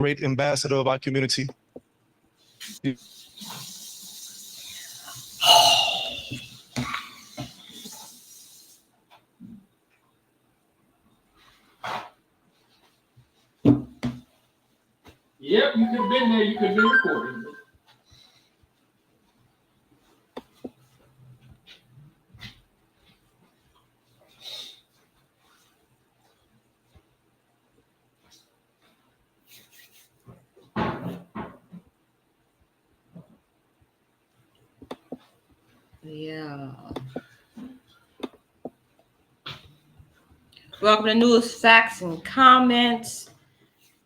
great ambassador of our community. Yep, you could have been there. You could have been recording. Yeah. Welcome to News, Facts, and Comments,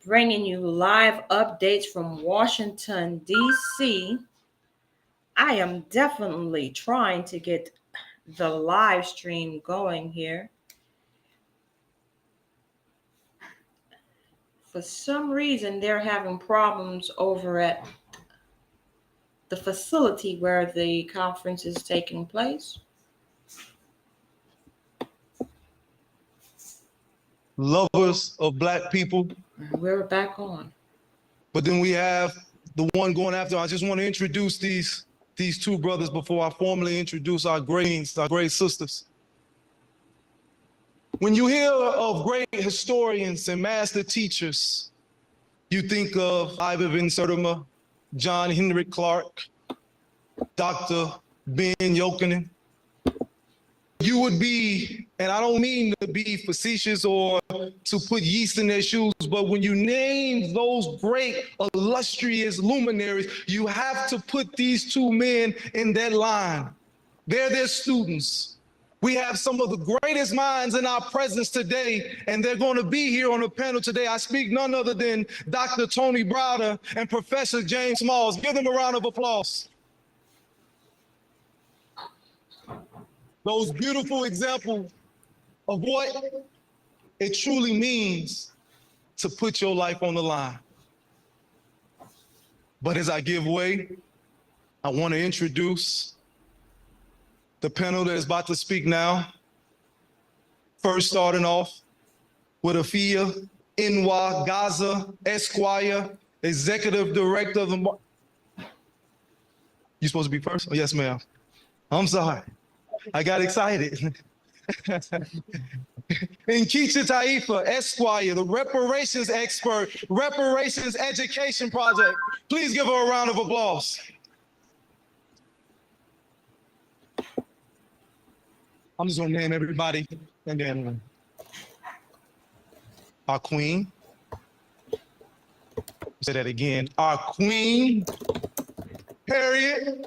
bringing you live updates from Washington, D.C. I am definitely trying to get the live stream going here. For some reason, they're having problems over at the facility where the conference is taking place. Lovers of Black people. We're back on. But then we have the one going after. I just want to introduce these two brothers before I formally introduce our great sisters. When you hear of great historians and master teachers, you think of Ivan Sertima, John Henrik Clark, Dr. Ben Jokinen. You would be, and I don't mean to be facetious or to put yeast in their shoes, but when you name those great, illustrious luminaries, you have to put these two men in that line. They're their students. We have some of the greatest minds in our presence today, and they're going to be here on the panel today. I speak none other than Dr. Tony Browder and Professor James Smalls. Give them a round of applause. Those beautiful examples of what it truly means to put your life on the line. But as I give way, I want to introduce the panel that is about to speak now. First, starting off with Afia Inwa Gaza Esquire, Executive Director of the... You supposed to be first? Oh, yes, ma'am. I'm sorry. I got excited. Nkechi Taifa, Esquire, the reparations expert, Reparations Education Project. Please give her a round of applause. I'm just gonna name everybody and then our queen. Say that again. Our queen, Harriet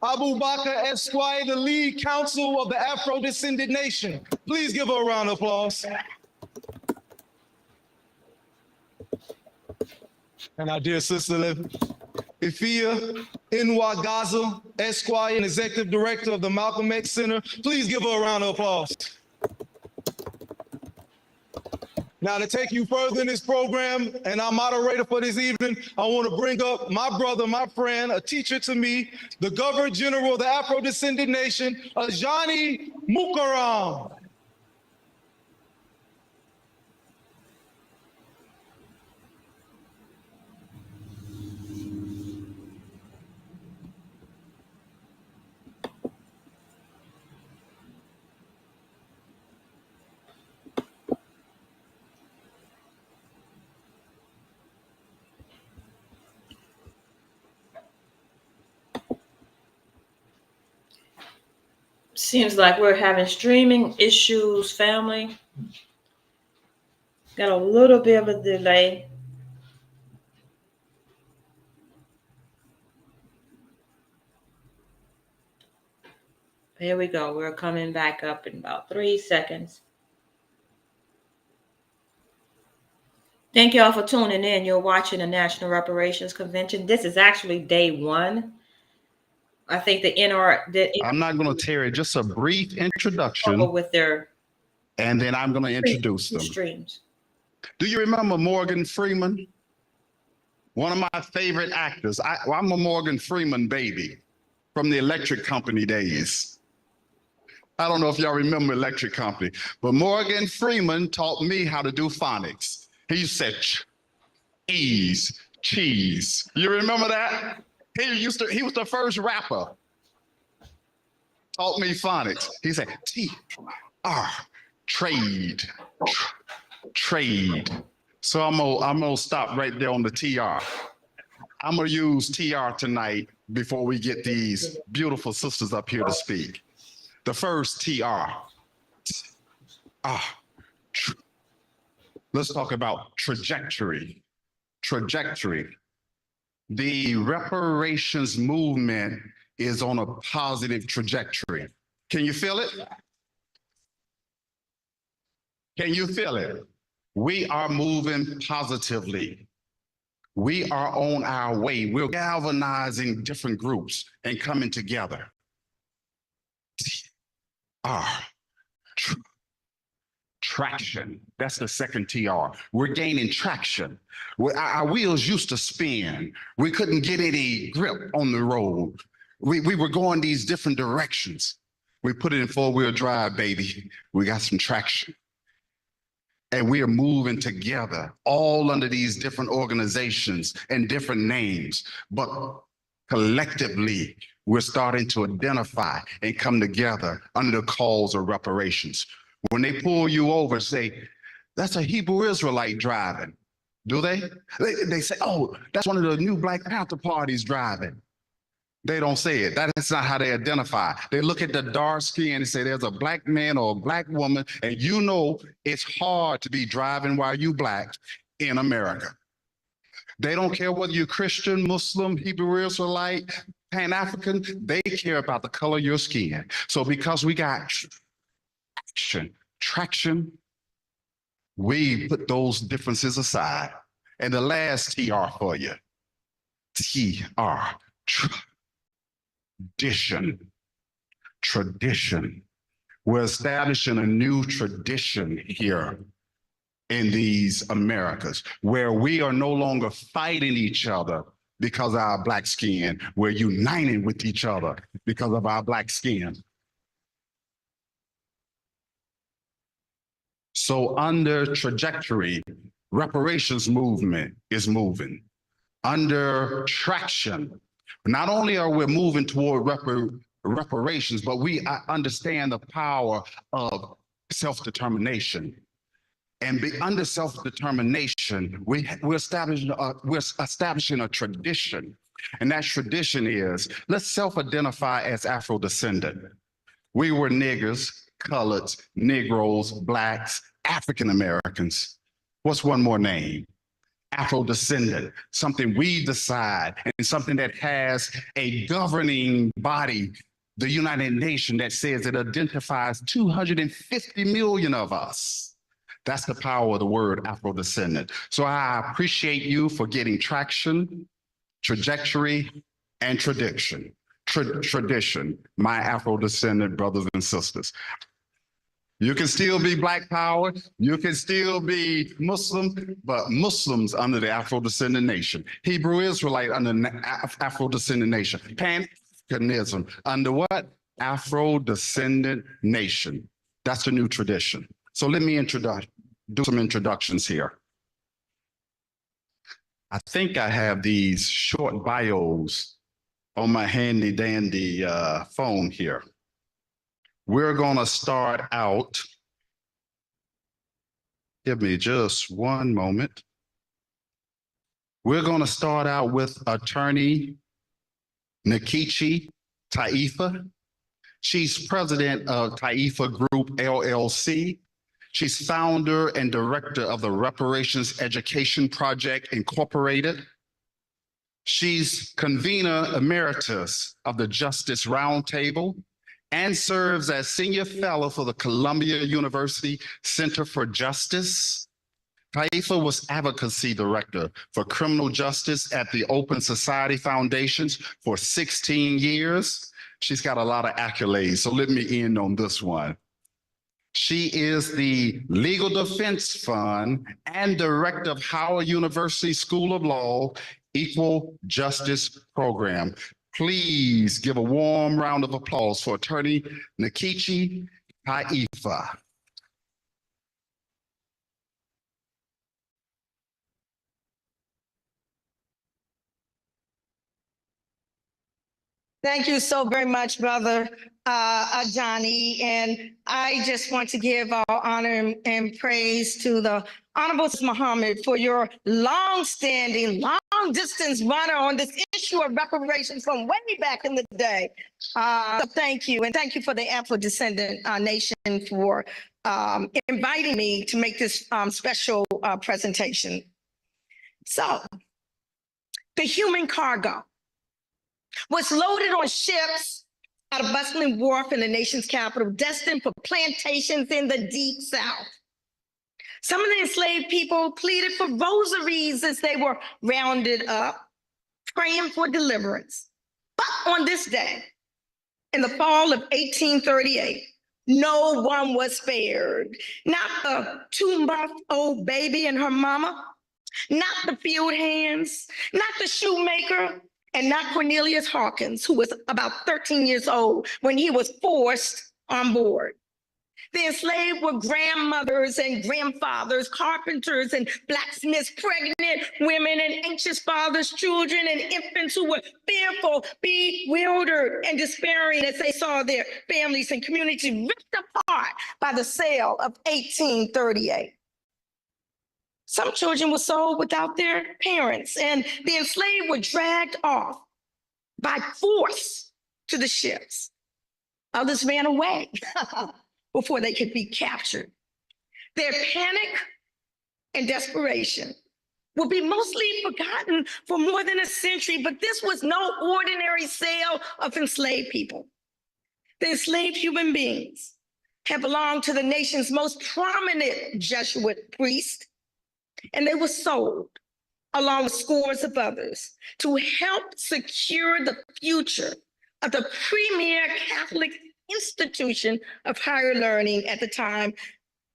Abu Bakr Esquire, the lead counsel of the Afro-descended nation. Please give her a round of applause. And our dear sister, Ifia Inwa Gaza Esquire, and Executive Director of the Malcolm X Center. Please give her a round of applause. Now, to take you further in this program, and our moderator for this evening, I want to bring up my brother, my friend, a teacher to me, the Governor General of the Afro-descended nation, Ajani Mukaram. Seems like we're having streaming issues, family. Got a little bit of a delay. Here we go. We're coming back up in about 3 seconds. Thank you all for tuning in. You're watching the National Reparations Convention. This is actually day one. I think the I'm not going to tear it. Just a brief introduction. With their and then I'm going to introduce them. Streams. Do you remember Morgan Freeman? One of my favorite actors. I'm a Morgan Freeman baby from the Electric Company days. I don't know if y'all remember Electric Company, but Morgan Freeman taught me how to do phonics. He said, Ease, cheese. You remember that? He was the first rapper. Taught me phonics. He said, T-R, trade, trade. So I'm gonna stop right there on the TR. I'm gonna use TR tonight before we get these beautiful sisters up here to speak. The first TR. Let's talk about trajectory. Trajectory. The reparations movement is on a positive trajectory. Can you feel it? Can you feel it? We are moving positively. We are on our way. We're galvanizing different groups and coming together. Traction. That's the second TR. We're gaining traction. Our wheels used to spin. We couldn't get any grip on the road. We were going these different directions. We put it in four-wheel drive, baby. We got some traction. And we are moving together, all under these different organizations and different names. But collectively, we're starting to identify and come together under the cause of reparations. When they pull you over, say, that's a Hebrew Israelite driving. Do they? They say, oh, that's one of the new Black Panther parties driving. They don't say it. That is not how they identify. They look at the dark skin and say there's a black man or a black woman, and you know it's hard to be driving while you black in America. They don't care whether you're Christian, Muslim, Hebrew Israelite, Pan-African. They care about the color of your skin. So because we got traction, we put those differences aside. And the last TR for you, TR, tradition. We're establishing a new tradition here in these Americas, where we are no longer fighting each other because of our black skin. We're uniting with each other because of our black skin. So under trajectory, reparations movement is moving. Under traction, not only are we moving toward reparations, but we understand the power of self-determination. And under self-determination, we're establishing a tradition. And that tradition is, let's self-identify as Afro-descendant. We were niggers, coloreds, Negroes, blacks, African Americans. What's one more name? Afro-descendant, something we decide, and something that has a governing body, the United Nations, that says it identifies 250 million of us. That's the power of the word Afro-descendant. So I appreciate you for getting traction, trajectory, and tradition. Tradition, my Afro-descendant brothers and sisters. You can still be Black Power, you can still be Muslim, but Muslims under the Afro-descendant nation. Hebrew Israelite under the Afro-descendant nation. Pan-Africanism under what? Afro-descendant nation. That's the new tradition. So let me do some introductions here. I think I have these short bios on my handy dandy phone here. We're gonna start out, give me just one moment. We're gonna start out with attorney Nkechi Taifa. She's president of Taifa Group LLC. She's founder and director of the Reparations Education Project Incorporated. She's convener emeritus of the Justice Roundtable and serves as senior fellow for the Columbia University Center for Justice. Taifa was advocacy director for criminal justice at the Open Society Foundations for 16 years. She's got a lot of accolades, so let me end on this one. She is the Legal Defense Fund and director of Howard University School of Law Equal Justice Program. Please give a warm round of applause for attorney Nkechi Taifa. Thank you so very much, Brother Johnny. And I just want to give our honor and praise to the Honorable Muhammad for your long-standing, long-distance runner on this issue of reparations from way back in the day. So thank you. And thank you for the Afro-descendant nation for inviting me to make this special presentation. So, the human cargo was loaded on ships at a bustling wharf in the nation's capital, destined for plantations in the deep South. Some of the enslaved people pleaded for rosaries as they were rounded up, praying for deliverance. But on this day, in the fall of 1838, no one was spared. Not the 2-month-old baby and her mama, not the field hands, not the shoemaker, and not Cornelius Hawkins, who was about 13 years old when he was forced on board. The enslaved were grandmothers and grandfathers, carpenters and blacksmiths, pregnant women and anxious fathers, children and infants who were fearful, bewildered, and despairing as they saw their families and communities ripped apart by the sale of 1838. Some children were sold without their parents, and the enslaved were dragged off by force to the ships. Others ran away before they could be captured. Their panic and desperation will be mostly forgotten for more than a century, but this was no ordinary sale of enslaved people. The enslaved human beings have belonged to the nation's most prominent Jesuit priest, and they were sold along with scores of others to help secure the future of the premier Catholic institution of higher learning at the time,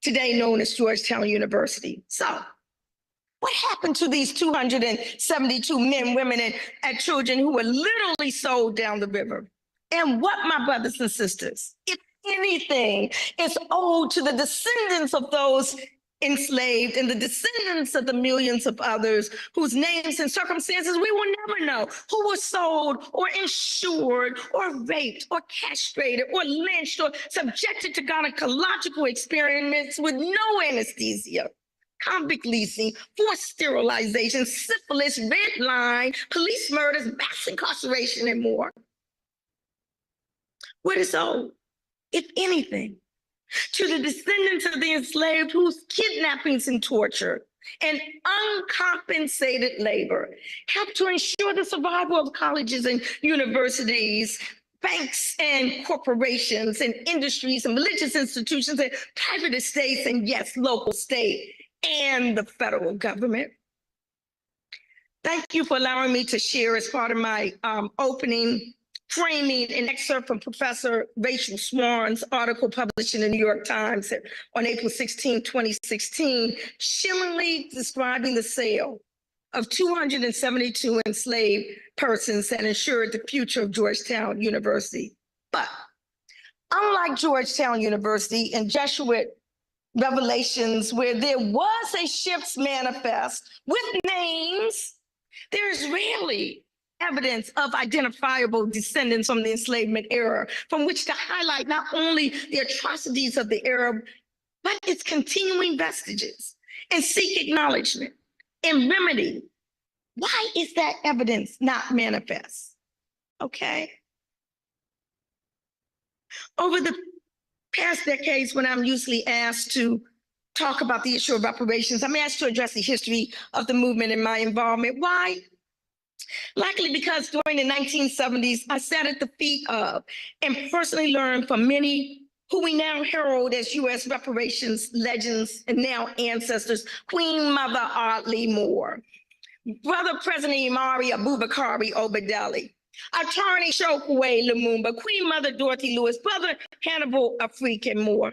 today known as Georgetown University. So what happened to these 272 men, women, and children who were literally sold down the river? And what, my brothers and sisters, if anything, is owed to the descendants of those enslaved and the descendants of the millions of others whose names and circumstances we will never know, who were sold or insured or raped or castrated or lynched or subjected to gynecological experiments with no anesthesia, convict leasing, forced sterilization, syphilis, red line, police murders, mass incarceration, and more. What is owed, if anything, to the descendants of the enslaved whose kidnappings and torture and uncompensated labor helped to ensure the survival of colleges and universities, banks and corporations and industries and religious institutions and private estates and, yes, local, state, and the federal government. Thank you for allowing me to share as part of my opening framing an excerpt from Professor Rachel Swan's article published in the New York Times on April 16, 2016, chillingly describing the sale of 272 enslaved persons that ensured the future of Georgetown University. But unlike Georgetown University and Jesuit Revelations, where there was a ship's manifest with names, there is rarely evidence of identifiable descendants from the enslavement era from which to highlight not only the atrocities of the era, but its continuing vestiges and seek acknowledgement and remedy. Why is that evidence not manifest? Okay. Over the past decades, when I'm usually asked to talk about the issue of reparations, I'm asked to address the history of the movement and my involvement. Why? Likely because during the 1970s, I sat at the feet of and personally learned from many who we now herald as U.S. reparations legends and now ancestors, Queen Mother Audley Moore, Brother President Imari Abubakari Obadeli, Attorney Chokwe Lumumba, Queen Mother Dorothy Lewis, Brother Hannibal African Moore.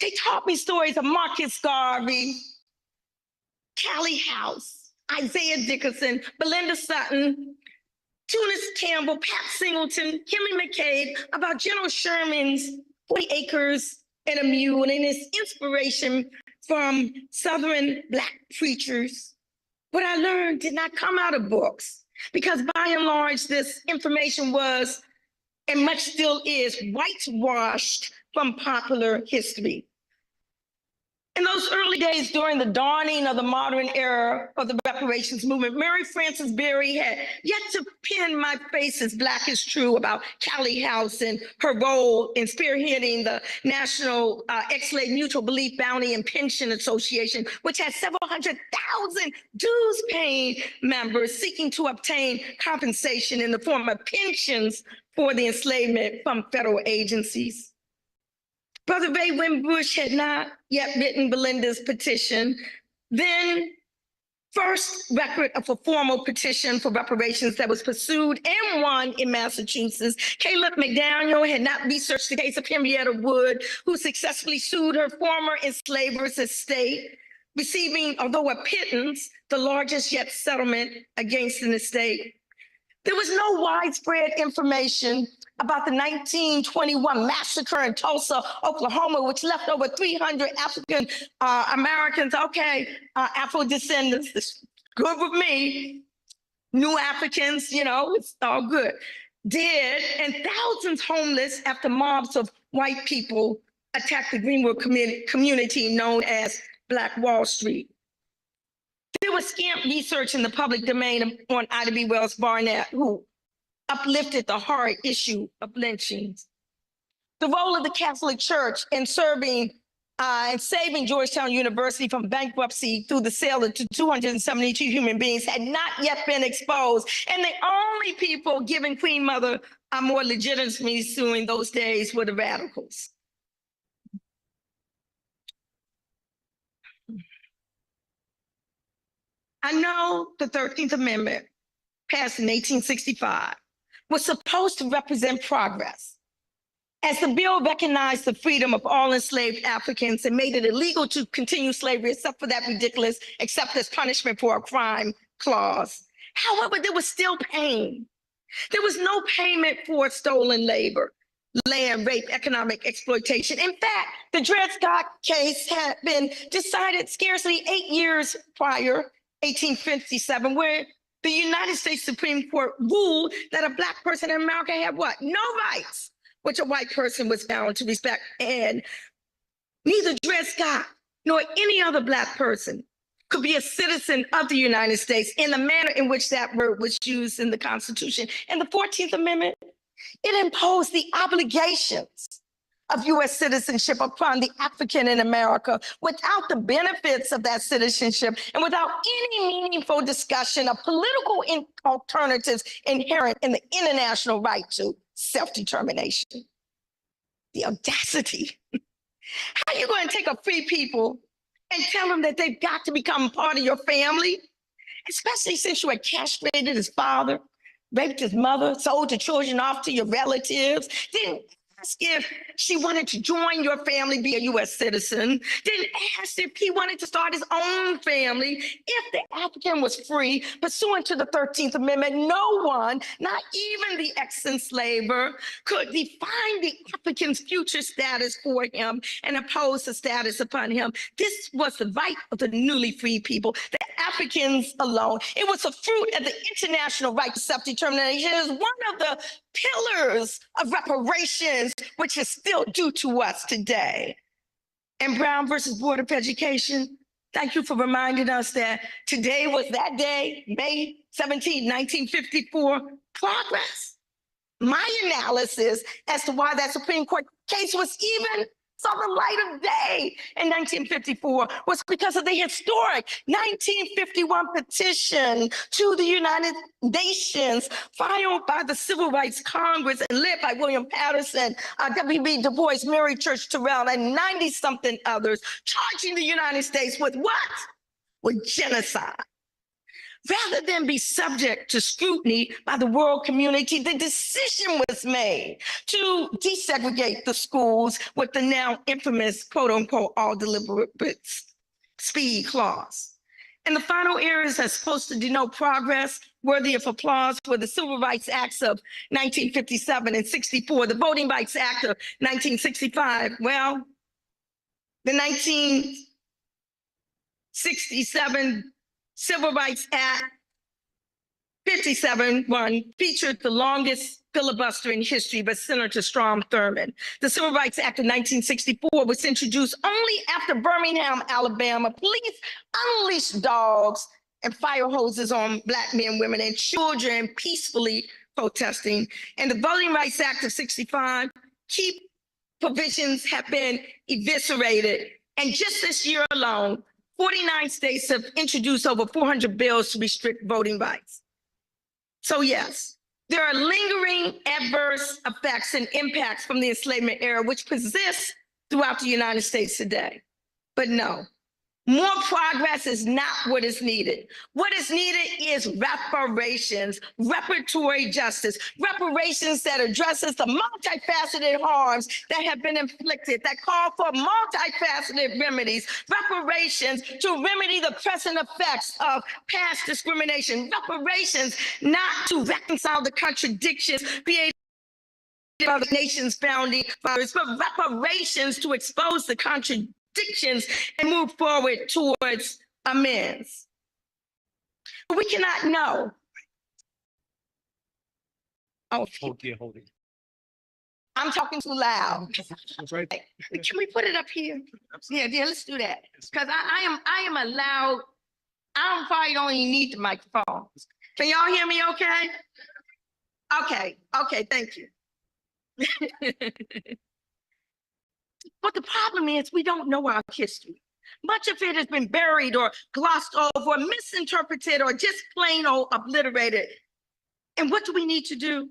They taught me stories of Marcus Garvey, Callie House, Isaiah Dickerson, Belinda Sutton, Tunis Campbell, Pat Singleton, Henry McCabe, about General Sherman's 40 acres and a mule and his inspiration from Southern Black preachers. What I learned did not come out of books. because by and large, this information was, and much still is, whitewashed from popular history. In those early days, during the dawning of the modern era of the reparations movement, Mary Frances Berry had yet to pen "My Face is Black is True" about Callie House and her role in spearheading the National Ex-Slave Mutual Belief Bounty and Pension Association, which had several 100,000 dues-paying members seeking to obtain compensation in the form of pensions for the enslavement from federal agencies. Brother Ray Wimbush had not yet written Belinda's petition, then first record of a formal petition for reparations that was pursued and won in Massachusetts. Caleb McDaniel had not researched the case of Henrietta Wood, who successfully sued her former enslaver's estate, receiving, although a pittance, the largest yet settlement against an estate. There was no widespread information about the 1921 massacre in Tulsa, Oklahoma, which left over 300 African Americans, Afro-descendants, this good with me, new Africans, it's all good, dead, and thousands homeless after mobs of white people attacked the Greenwood community known as Black Wall Street. There was scant research in the public domain on Ida B. Wells Barnett, who uplifted the hard issue of lynchings. The role of the Catholic Church in serving and saving Georgetown University from bankruptcy through the sale of 272 human beings had not yet been exposed. And the only people giving Queen Mother more legitimacy suing those days were the radicals. I know the 13th Amendment, passed in 1865, was supposed to represent progress, as the bill recognized the freedom of all enslaved Africans and made it illegal to continue slavery except for that ridiculous except as punishment for a crime clause. However, there was still pain. There was no payment for stolen labor, land, rape, economic exploitation. In fact, the Dred Scott case had been decided scarcely 8 years prior, 1857, where the United States Supreme Court ruled that a Black person in America had what? No rights, which a white person was bound to respect. And neither Dred Scott nor any other Black person could be a citizen of the United States in the manner in which that word was used in the Constitution. And the 14th Amendment, it imposed the obligations of U.S. citizenship upon the African in America without the benefits of that citizenship and without any meaningful discussion of political alternatives inherent in the international right to self-determination. The audacity. How are you going to take a free people and tell them that they've got to become part of your family, especially since you had castrated his father, raped his mother, sold the children off to your relatives, didn't ask if she wanted to join your family, be a U.S. citizen, didn't ask if he wanted to start his own family. If the African was free, pursuant to the 13th Amendment, no one, not even the ex-enslaver, could define the African's future status for him and impose a status upon him. This was the right of the newly free people, the Africans alone. It was a fruit of the international right to self-determination. It is one of the pillars of reparations, which is still due to us today. And Brown versus Board of Education, thank you for reminding us that today was that day, May 17, 1954, progress. My analysis as to why that Supreme Court case was even saw the light of day in 1954 was because of the historic 1951 petition to the United Nations filed by the Civil Rights Congress and led by William Patterson, W.B. Du Bois, Mary Church Terrell, and 90-something others, charging the United States with what? With genocide. Rather than be subject to scrutiny by the world community, the decision was made to desegregate the schools with the now infamous, quote unquote, all deliberate speed clause. And the final areas that's supposed to denote progress worthy of applause were the Civil Rights Acts of 1957 and 64, the Voting Rights Act of 1965. Well, the 1967 Civil Rights Act, 57 one featured the longest filibuster in history by Senator Strom Thurmond. The Civil Rights Act of 1964 was introduced only after Birmingham, Alabama, police unleashed dogs and fire hoses on Black men, women, and children peacefully protesting. And the Voting Rights Act of 65, key provisions have been eviscerated. And just this year alone, 49 states have introduced over 400 bills to restrict voting rights. So yes, there are lingering adverse effects and impacts from the enslavement era, which persist throughout the United States today. But no, more progress is not what is needed. What is needed is reparations, reparatory justice, reparations that addresses the multifaceted harms that have been inflicted, that call for multifaceted remedies, reparations to remedy the present effects of past discrimination, reparations not to reconcile the contradictions created by the nation's founding fathers, but reparations to expose the contradictions and move forward towards amends. We cannot know. Oh, Hold it. I'm talking too loud. That's right. Can we put it up here? Yeah, let's do that. Because I am a loud, I probably don't even need the microphone. Can y'all hear me okay? Okay, thank you. But the problem is we don't know our history. Much of it has been buried or glossed over, or misinterpreted, or just plain old obliterated. And what do we need to do?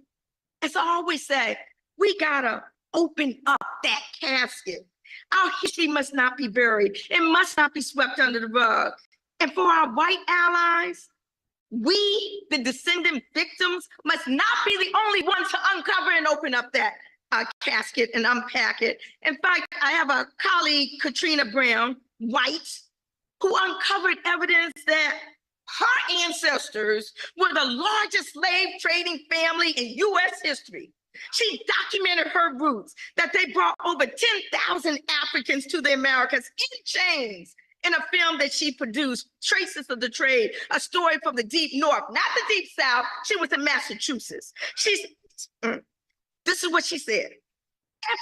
As I always say, we gotta open up that casket. Our history must not be buried. It must not be swept under the rug. And for our white allies, we, the descendant victims, must not be the only ones to uncover and open up that casket and unpack it. In fact, I have a colleague, Katrina Brown, white, who uncovered evidence that her ancestors were the largest slave trading family in U.S. history. She documented her roots, that they brought over 10,000 Africans to the Americas in chains, in a film that she produced, Traces of the Trade, a story from the deep north, not the deep south. She was in Massachusetts. This is what she said.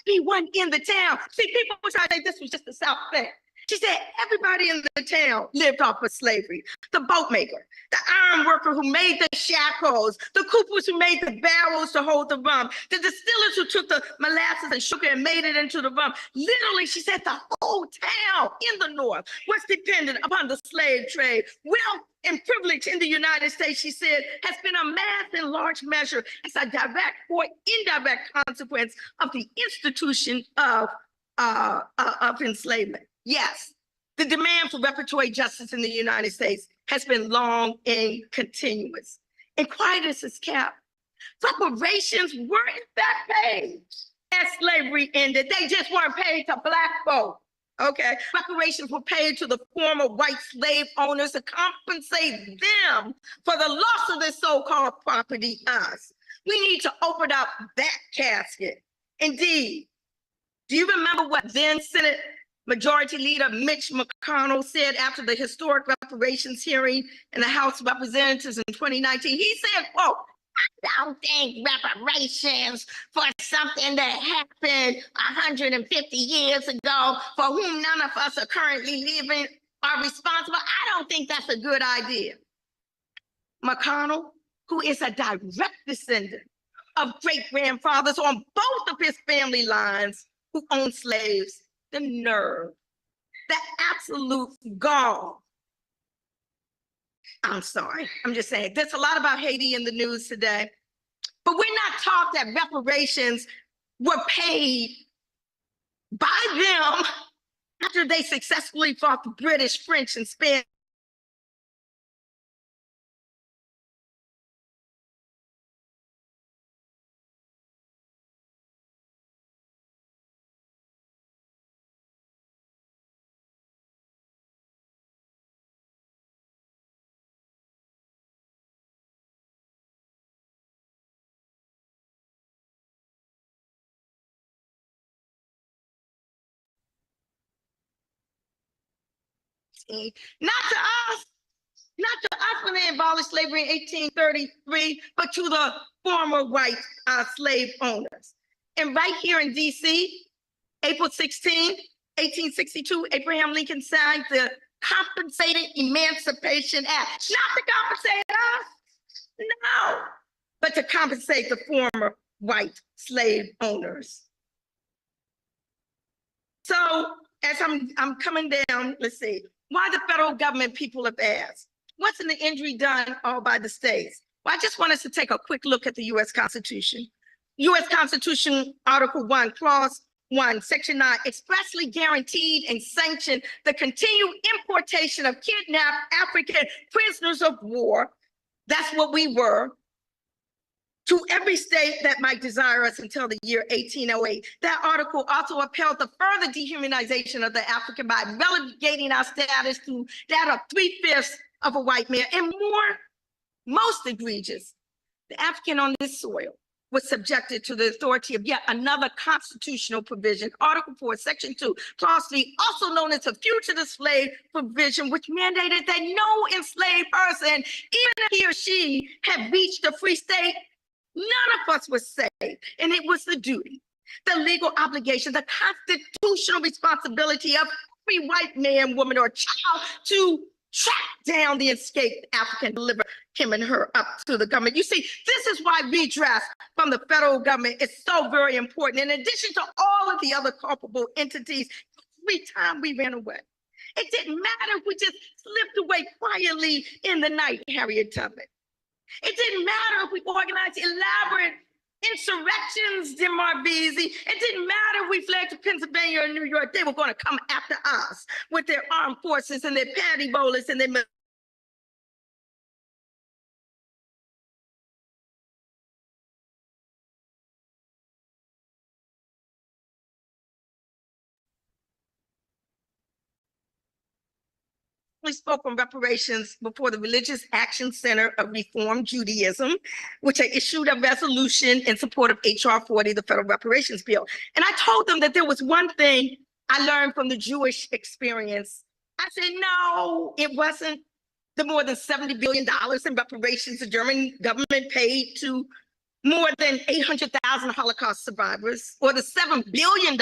Everyone in the town. See, people were trying to think this was just the South thing. She said everybody in the town lived off of slavery. The boat maker, the iron worker who made the shackles, the coopers who made the barrels to hold the rum, the distillers who took the molasses and sugar and made it into the rum. Literally, she said the whole town in the North was dependent upon the slave trade. Wealth and privilege in the United States, she said, has been amassed in large measure as a direct or indirect consequence of the institution of enslavement. Yes, the demand for reparatory justice in the United States has been long and continuous. And quiet as it's kept, reparations were in fact paid as slavery ended. They just weren't paid to Black folk. Okay, reparations were paid to the former white slave owners to compensate them for the loss of their so-called property, us. We need to open up that casket. Indeed, do you remember what then Senate Majority Leader Mitch McConnell said after the historic reparations hearing in the House of Representatives in 2019? He said, quote, "I don't think reparations for something that happened 150 years ago, for whom none of us are currently living, are responsible. I don't think that's a good idea." McConnell, who is a direct descendant of great-grandfathers on both of his family lines who owned slaves, the nerve, the absolute gall. I'm sorry, I'm just saying, there's a lot about Haiti in the news today, but we're not taught that reparations were paid by them after they successfully fought the British, French, and Spanish. Not to us. Not to us when they abolished slavery in 1833, but to the former white slave owners. And right here in DC, April 16, 1862, Abraham Lincoln signed the Compensated Emancipation Act. Not to compensate us, no, but to compensate the former white slave owners. So as I'm coming down, let's see, why the federal government, people have asked. What's in the injury done all by the states? Well, I just want us to take a quick look at the U.S. Constitution. U.S. Constitution, Article 1, Clause 1, Section 9, expressly guaranteed and sanctioned the continued importation of kidnapped African prisoners of war. That's what we were. To every state that might desire us until the year 1808. That article also upheld the further dehumanization of the African by relegating our status to that of 3/5 of a white man. And most egregious, the African on this soil was subjected to the authority of yet another constitutional provision, Article 4, Section 2, Clause 3, also known as the fugitive slave provision, which mandated that no enslaved person, even if he or she had reached a free state, none of us was saved. And it was the duty, the legal obligation, the constitutional responsibility of every white man, woman, or child to track down the escaped African, deliver him and her up to the government. You see, this is why redress from the federal government is so very important. In addition to all of the other culpable entities, every time we ran away, it didn't matter if we just slipped away quietly in the night, Harriet Tubman. It didn't matter if we organized elaborate insurrections, Demarvisi. It didn't matter if we fled to Pennsylvania or New York. They were going to come after us with their armed forces and their patty bowlers and their We spoke on reparations before the Religious Action Center of Reform Judaism, which had issued a resolution in support of HR 40, the federal reparations bill. And I told them that there was one thing I learned from the Jewish experience. I said, no, it wasn't the more than $70 billion in reparations the German government paid to more than 800,000 Holocaust survivors, or the $7 billion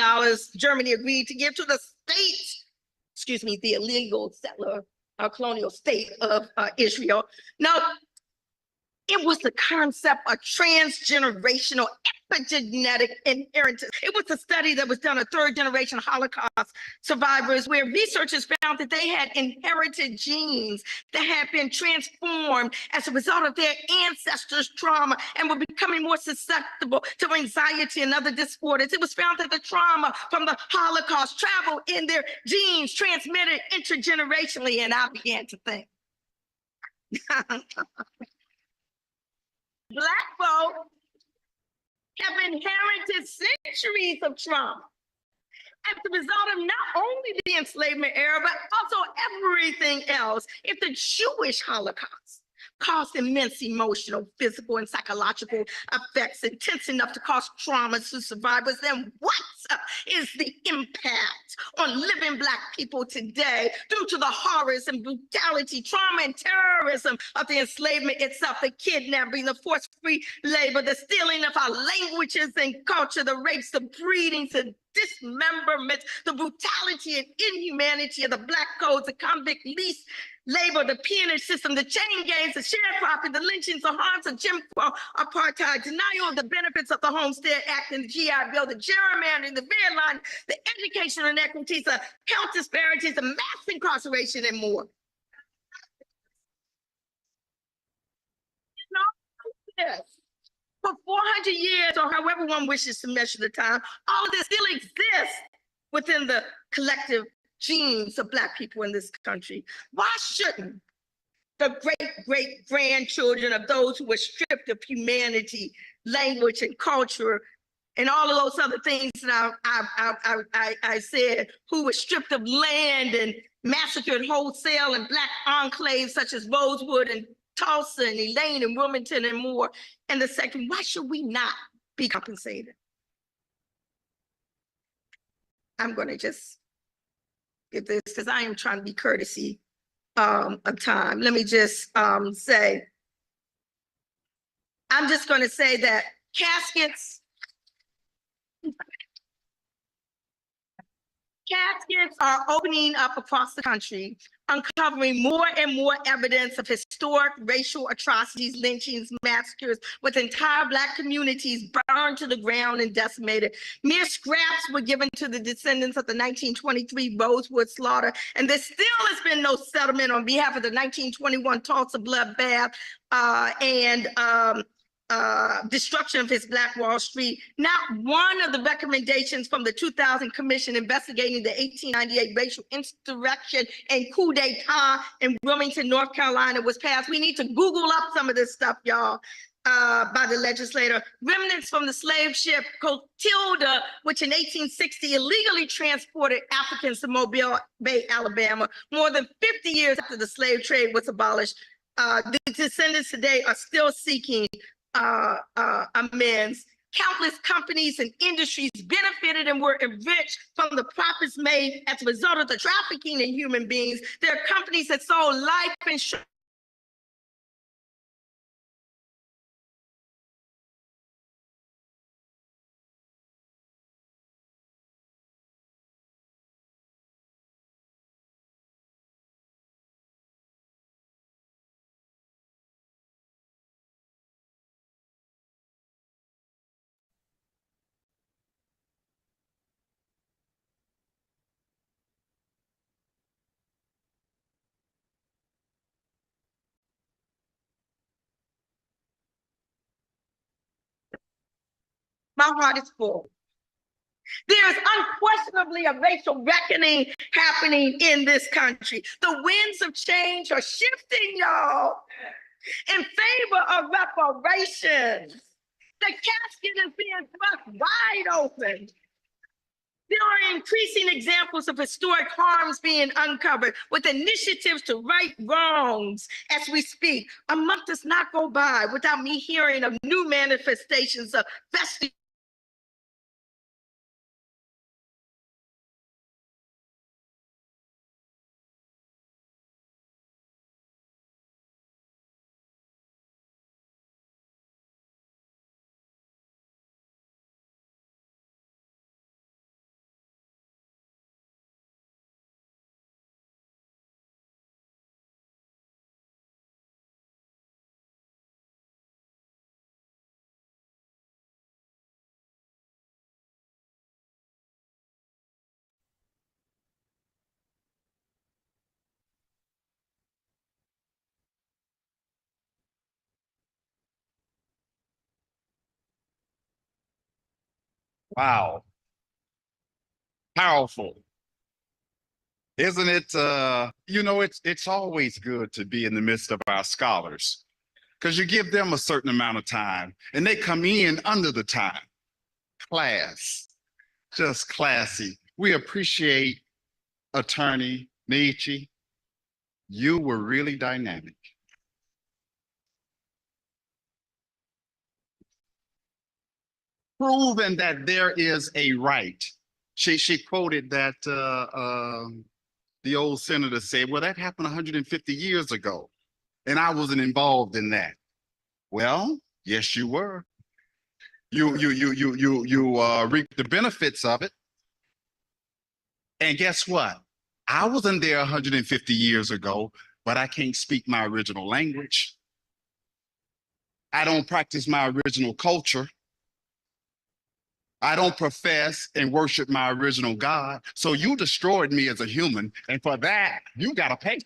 Germany agreed to give to the state, the illegal settler colonial state of Israel. No, it was the concept of transgenerational epigenetic inheritance. It was a study that was done on third-generation Holocaust survivors, where researchers found that they had inherited genes that had been transformed as a result of their ancestors' trauma and were becoming more susceptible to anxiety and other disorders. It was found that the trauma from the Holocaust traveled in their genes, transmitted intergenerationally, and I began to think. Black folk have inherited centuries of trauma as a result of not only the enslavement era, but also everything else. If the Jewish Holocaust caused immense emotional, physical, and psychological effects intense enough to cause trauma to survivors, then what is the impact on living Black people today due to the horrors and brutality, trauma, and terrorism of the enslavement itself, the kidnapping, the forced-free labor, the stealing of our languages and culture, the rapes, the breedings, the dismemberment, the brutality and inhumanity of the Black codes, the convict lease labor, the peonage system, the chain gangs, the sharecropping, the lynchings, the harms of Jim Crow, apartheid, denial of the benefits of the Homestead Act and the GI Bill, the gerrymandering, the redlining, the educational inequities, the health disparities, the mass incarceration, and more. Yes. For 400 years, or however one wishes to measure the time, all of this still exists within the collective genes of Black people in this country. Why shouldn't the great-great-grandchildren of those who were stripped of humanity, language, and culture, and all of those other things that I said, who were stripped of land and massacred wholesale in Black enclaves such as Rosewood and Tulsa and Elaine and Wilmington and more. And the second, why should we not be compensated? I'm going to just give this because I am trying to be courtesy of time. Let me just say, I'm just going to say that caskets are opening up across the country, uncovering more and more evidence of historic racial atrocities, lynchings, massacres, with entire Black communities burned to the ground and decimated. Mere scraps were given to the descendants of the 1923 Rosewood slaughter, and there still has been no settlement on behalf of the 1921 Tulsa bloodbath and destruction of his Black Wall Street. Not one of the recommendations from the 2000 commission investigating the 1898 racial insurrection and coup d'etat in Wilmington, North Carolina was passed. We need to Google up some of this stuff, y'all, by the legislator. Remnants from the slave ship Clotilda, which in 1860 illegally transported Africans to Mobile Bay, Alabama, more than 50 years after the slave trade was abolished. The descendants today are still seeking amends. Countless companies and industries benefited and were enriched from the profits made as a result of the trafficking in human beings. There are companies that sold life insurance. My heart is full. There is unquestionably a racial reckoning happening in this country. The winds of change are shifting, y'all, in favor of reparations. The casket is being thrust wide open. There are increasing examples of historic harms being uncovered with initiatives to right wrongs as we speak. A month does not go by without me hearing of new manifestations of vestige. Wow. Powerful. Isn't it? It's always good to be in the midst of our scholars because you give them a certain amount of time and they come in under the time. Class, just classy. We appreciate Attorney Nietzsche. You were really dynamic. Proven that there is a right. She quoted that the old senator said, well, that happened 150 years ago, and I wasn't involved in that. Well, yes, you were. You reaped the benefits of it. And guess what? I wasn't there 150 years ago, but I can't speak my original language. I don't practice my original culture. I don't profess and worship my original God. So you destroyed me as a human. And for that, you got to pay.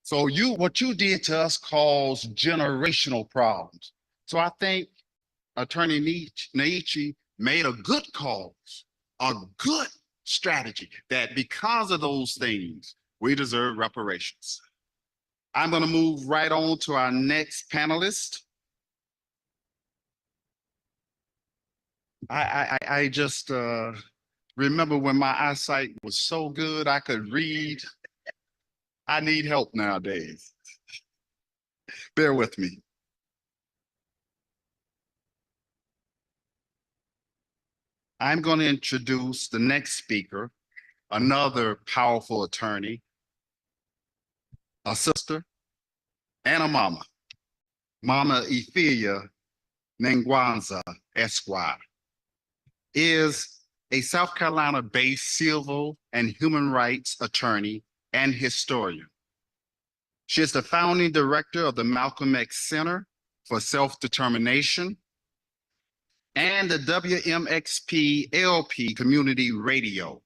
So what you did to us caused generational problems. So I think Attorney Nietzsche made a good cause, a good strategy that because of those things, we deserve reparations. I'm going to move right on to our next panelist. I just remember when my eyesight was so good I could read. I need help nowadays. Bear with me. I'm going to introduce the next speaker, another powerful attorney, a sister, and a mama, Mama Ethelia Nangwanza Esquire, is a South Carolina-based civil and human rights attorney and historian. She is the founding director of the Malcolm X Center for Self-Determination and the WMXP LP Community Radio.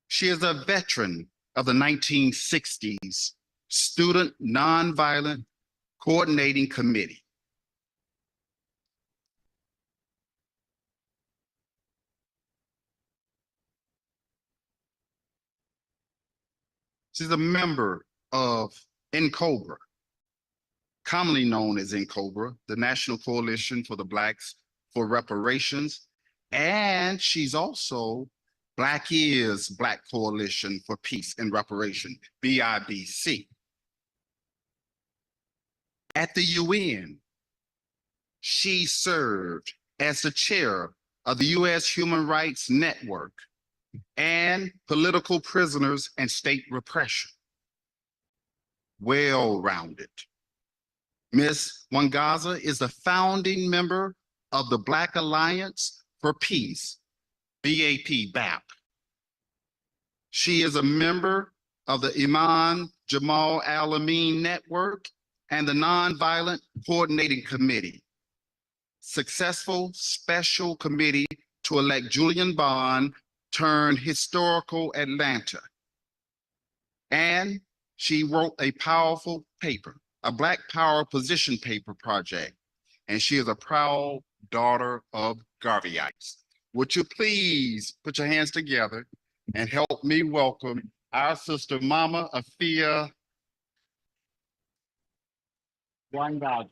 She is a veteran of the 1960s Student Nonviolent Coordinating Committee. She's a member of NCOBRA, commonly known as NCOBRA, the National Coalition for the Blacks for Reparations, and she's also Black Coalition for Peace and Reparation, BIBC. At the UN, she served as the chair of the U.S. Human Rights Network and Political Prisoners and State Repression. Well-rounded. Ms. Wangaza is the founding member of the Black Alliance for Peace, BAP. She is a member of the Imam Jamal Al-Amin Network and the Nonviolent Coordinating Committee, successful special committee to elect Julian Bond turned historical Atlanta. And she wrote a powerful paper, a Black Power position paper project, and she is a proud daughter of Garveyites. Would you please put your hands together and help me welcome our sister, Mama Afia Wangaza.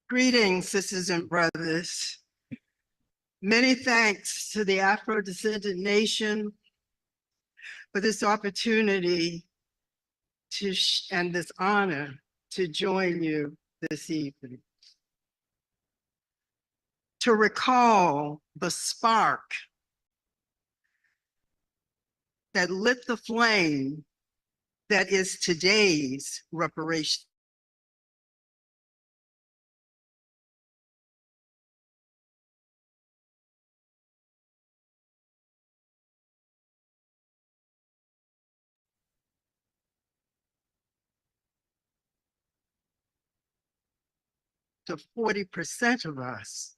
Greetings, sisters and brothers. Many thanks to the Afro-descendant nation for this opportunity and this honor to join you this evening. To recall the spark that lit the flame that is today's reparations. To 40% of us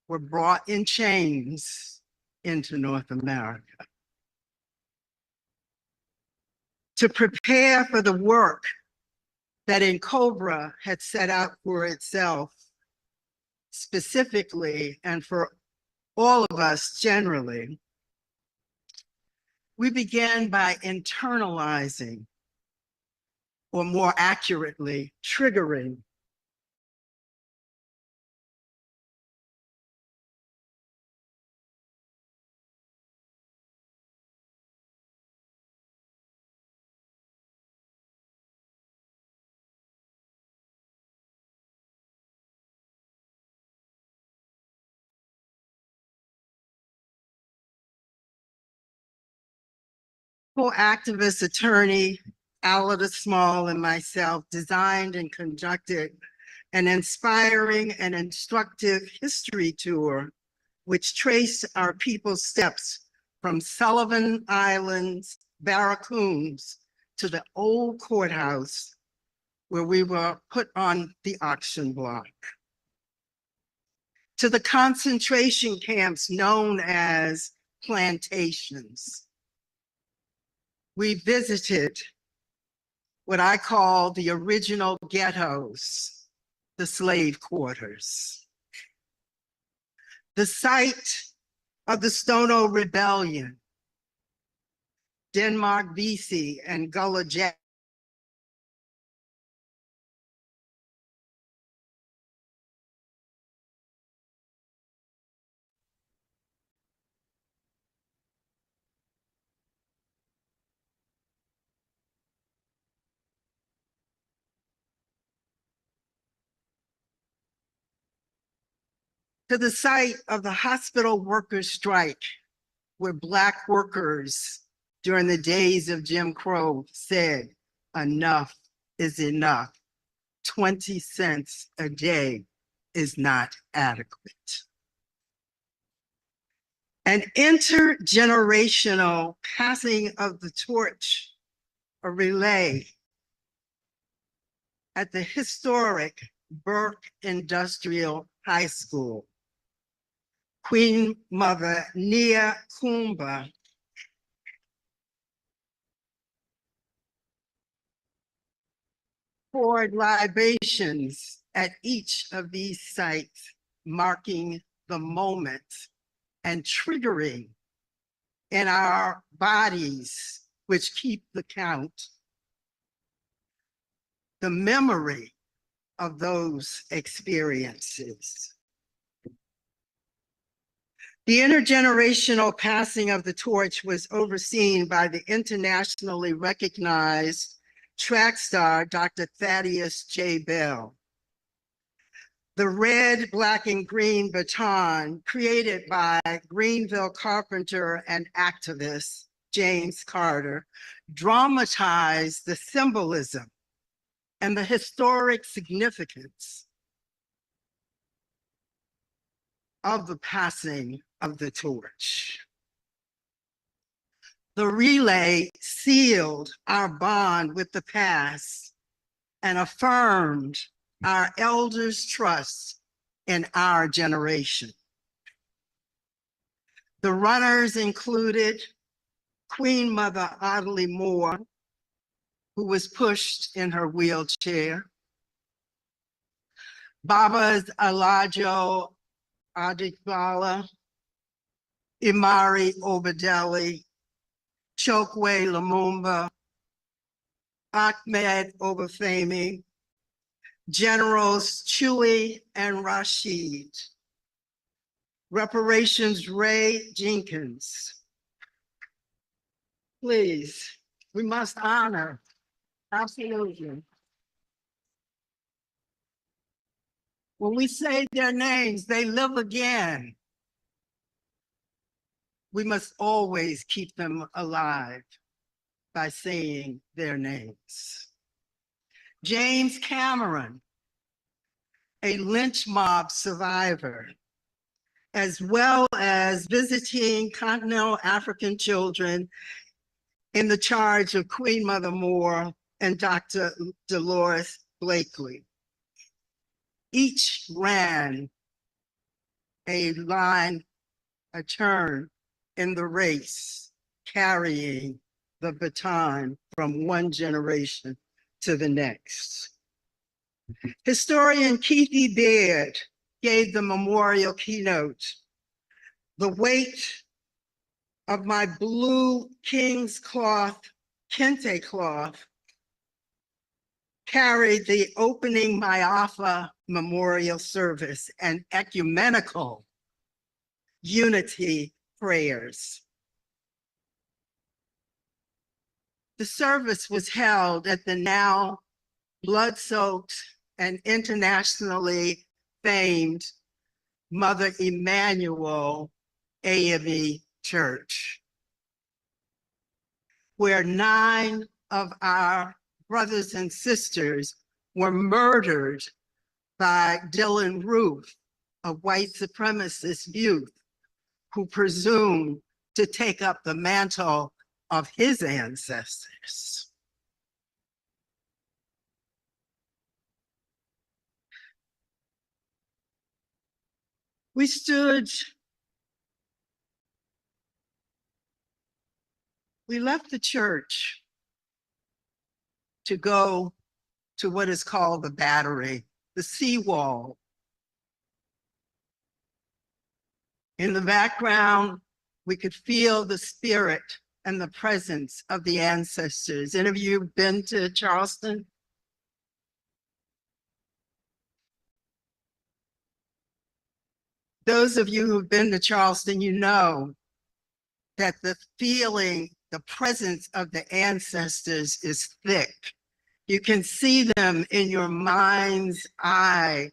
were brought in chains into North America. To prepare for the work that NCOBRA had set out for itself specifically and for all of us generally, we began by internalizing, or more accurately, triggering co-activist attorney Alida Small and myself designed and conducted an inspiring and instructive history tour which traced our people's steps from Sullivan Island's barracoons to the old courthouse where we were put on the auction block, to the concentration camps known as plantations. We visited what I call the original ghettos, the slave quarters, the site of the Stono Rebellion, Denmark, BC, and Gullah Jack. to the site of the hospital workers' strike, where Black workers during the days of Jim Crow said, enough is enough. 20 cents a day is not adequate. An intergenerational passing of the torch, a relay at the historic Burke Industrial High School. Queen Mother Nia Kumba poured libations at each of these sites, marking the moment and triggering in our bodies, which keep the count, the memory of those experiences. The intergenerational passing of the torch was overseen by the internationally recognized track star, Dr. Thaddeus J. Bell. The red, black, and green baton, created by Greenville carpenter and activist James Carter, dramatized the symbolism and the historic significance of the passing of the torch. The relay sealed our bond with the past and affirmed our elders' trust in our generation. The runners included Queen Mother Audley Moore, who was pushed in her wheelchair, Baba's Alajo Adigbala, Imari Obadeli, Chokwe Lumumba, Ahmed Obafemi, Generals Chewy and Rashid, Reparations Ray Jenkins. Please, we must honor, absolutely. When we say their names, they live again. We must always keep them alive by saying their names. James Cameron, a lynch mob survivor, as well as visiting continental African children in the charge of Queen Mother Moore and Dr. Dolores Blakely. Each ran a turn in the race, carrying the baton from one generation to the next. Historian Keithy Baird gave the memorial keynote. The weight of my blue king's cloth, kente cloth, carried the opening Maiafa memorial service and ecumenical unity prayers. The service was held at the now blood-soaked and internationally famed Mother Emanuel AME Church, where 9 of our brothers and sisters were murdered by Dylan Roof, a white supremacist youth who presumed to take up the mantle of his ancestors. We left the church to go to what is called the Battery, the seawall. In the background, we could feel the spirit and the presence of the ancestors. Any of you been to Charleston? Those of you who've been to Charleston, you know that the feeling, the presence of the ancestors is thick. You can see them in your mind's eye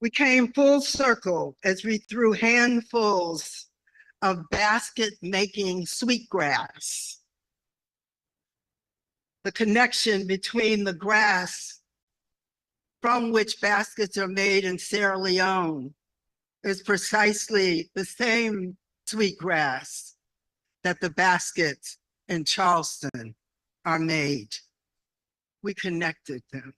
We came full circle as we threw handfuls of basket-making sweetgrass. The connection between the grass from which baskets are made in Sierra Leone is precisely the same sweetgrass that the baskets in Charleston are made. We connected them.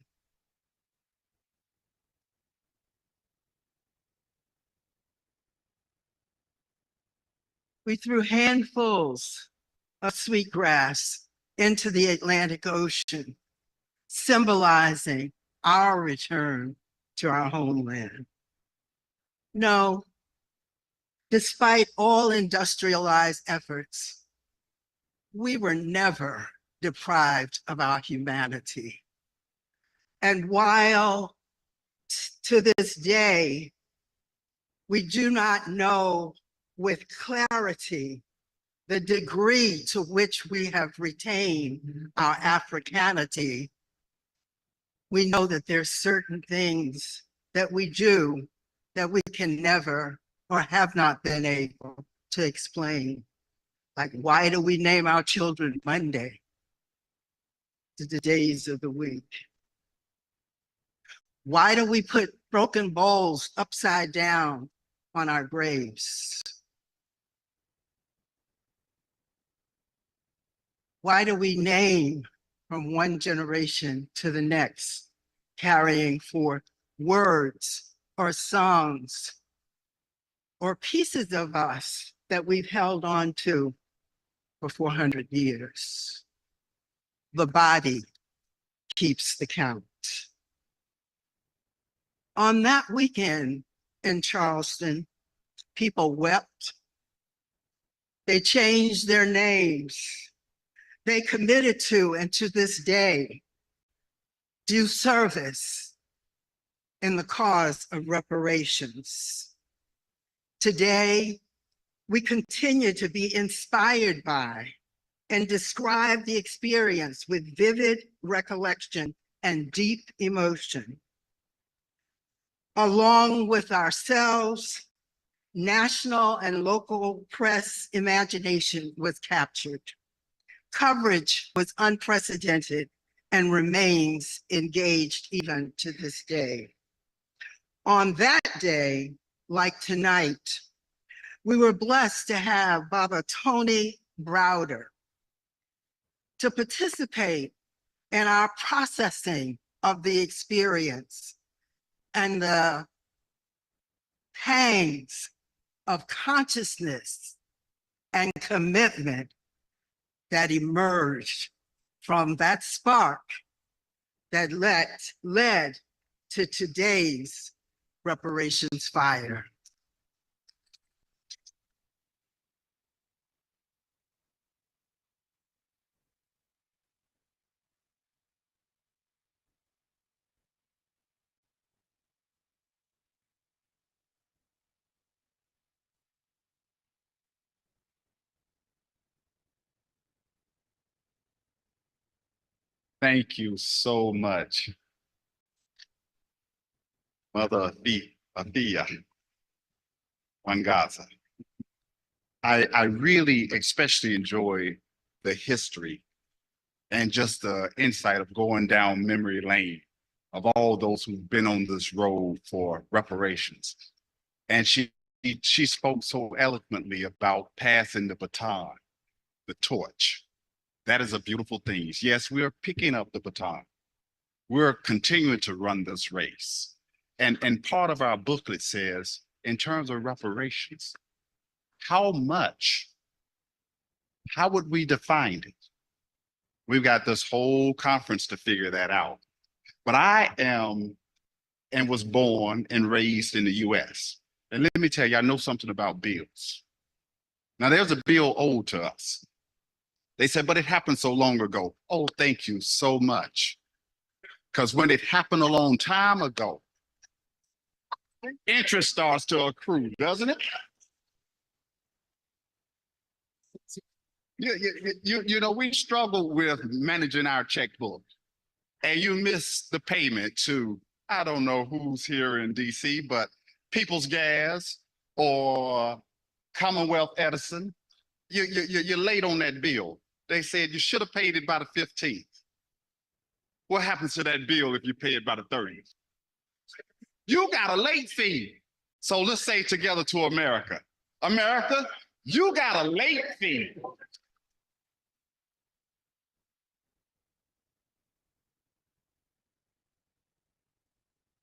We threw handfuls of sweetgrass into the Atlantic Ocean, symbolizing our return to our homeland. No, despite all industrialized efforts, we were never deprived of our humanity. And while to this day, we do not know with clarity the degree to which we have retained our Africanity, we know that there's certain things that we do that we can never or have not been able to explain. Like, why do we name our children Monday to the days of the week? Why do we put broken bowls upside down on our graves? Why do we name from one generation to the next, carrying forth words or songs or pieces of us that we've held on to for 400 years? The body keeps the count. On that weekend in Charleston, people wept. They changed their names. They committed to, and to this day, do service in the cause of reparations. Today, we continue to be inspired by and describe the experience with vivid recollection and deep emotion. Along with ourselves, national and local press imagination was captured. Coverage was unprecedented and remains engaged even to this day. On that day, like tonight, we were blessed to have Baba Tony Browder to participate in our processing of the experience and the pangs of consciousness and commitment that emerged from that spark that led to today's reparations fire. Thank you so much, Mother Athea Wangaza. I really especially enjoy the history and just the insight of going down memory lane of all those who've been on this road for reparations. And she spoke so eloquently about passing the baton, the torch. That is a beautiful thing. Yes, we are picking up the baton. We're continuing to run this race. And part of our booklet says, in terms of reparations, how much, how would we define it? We've got this whole conference to figure that out. But I am and was born and raised in the US. And let me tell you, I know something about bills. Now there's a bill owed to us. They said, but it happened so long ago. Oh, thank you so much. Because when it happened a long time ago, interest starts to accrue, doesn't it? You know, we struggle with managing our checkbook, and you miss the payment to I don't know who's here in DC, but People's Gas or Commonwealth Edison, you're late on that bill. They said you should have paid it by the 15th. What happens to that bill if you pay it by the 30th? You got a late fee. So let's say together to America. America, you got a late fee.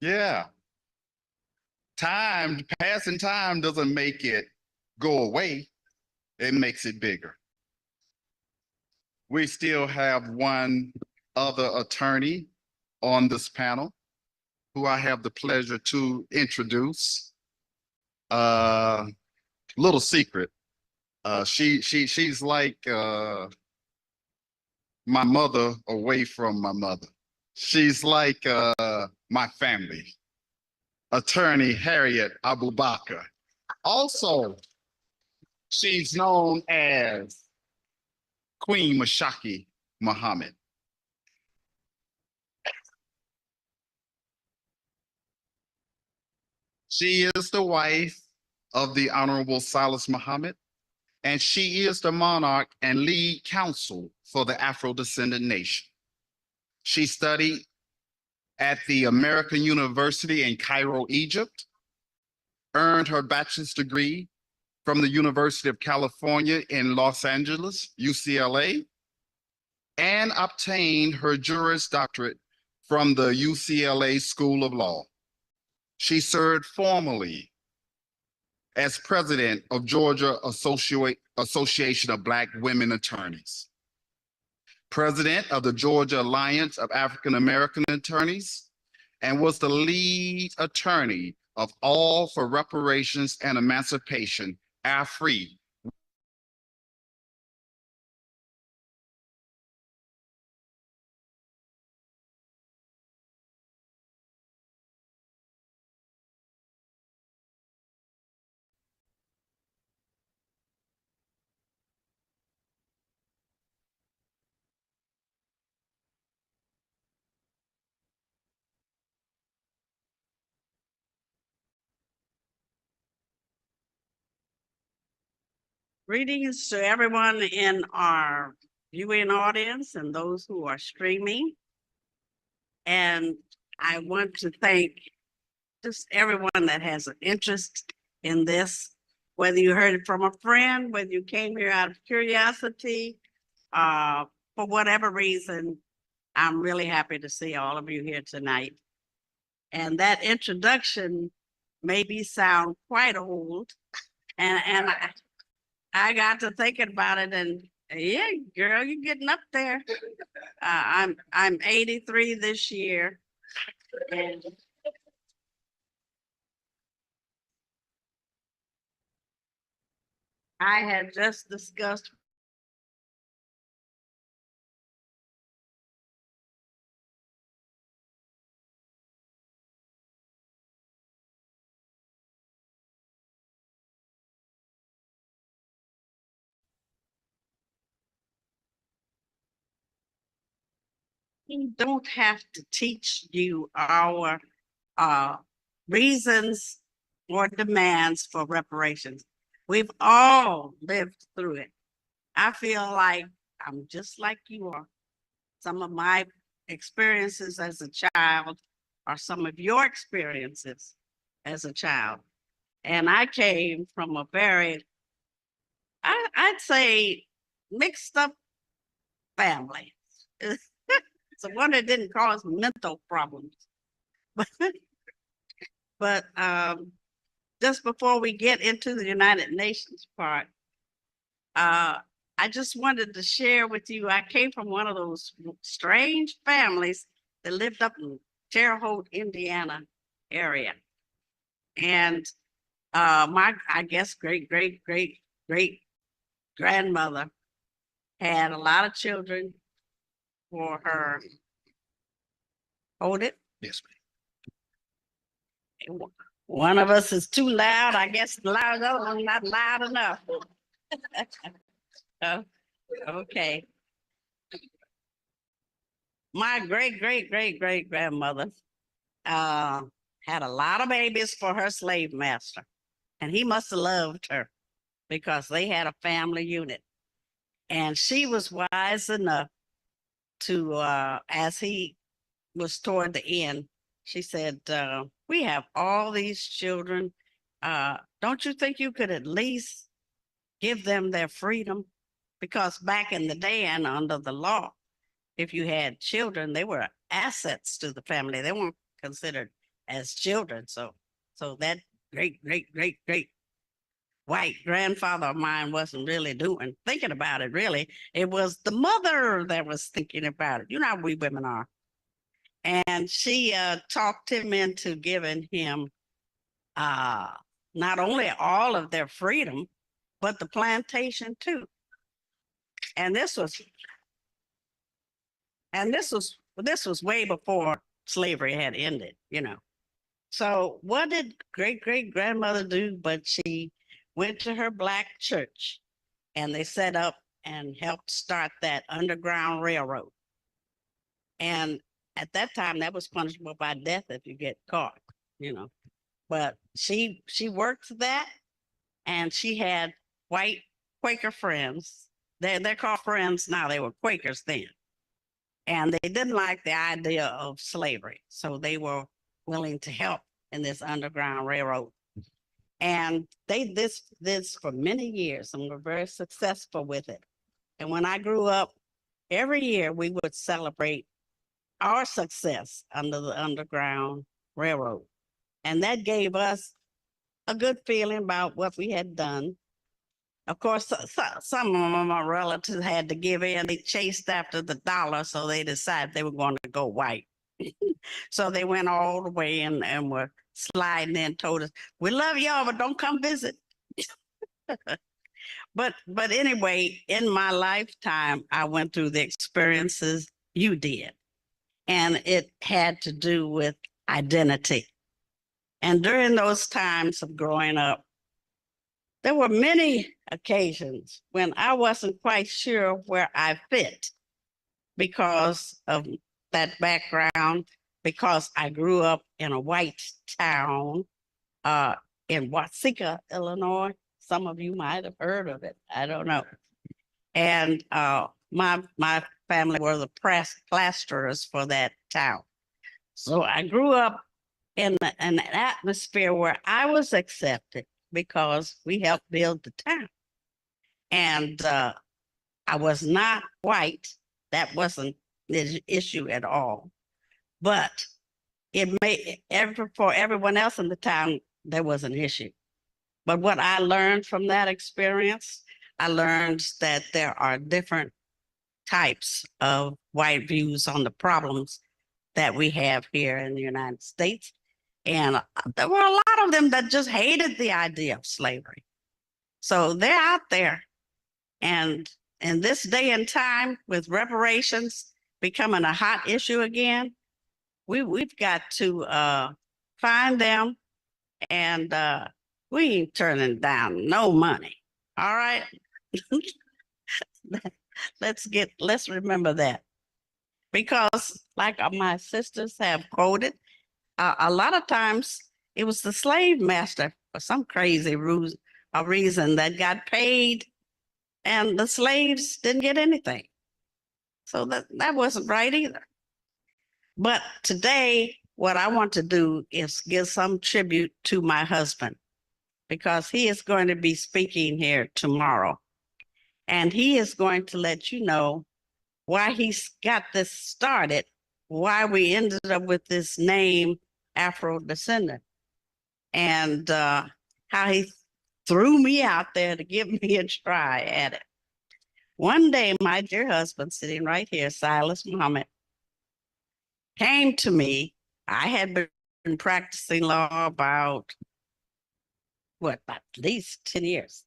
Yeah. Passing time doesn't make it go away. It makes it bigger. We still have one other attorney on this panel who I have the pleasure to introduce. Little secret. She's like my mother away from my mother. She's like my family. Attorney Harriet Abubakar. Also, she's known as Queen Mashaki Muhammad. She is the wife of the Honorable Silas Muhammad, and she is the monarch and lead counsel for the Afro-descendant nation. She studied at the American University in Cairo, Egypt, earned her bachelor's degree from the University of California in Los Angeles, UCLA, and obtained her Juris Doctorate from the UCLA School of Law. She served formally as president of Georgia Association of Black Women Attorneys, president of the Georgia Alliance of African American Attorneys, and was the lead attorney of All for Reparations and Emancipation, AFRE. Greetings to everyone in our viewing audience and those who are streaming. And I want to thank just everyone that has an interest in this, whether you heard it from a friend, whether you came here out of curiosity, for whatever reason. I'm really happy to see all of you here tonight. And that introduction maybe sound quite old, and I got to thinking about it, and yeah, girl, you're getting up there. I'm 83 this year, and I had just discussed we don't have to teach you our reasons or demands for reparations. We've all lived through it. I feel like I'm just like you are. Some of my experiences as a child are some of your experiences as a child. And I came from a very, I'd say, mixed up family. It's a one that didn't cause mental problems. But just before we get into the United Nations part, I just wanted to share with you, I came from one of those strange families that lived up in Terre Haute, Indiana area. And my, I guess, great grandmother had a lot of children for her. Hold it. Yes, ma'am. One of us is too loud. I guess the other one not loud enough. Oh, okay. My great grandmother had a lot of babies for her slave master, and he must have loved her because they had a family unit. And she was wise enough to, as he was toward the end, she said, we have all these children. Don't you think you could at least give them their freedom? Because back in the day and under the law, if you had children, they were assets to the family. They weren't considered as children. So that great white grandfather of mine wasn't really thinking about it, really. It was the mother that was thinking about it. You know how we women are. And she talked him into giving him not only all of their freedom, but the plantation too. And this was way before slavery had ended, you know. So what did great grandmother do? But she went to her Black church, and they set up and helped start that Underground Railroad. And at that time, that was punishable by death if you get caught, you know. But she worked that, and she had white Quaker friends. They're called friends now. They were Quakers then. And they didn't like the idea of slavery. So they were willing to help in this Underground Railroad. And they did this for many years and were very successful with it. And when I grew up, every year we would celebrate our success under the Underground Railroad. And that gave us a good feeling about what we had done. Of course, some of my relatives had to give in. They chased after the dollar, so they decided they were going to go white. So they went all the way and were sliding in, told us, we love y'all, but don't come visit. But anyway, in my lifetime, I went through the experiences you did. And it had to do with identity. And during those times of growing up, there were many occasions when I wasn't quite sure where I fit because of that background, because I grew up in a white town in Watsika, Illinois. Some of you might have heard of it. I don't know. And my family were the plasterers for that town. So I grew up in an atmosphere where I was accepted because we helped build the town. And I was not white. That wasn't the issue at all. But for everyone else in the town, there was an issue. But what I learned from that experience, I learned that there are different types of white views on the problems that we have here in the United States. And there were a lot of them that just hated the idea of slavery. So they're out there. And in this day and time, with reparations becoming a hot issue again, we've got to find them, and we ain't turning down no money. All right. Let's remember that. Because like my sisters have quoted, a lot of times it was the slave master for some crazy reason that got paid and the slaves didn't get anything. So that wasn't right either. But today, what I want to do is give some tribute to my husband, because he is going to be speaking here tomorrow. And he is going to let you know why he's got this started, why we ended up with this name, Afro-descendant, and how he threw me out there to give me a try at it. One day, my dear husband, sitting right here, Silas Muhammad, came to me. I had been practicing law about at least 10 years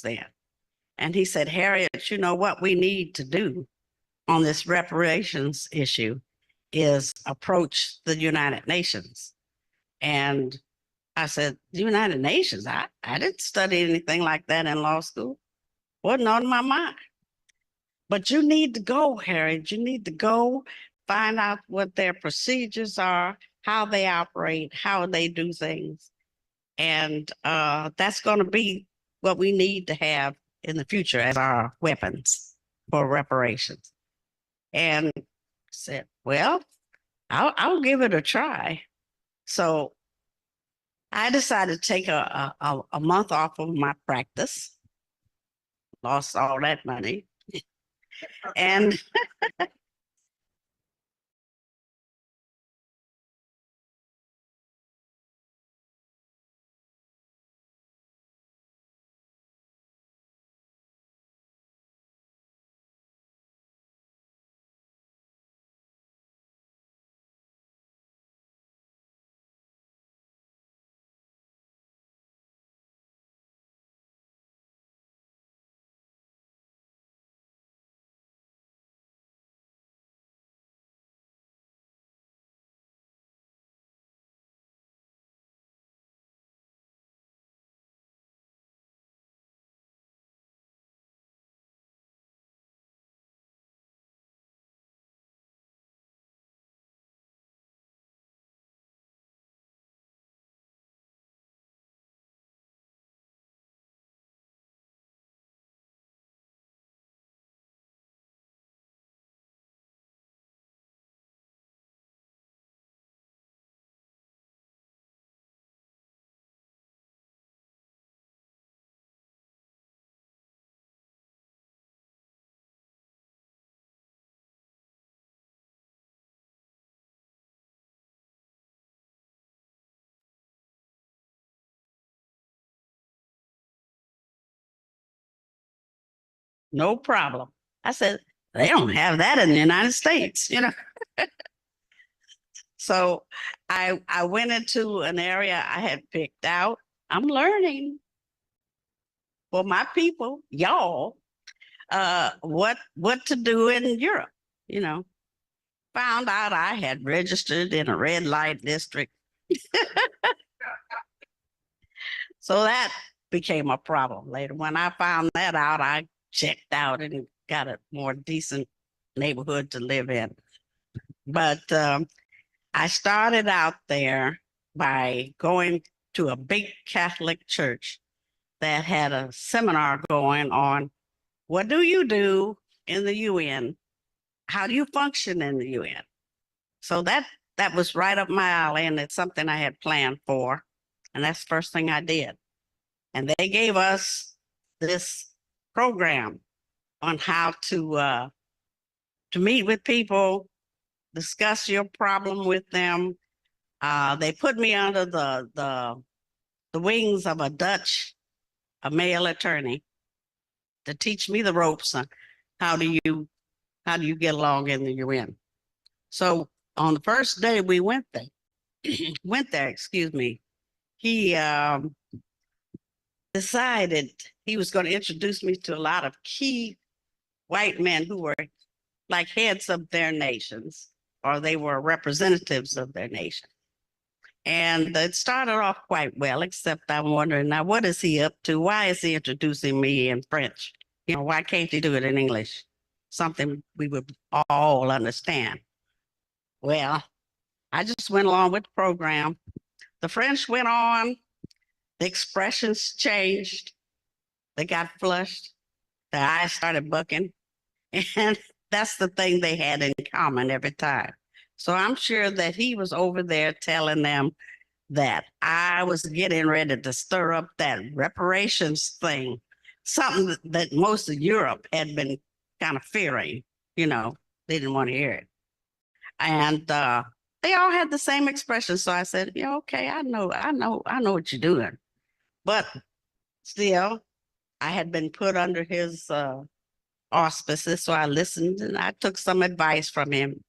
then. And he said, Harriet, you know what we need to do on this reparations issue is approach the United Nations. And I said, the United Nations? I didn't study anything like that in law school. Wasn't on my mind. But you need to go, Harriet. You need to go find out what their procedures are, how they operate, how they do things. And that's going to be what we need to have in the future as our weapons for reparations. And said, well, I'll give it a try. So I decided to take a month off of my practice, lost all that money. And no problem. I said, they don't have that in the United States, you know. So I went into an area I had picked out. I'm learning for my people, y'all, what to do in Europe, you know. Found out I had registered in a red light district. So that became a problem later. When I found that out, I checked out and got a more decent neighborhood to live in. But I started out there by going to a big Catholic church that had a seminar going on what do you do in the UN? How do you function in the UN? So that was right up my alley, and it's something I had planned for. And that's the first thing I did. And they gave us this program on how to meet with people, discuss your problem with them. They put me under the wings of a male attorney, to teach me the ropes on how do you get along in the UN. So on the first day we went there, excuse me, he decided he was going to introduce me to a lot of key white men who were like heads of their nations, or they were representatives of their nation. And it started off quite well, except I'm wondering now, what is he up to? Why is he introducing me in French? You know, why can't he do it in English? Something we would all understand. Well, I just went along with the program. The French went on, the expressions changed, they got flushed, the eyes started bucking, and that's the thing they had in common every time. So I'm sure that he was over there telling them that I was getting ready to stir up that reparations thing, something that most of Europe had been kind of fearing, you know, they didn't want to hear it. And they all had the same expression. So I said, yeah, okay, I know what you're doing. But still, I had been put under his auspices, so I listened and I took some advice from him.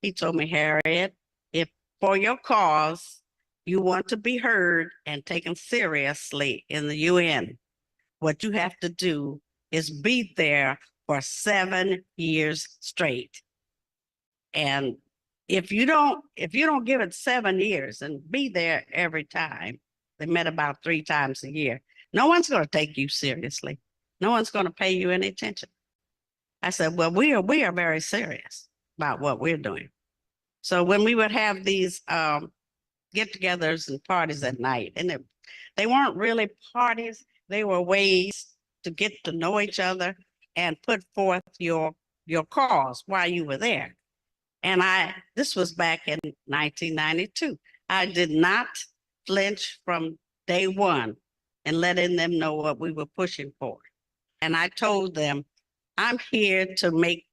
He told me, Harriet, if for your cause you want to be heard and taken seriously in the UN, what you have to do is be there for 7 years straight. And if you don't give it 7 years and be there every time, they met about 3 times a year, no one's going to take you seriously. No one's going to pay you any attention. I said, well, we are very serious about what we're doing. So when we would have these get-togethers and parties at night. And they weren't really parties. They were ways to get to know each other and put forth your cause while you were there. And this was back in 1992. I did not flinch from day one in letting them know what we were pushing for. And I told them, I'm here to make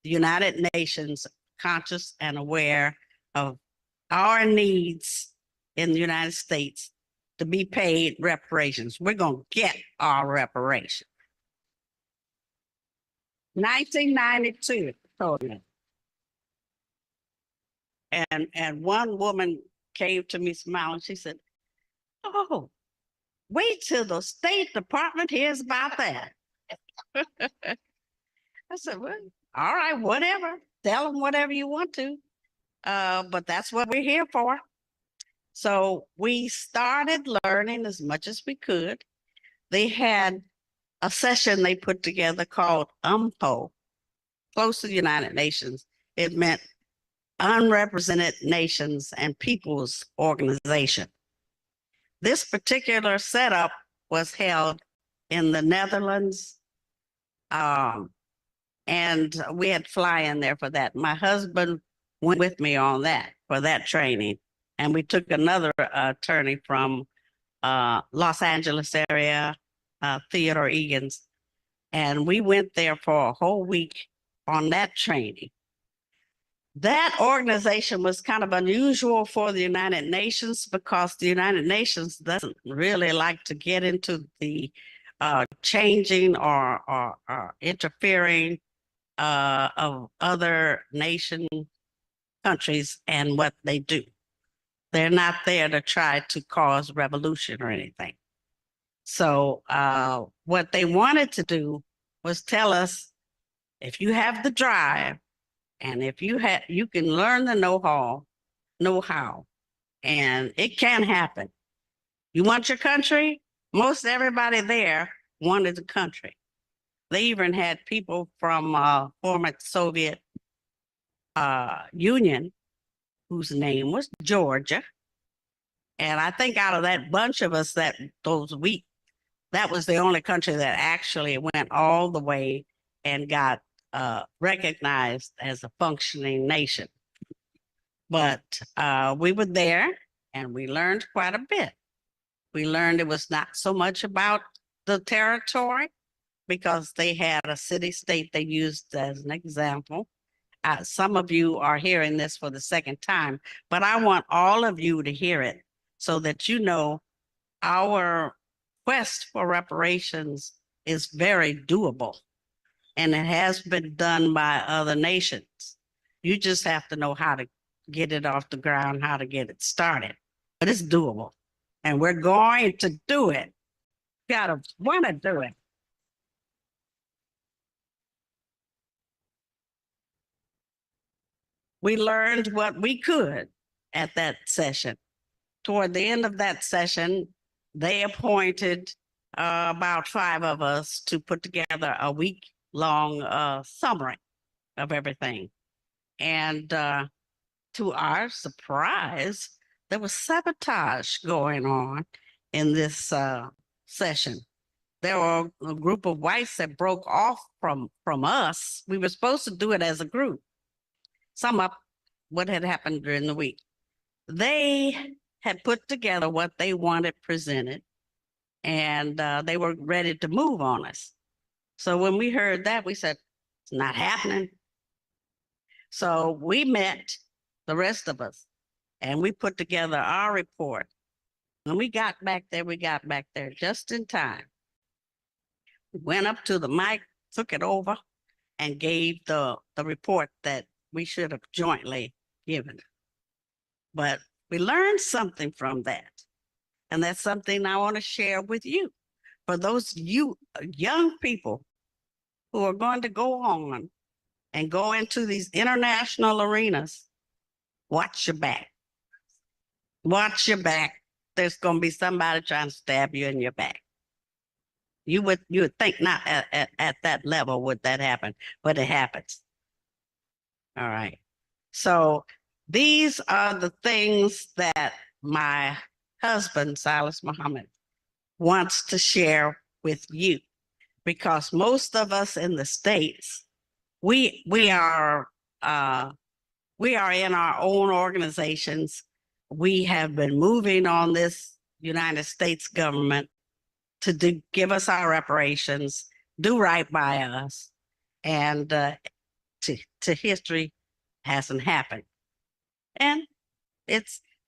the United Nations conscious and aware of our needs in the United States to be paid reparations. We're going to get our reparations. 1992, told me. And one woman came to me smiling. She said, oh, wait till the State Department hears about that. I said, well, all right, whatever. Tell them whatever you want to. But that's what we're here for. So we started learning as much as we could. They had a session they put together called UMPO, close to the United Nations. It meant Unrepresented Nations and Peoples Organization. This particular setup was held in the Netherlands, and we had fly in there for that. My husband went with me on that for that training, and we took another attorney from Los Angeles area, Theodore Egan's, and we went there for a whole week on that training. That organization was kind of unusual for the United Nations because the United Nations doesn't really like to get into the changing or interfering of other nation countries and what they do. They're not there to try to cause revolution or anything. So what they wanted to do was tell us, if you have the drive, and if you can learn the know-how, and it can happen. You want your country? Most everybody there wanted the country. They even had people from former Soviet Union, whose name was Georgia. And I think out of that bunch of us that was the only country that actually went all the way and got recognized as a functioning nation. But we were there and we learned quite a bit. We learned it was not so much about the territory because they had a city-state they used as an example. Some of you are hearing this for the second time, but I want all of you to hear it so that you know our quest for reparations is very doable. And it has been done by other nations. You just have to know how to get it off the ground, how to get it started. But it's doable. And we're going to do it. Gotta want to do it. We learned what we could at that session. Toward the end of that session, they appointed about 5 of us to put together a week-long summary of everything. And to our surprise, there was sabotage going on in this session. There were a group of whites that broke off from us. We were supposed to do it as a group. Sum up what had happened during the week. They had put together what they wanted presented, and they were ready to move on us. So when we heard that, we said, it's not happening. So we met, the rest of us, and we put together our report. When we got back there just in time. We went up to the mic, took it over, and gave the report that we should have jointly given. But we learned something from that. And that's something I want to share with you. For those you young people who are going to go on and go into these international arenas, watch your back. Watch your back. There's going to be somebody trying to stab you in your back. You would think not at that level would that happen, but it happens. All right. So these are the things that my husband, Silas Muhammad, wants to share with you, because most of us in the States, we are in our own organizations. We have been moving on this United States government to give us our reparations, do right by us, and to history hasn't happened. And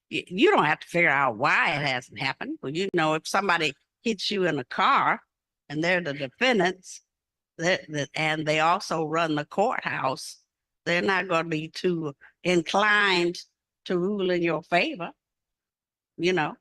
you don't have to figure out why it hasn't happened. Well, you know, if somebody hits you in a car and they're the defendants, and they also run the courthouse, they're not going to be too inclined to rule in your favor, you know,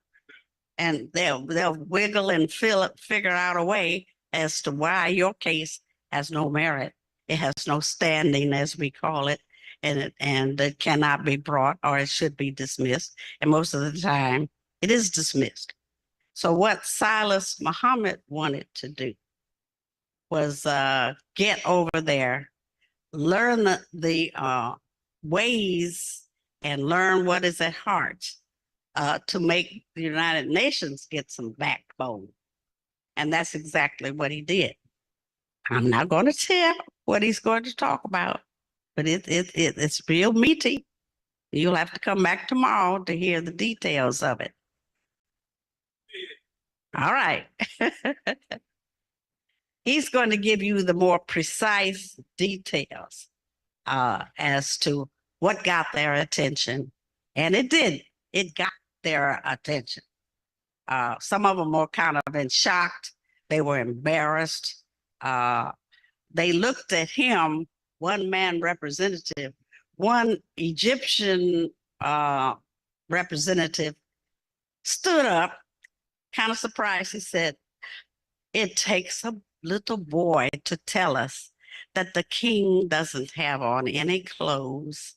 and they'll wiggle and figure out a way as to why your case has no merit. It has no standing, as we call it, and it cannot be brought, or it should be dismissed. And most of the time, it is dismissed. So what Silas Muhammad wanted to do was get over there, learn the ways, and learn what is at heart to make the United Nations get some backbone. And that's exactly what he did. I'm not going to tell what he's going to talk about, but it's real meaty. You'll have to come back tomorrow to hear the details of it. All right. He's going to give you the more precise details as to what got their attention. And it did. It got their attention. Some of them were kind of in shock. They were embarrassed. They looked at him, one man representative, one Egyptian representative stood up, kind of surprised. He said, "It takes a little boy to tell us that the king doesn't have on any clothes."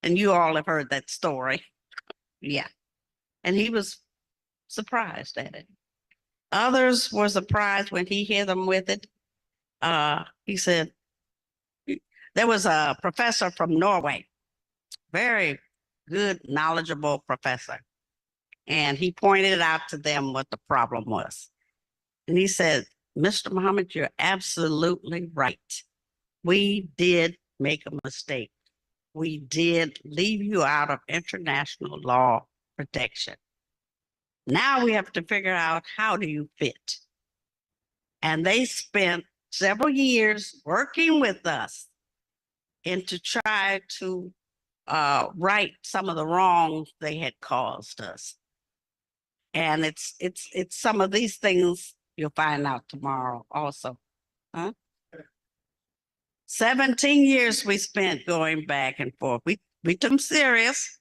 And you all have heard that story. Yeah. And he was surprised at it. Others were surprised when he hit them with it. He said, there was a professor from Norway, very good, knowledgeable professor. And he pointed out to them what the problem was. And he said, "Mr. Muhammad, you're absolutely right. We did make a mistake. We did leave you out of international law protection. Now we have to figure out, how do you fit?" And they spent several years working with us and to try to right some of the wrongs they had caused us. And it's some of these things you'll find out tomorrow also. 17 years we spent going back and forth. We took them serious.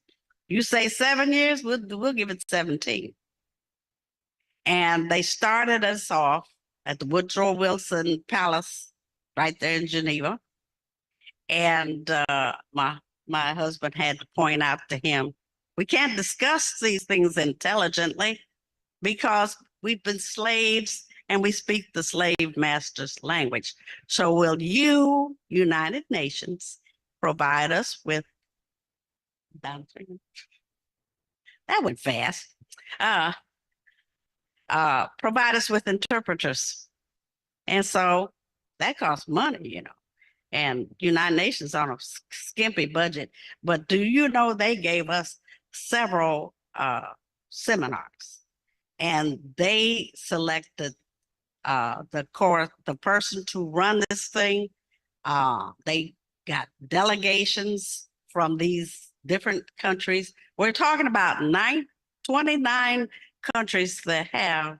You say 7 years, we'll give it 17. And they started us off at the Woodrow Wilson Palace right there in Geneva. And my husband had to point out to him, we can't discuss these things intelligently because we've been slaves and we speak the slave master's language. So will you, United Nations, provide us with, that went fast, provide us with interpreters. And so that costs money, you know. And United Nations on a skimpy budget. But do you know they gave us several seminars, and they selected the person to run this thing. They got delegations from these different countries. We're talking about 29 countries that have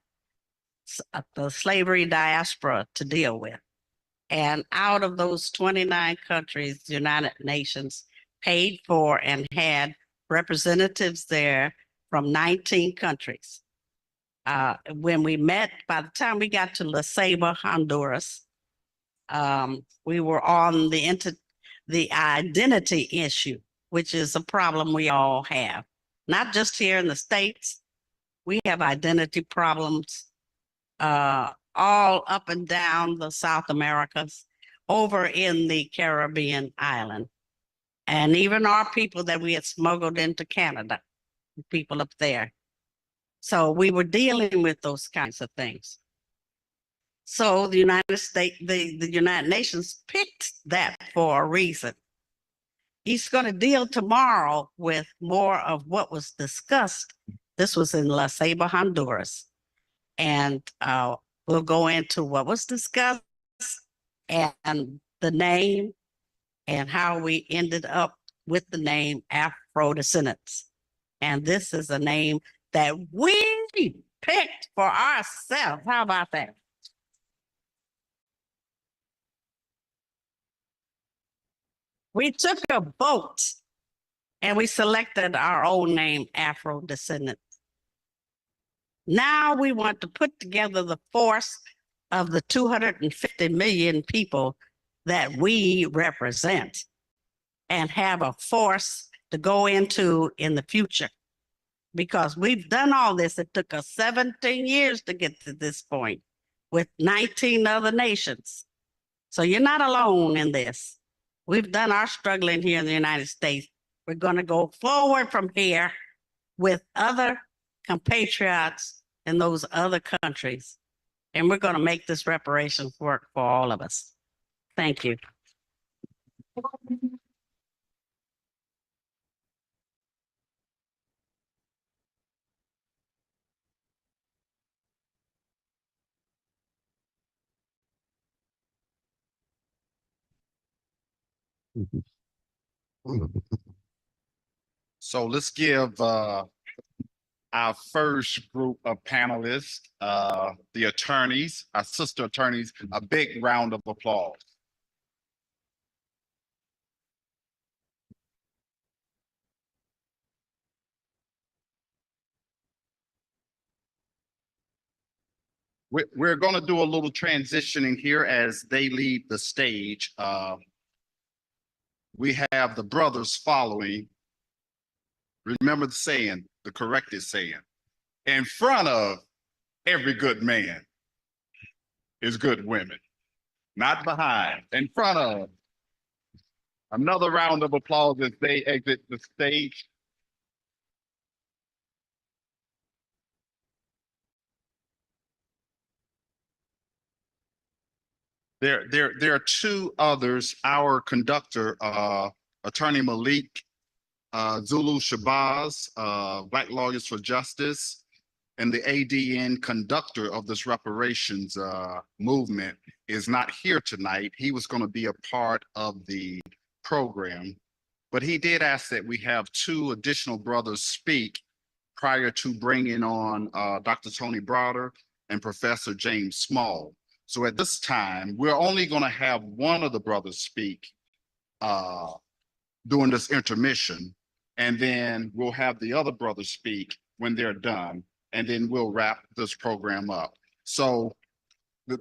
the slavery diaspora to deal with. And out of those 29 countries, the United Nations paid for and had representatives there from 19 countries. When we met, by the time we got to La Ceiba, Honduras, we were on the identity issue, which is a problem we all have. Not just here in the States, we have identity problems all up and down the South Americas, over in the Caribbean island, and even our people that we had smuggled into Canada. people up there. So we were dealing with those kinds of things. So the United States, the United Nations picked that for a reason. He's going to deal tomorrow with more of what was discussed. This was in La Ceiba, Honduras. And we'll go into what was discussed and the name and how we ended up with the name Afro-Descendants. And this is a name that we picked for ourselves. How about that? We took a vote and we selected our own name, Afro-Descendants. Now we want to put together the force of the 250 million people that we represent and have a force to go into in the future. Because we've done all this. It took us 17 years to get to this point with 19 other nations. So you're not alone in this. We've done our struggling here in the United States. We're going to go forward from here with other compatriots in those other countries. And we're going to make this reparations work for all of us. Thank you. So let's give our first group of panelists, the attorneys, our sister attorneys, a big round of applause. We're going to do a little transitioning here as they leave the stage. We have the brothers following. Remember the saying, the corrected saying, in front of every good man is good women, not behind, in front of. Another round of applause as they exit the stage. There are two others. Our conductor, Attorney Malik Zulu Shabazz, Black Lawyers for Justice, and the ADN conductor of this reparations movement is not here tonight. He was going to be a part of the program, but he did ask that we have two additional brothers speak prior to bringing on Dr. Tony Browder and Professor James Small. So at this time, we're only going to have one of the brothers speak during this intermission, and then we'll have the other brothers speak when they're done, and then we'll wrap this program up. So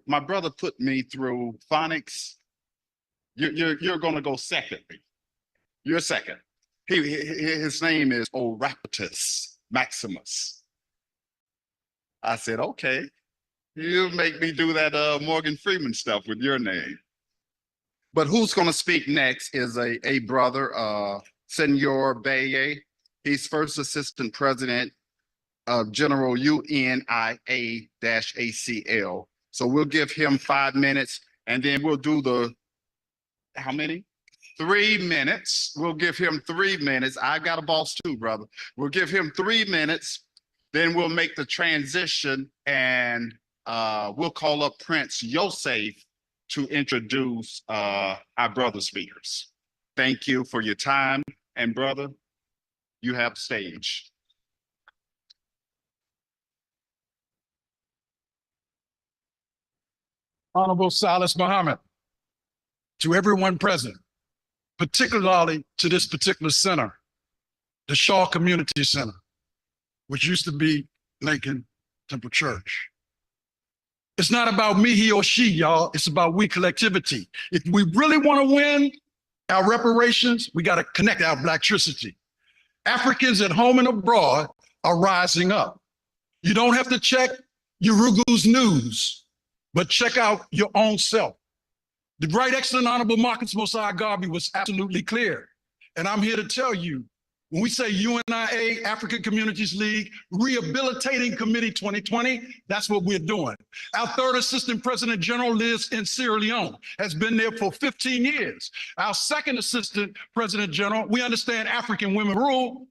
my brother put me through phonics. You're going to go second. You're second. His name is Orapetus Maximus. I said, okay, you make me do that Morgan Freeman stuff with your name. But who's going to speak next is a brother, Senor Baye. He's first assistant president of General UNIA-ACL. So we'll give him 5 minutes, and then we'll do the, how many? 3 minutes. We'll give him 3 minutes. I've got a boss too, brother. We'll give him 3 minutes. Then we'll make the transition, and we'll call up Prince Yosef to introduce our brother speakers. Thank you for your time. And brother, you have the stage. Honorable Salis Muhammad, to everyone present, particularly to this particular center, the Shaw Community Center, which used to be Lincoln Temple Church. It's not about me, he, or she, y'all. It's about we collectivity. If we really want to win our reparations, we got to connect our Blacktricity. Africans at home and abroad are rising up. You don't have to check Urugu's news, but check out your own self. The Right Excellent Honorable Marcus Mosiah Garvey was absolutely clear. And I'm here to tell you When we say UNIA, African Communities League, Rehabilitating Committee 2020, that's what we're doing. Our third Assistant President General lives in Sierra Leone, has been there for 15 years. Our second Assistant President General, we understand African women rule.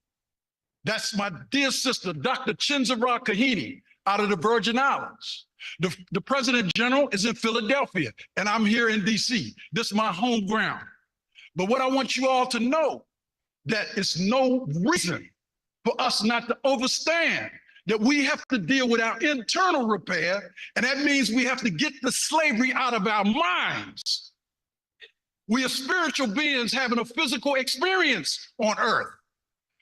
That's my dear sister, Dr. Chinzara Kahini, out of the Virgin Islands. The President General is in Philadelphia, and I'm here in DC. This is my home ground. But what I want you all to know, that it's no reason for us not to understand that we have to deal with our internal repair, and that means we have to get the slavery out of our minds. We are spiritual beings having a physical experience on earth,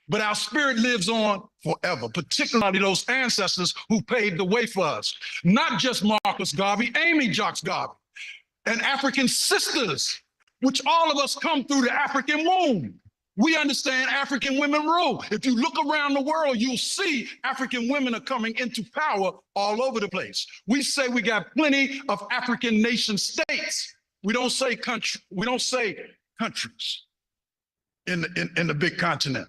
but our spirit lives on forever, particularly those ancestors who paved the way for us. Not just Marcus Garvey, Amy Jocks Garvey, and African sisters, which all of us come through the African womb. We understand African women rule. If you look around the world, you'll see African women are coming into power all over the place. We say we got plenty of African nation states. We don't say country. We don't say countries in the big continent.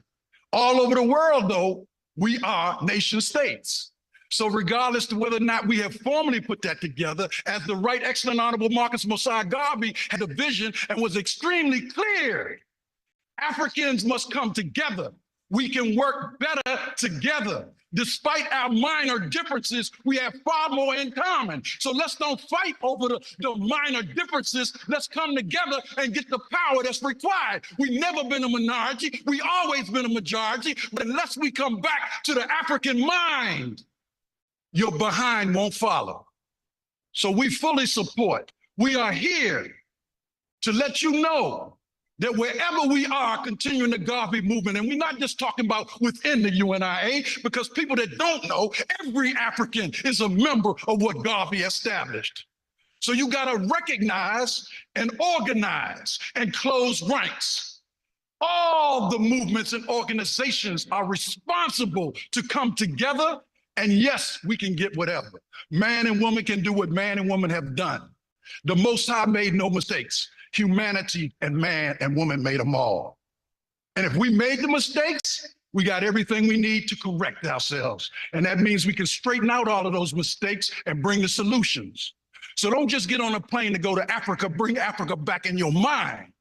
All over the world, though, we are nation states. So regardless of whether or not we have formally put that together, as the Right Excellent Honorable Marcus Mosiah Garvey had a vision and was extremely clear, Africans must come together. We can work better together. Despite our minor differences, we have far more in common. So let's don't fight over the minor differences. Let's come together and get the power that's required. We've never been a minority. We always been a majority. But unless we come back to the African mind, your behind won't follow. So we fully support. We are here to let you know that wherever we are continuing the Garvey movement, and we're not just talking about within the UNIA, because people that don't know, every African is a member of what Garvey established. So you got to recognize and organize and close ranks. All the movements and organizations are responsible to come together, and yes, we can get whatever. Man and woman can do what man and woman have done. The Most High made no mistakes. Humanity and man and woman made them all. And if we made the mistakes, we got everything we need to correct ourselves. And that means we can straighten out all of those mistakes and bring the solutions. So don't just get on a plane to go to Africa, bring Africa back in your mind.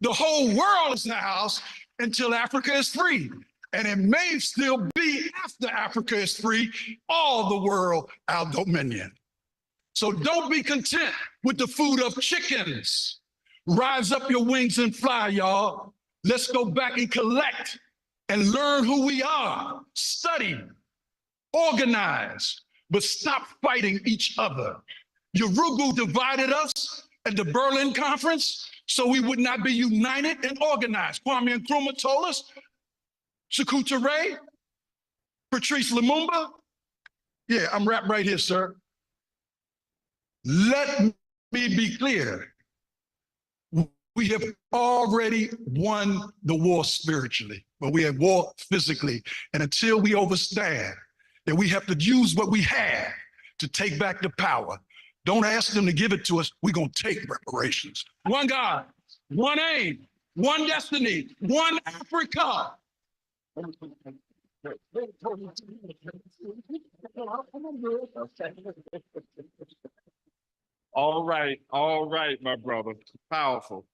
The whole world is in the house until Africa is free. And it may still be after Africa is free, all the world our dominion. So don't be content with the food of chickens. Rise up your wings and fly, y'all. Let's go back and collect and learn who we are. Study, organize, but stop fighting each other. Urugu divided us at the Berlin Conference so we would not be united and organized. Kwame Nkrumah told us, Sekou Touré, Patrice Lumumba. Yeah, I'm wrapped right here, sir. Let me be clear. We have already won the war spiritually, but we have war physically. And until we understand that we have to use what we have to take back the power, don't ask them to give it to us. We're going to take reparations. One God, one aim, one destiny, one Africa. All right, my brother. Powerful.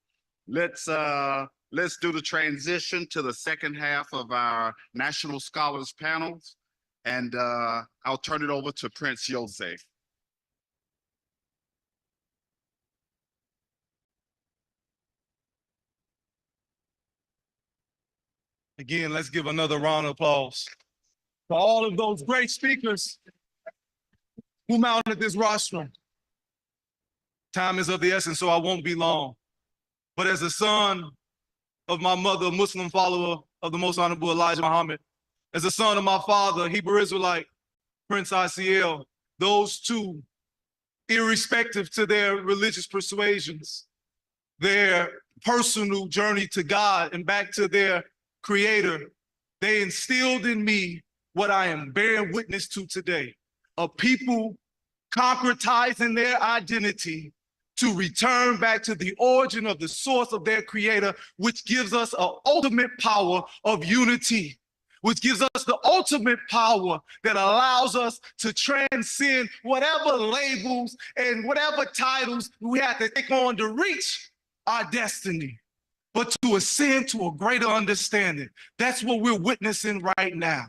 Let's do the transition to the second half of our National Scholars panels, and I'll turn it over to Prince Yosef. Again, let's give another round of applause for all of those great speakers who mounted this rostrum. Time is of the essence, so I won't be long. But as a son of my mother, a Muslim follower of the Most Honorable Elijah Muhammad, as a son of my father, Hebrew Israelite, Prince ICL, those two, irrespective to their religious persuasions, their personal journey to God and back to their Creator, they instilled in me what I am bearing witness to today, a people concretizing their identity to return back to the origin of the source of their creator, which gives us an ultimate power of unity, which gives us the ultimate power that allows us to transcend whatever labels and whatever titles we have to take on to reach our destiny, but to ascend to a greater understanding. That's what we're witnessing right now.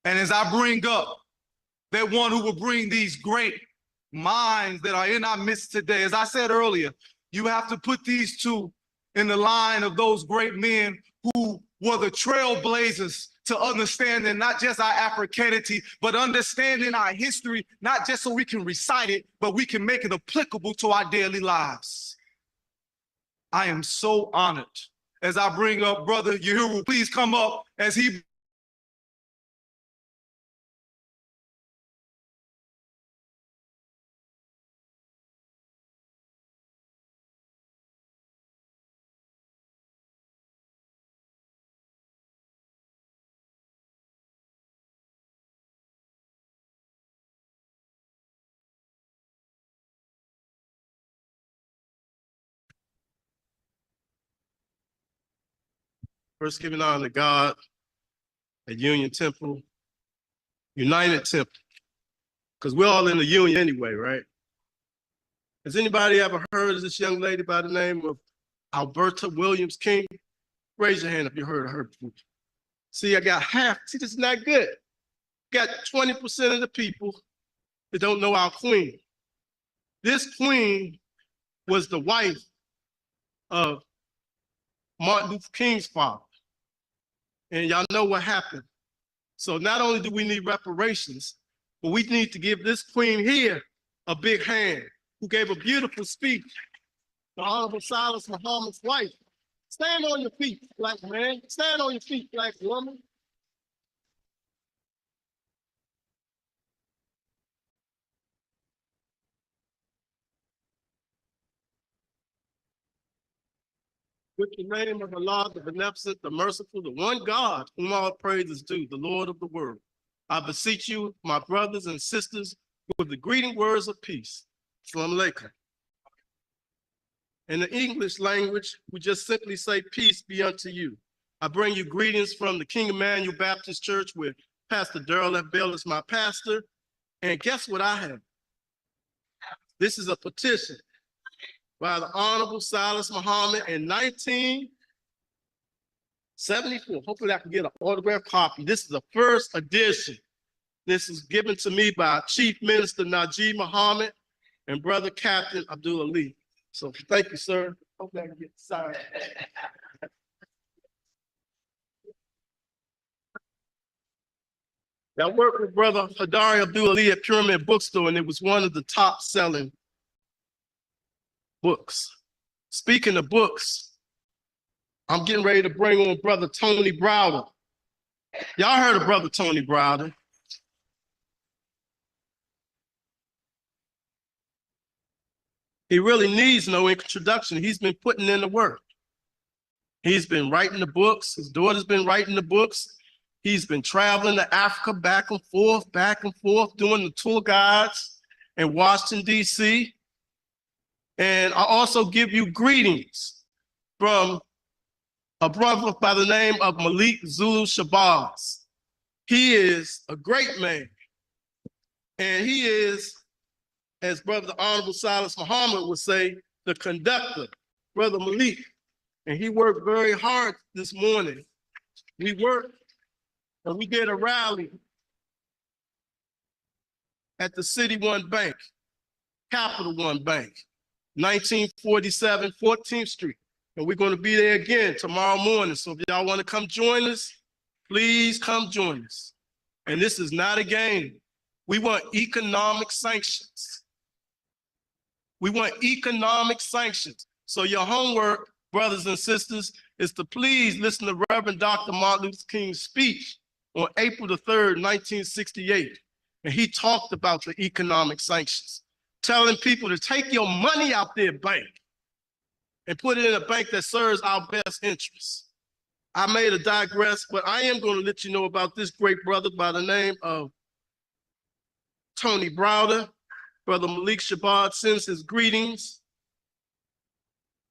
And as I bring up that one who will bring these great minds that are in our midst today, as I said earlier, you have to put these two in the line of those great men who were the trailblazers to understanding not just our Africanity, but understanding our history, not just so we can recite it, but we can make it applicable to our daily lives. I am so honored. As I bring up Brother Uhuru, please come up as he First, giving honor to God at Union Temple, United Temple, because we're all in the union anyway, right? Has anybody ever heard of this young lady by the name of Alberta Williams King? Raise your hand if you heard of her. See, I got half. See, this is not good. Got 20% of the people that don't know our queen. This queen was the wife of Martin Luther King's father. And y'all know what happened. So not only do we need reparations, but we need to give this queen here a big hand, who gave a beautiful speech, the Honorable Silas Muhammad's wife. Stand on your feet, black man. Stand on your feet, black woman. With the name of Allah, the beneficent, the merciful, the one God, whom all praise is due, the Lord of the world. I beseech you, my brothers and sisters, with the greeting words of peace. Assalamu alaikum. In the English language, we just simply say, peace be unto you. I bring you greetings from the King Emmanuel Baptist Church, where Pastor Darrell F. Bell is my pastor. And guess what I have? This is a petition by the Honorable Silas Muhammad in 1974. Hopefully I can get an autographed copy. This is the first edition. This is given to me by Chief Minister Najib Muhammad and Brother Captain Abdul Ali. So thank you, sir. Hopefully I can get signed. I worked with Brother Hadari Abdul Ali at Pyramid Bookstore, and it was one of the top selling books. Speaking of books, I'm getting ready to bring on Brother Tony Browder. Y'all heard of Brother Tony Browder? He really needs no introduction. He's been putting in the work. He's been writing the books. His daughter's been writing the books. He's been traveling to Africa back and forth, doing the tour guides in Washington, D.C. And I also give you greetings from a brother by the name of Malik Zulu Shabazz. He is a great man. And he is, as Brother Honorable Silas Muhammad would say, the conductor, Brother Malik. And he worked very hard this morning. We worked and we did a rally at the City One Bank, Capital One Bank, 1947 14th Street. And we're going to be there again tomorrow morning. So if y'all want to come join us, please come join us. And this is not a game. We want economic sanctions. We want economic sanctions. So your homework, brothers and sisters, is to please listen to Reverend Dr. Martin Luther King's speech on April the 3rd, 1968. And he talked about the economic sanctions, telling people to take your money out their bank and put it in a bank that serves our best interests. I may have digressed, but I am going to let you know about this great brother by the name of Tony Browder. Brother Malik Shabbat sends his greetings.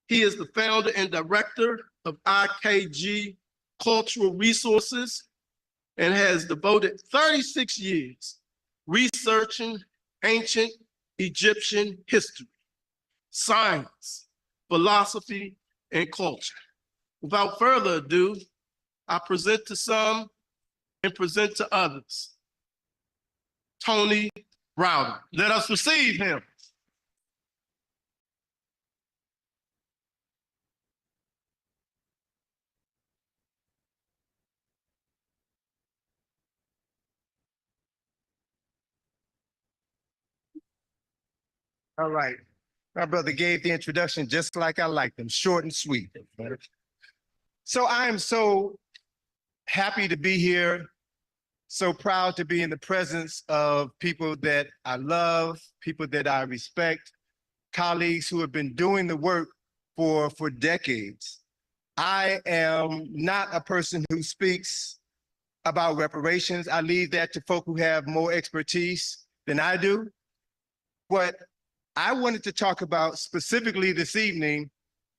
He is the founder and director of IKG Cultural Resources and has devoted 36 years researching ancient Egyptian history, science, philosophy, and culture. Without further ado, I present to some and present to others, Tony Browder. Let us receive him. All right. My brother gave the introduction just like I like them, short and sweet. So I am so happy to be here, so proud to be in the presence of people that I love, people that I respect, colleagues who have been doing the work for decades. I am not a person who speaks about reparations. I leave that to folk who have more expertise than I do. What I wanted to talk about specifically this evening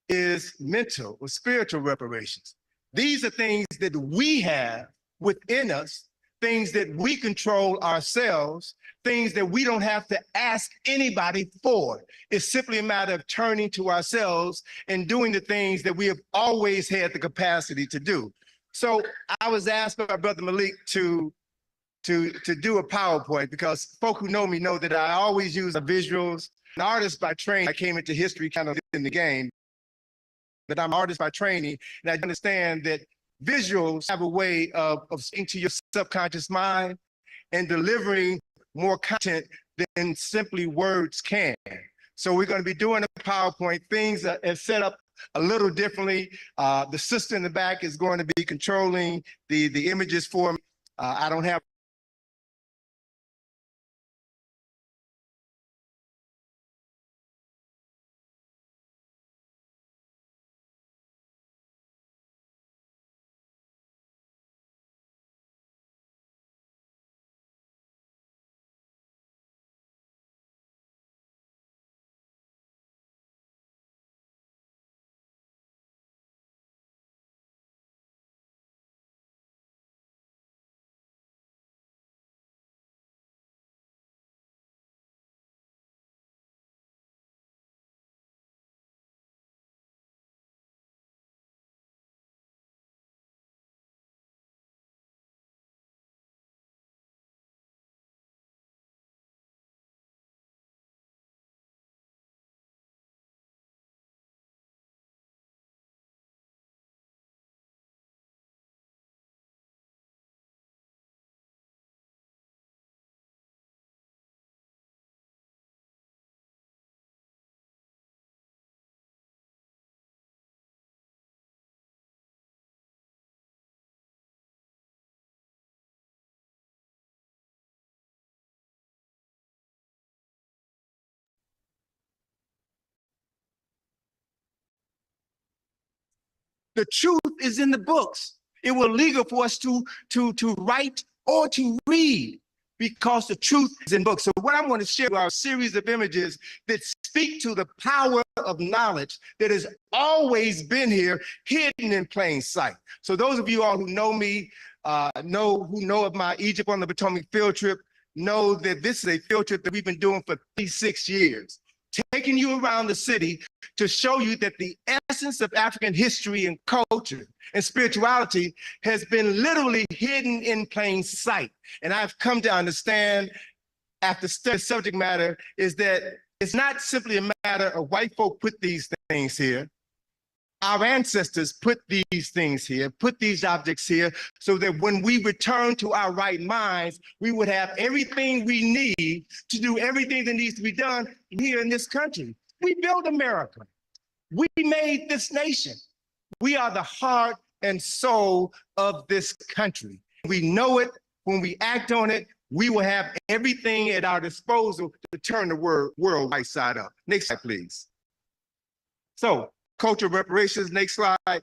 is mental or spiritual reparations. These are things that we have within us, things that we control ourselves, things that we don't have to ask anybody for. It's simply a matter of turning to ourselves and doing the things that we have always had the capacity to do. So I was asked by Brother Malik to do a PowerPoint because folk who know me know that I always use visuals. An artist by training, I came into history kind of in the game, but I'm an artist by training, and I understand that visuals have a way of speaking to your subconscious mind and delivering more content than simply words can. So we're going to be doing a PowerPoint. Things are set up a little differently. The sister in the back is going to be controlling the images for me. I don't have the truth is in the books. It was legal for us to write or to read because the truth is in books. So what I'm going to share are a series of images that speak to the power of knowledge that has always been here, hidden in plain sight. So those of you all who know me, know of my Egypt on the Potomac field trip, know that this is a field trip that we've been doing for 36 years. Taking you around the city to show you that the essence of African history and culture and spirituality has been literally hidden in plain sight. And I've come to understand after studying subject matter is that it's not simply a matter of white folk put these things here. Our ancestors put these things here, put these objects here, so that when we return to our right minds, we would have everything we need to do everything that needs to be done here in this country. We built America. We made this nation. We are the heart and soul of this country. We know it. When we act on it, we will have everything at our disposal to turn the world right side up. Next slide, please. So, cultural reparations, next slide.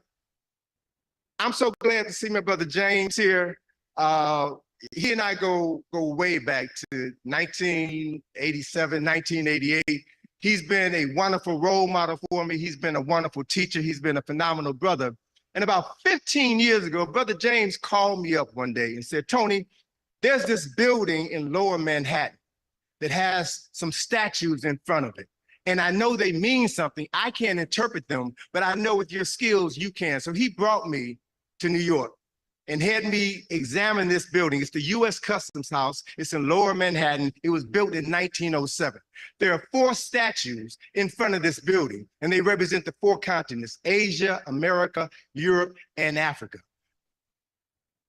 I'm so glad to see my brother James here. he and I go way back to 1987, 1988. He's been a wonderful role model for me. He's been a wonderful teacher. He's been a phenomenal brother. And about 15 years ago, Brother James called me up one day and said, Tony, there's this building in Lower Manhattan that has some statues in front of it. And I know they mean something. I can't interpret them, but I know with your skills, you can. So he brought me to New York and had me examine this building. It's the U.S. Customs House. It's in Lower Manhattan. It was built in 1907. There are 4 statues in front of this building, and they represent the 4 continents: Asia, America, Europe, and Africa.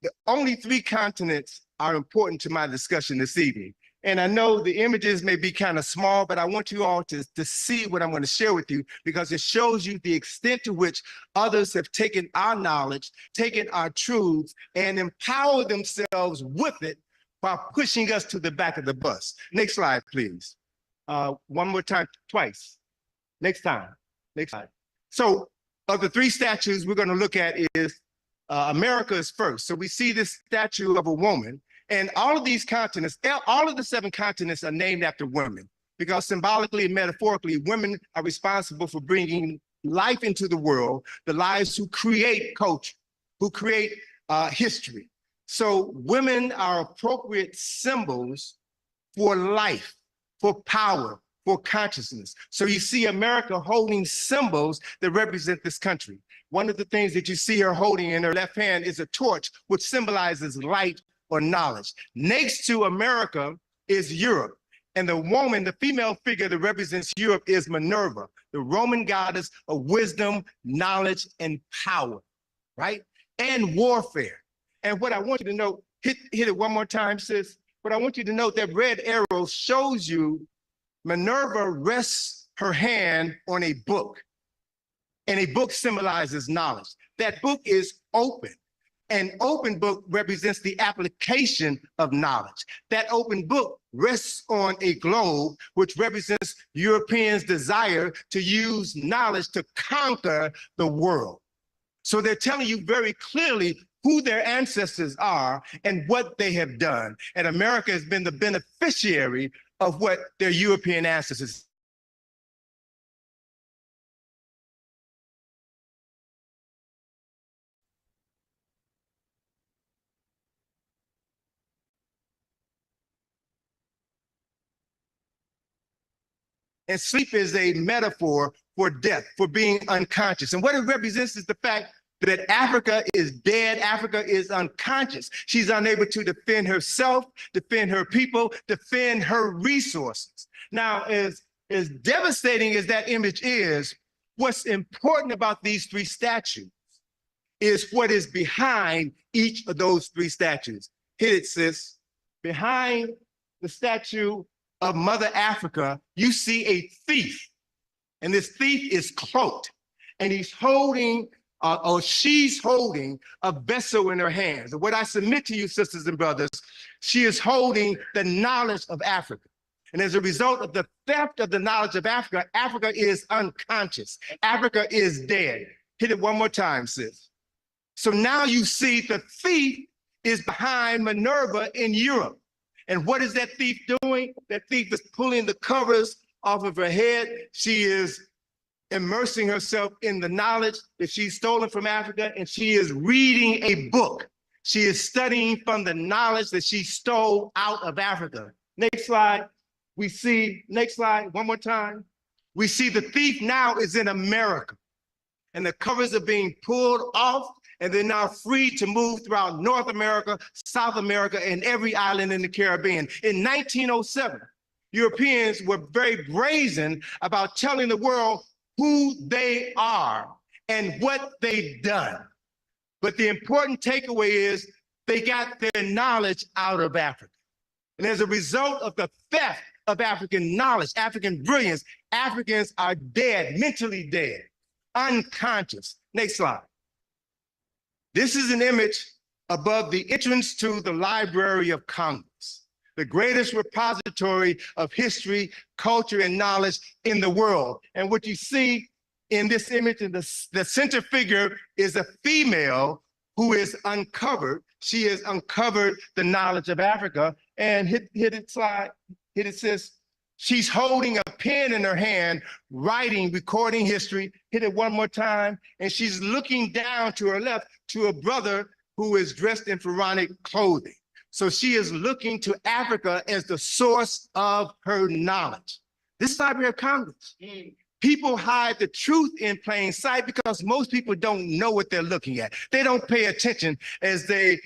The only 3 continents are important to my discussion this evening. And I know the images may be kind of small, but I want you all to see what I'm going to share with you, because it shows you the extent to which others have taken our knowledge, taken our truths, and empowered themselves with it by pushing us to the back of the bus. Next slide, please. One more time, twice. Next time. Next slide. So of the 3 statues we're going to look at is America is first. So we see this statue of a woman. And all of these continents, all of the 7 continents are named after women, because symbolically and metaphorically, women are responsible for bringing life into the world, the lives who create culture, who create history. So women are appropriate symbols for life, for power, for consciousness. So you see America holding symbols that represent this country. One of the things that you see her holding in her left hand is a torch, which symbolizes light or knowledge. Next to America is Europe. And the woman, the female figure that represents Europe, is Minerva, the Roman goddess of wisdom, knowledge, and power, right? And warfare. And what I want you to know, hit it one more time, sis. What I want you to note, that red arrow shows you Minerva rests her hand on a book. And a book symbolizes knowledge. That book is open. An open book represents the application of knowledge. That open book rests on a globe, which represents Europeans' desire to use knowledge to conquer the world. So they're telling you very clearly who their ancestors are and what they have done. And America has been the beneficiary of what their European ancestors. And sleep is a metaphor for death, for being unconscious. And what it represents is the fact that Africa is dead. Africa is unconscious. She's unable to defend herself, defend her people, defend her resources. Now, as devastating as that image is, what's important about these 3 statues is what is behind each of those 3 statues. Hit it, sis. Behind the statue of Mother Africa, you see a thief. And this thief is cloaked. And he's holding, or she's holding, a vessel in her hands. And what I submit to you, sisters and brothers, she is holding the knowledge of Africa. And as a result of the theft of the knowledge of Africa, Africa is unconscious. Africa is dead. Hit it one more time, sis. So now you see the thief is behind Minerva in Europe. And what is that thief doing? That thief is pulling the covers off of her head. She is immersing herself in the knowledge that she's stolen from Africa, and she is reading a book. She is studying from the knowledge that she stole out of Africa. Next slide. We see, next slide, one more time. We see the thief now is in America, and the covers are being pulled off, and they're now free to move throughout North America, South America, and every island in the Caribbean. In 1907, Europeans were very brazen about telling the world who they are and what they've done. But the important takeaway is they got their knowledge out of Africa. And as a result of the theft of African knowledge, African brilliance, Africans are dead, mentally dead, unconscious. Next slide. This is an image above the entrance to the Library of Congress, the greatest repository of history, culture, and knowledge in the world. And what you see in this image, in the center figure, is a female who is uncovered. She has uncovered the knowledge of Africa. And hit it slide, hit it sis. She's holding a pen in her hand, writing, recording history. Hit it one more time. And she's looking down to her left to a brother who is dressed in pharaonic clothing. So she is looking to Africa as the source of her knowledge. This is Library of Congress. People hide the truth in plain sight because most people don't know what they're looking at. They don't pay attention as they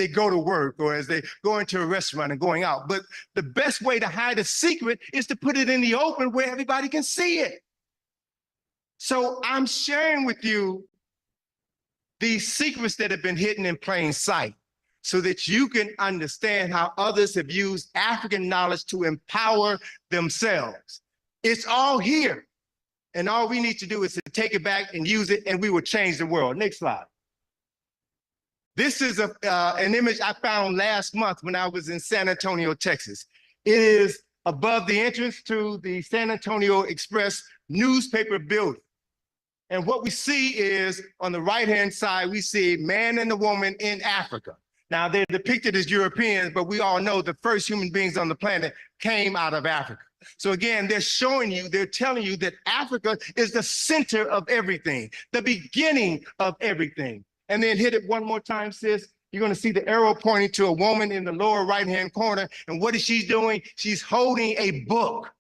go to work or as they go into a restaurant and going out. But the best way to hide a secret is to put it in the open where everybody can see it. So I'm sharing with you these secrets that have been hidden in plain sight so that you can understand how others have used African knowledge to empower themselves. It's all here. And all we need to do is to take it back and use it, and we will change the world. Next slide. This is an image I found last month when I was in San Antonio, Texas. It is above the entrance to the San Antonio Express newspaper building. And what we see is, on the right-hand side, we see a man and a woman in Africa. Now, they're depicted as Europeans, but we all know the first human beings on the planet came out of Africa. So again, they're showing you, they're telling you that Africa is the center of everything, the beginning of everything. And then hit it one more time, sis. You're going to see the arrow pointing to a woman in the lower right-hand corner. And what is she doing? She's holding a book.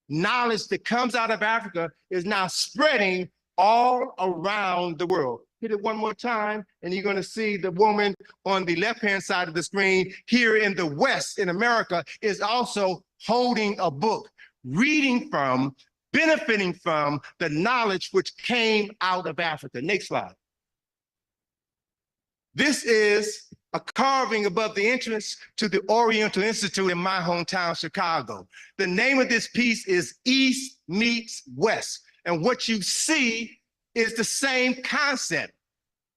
Knowledge that comes out of Africa is now spreading all around the world. Hit it one more time, and you're going to see the woman on the left-hand side of the screen here in the West, in America, is also holding a book, reading from, benefiting from the knowledge which came out of Africa. Next slide. This is a carving above the entrance to the Oriental Institute in my hometown, Chicago. The name of this piece is East Meets West. And what you see is the same concept.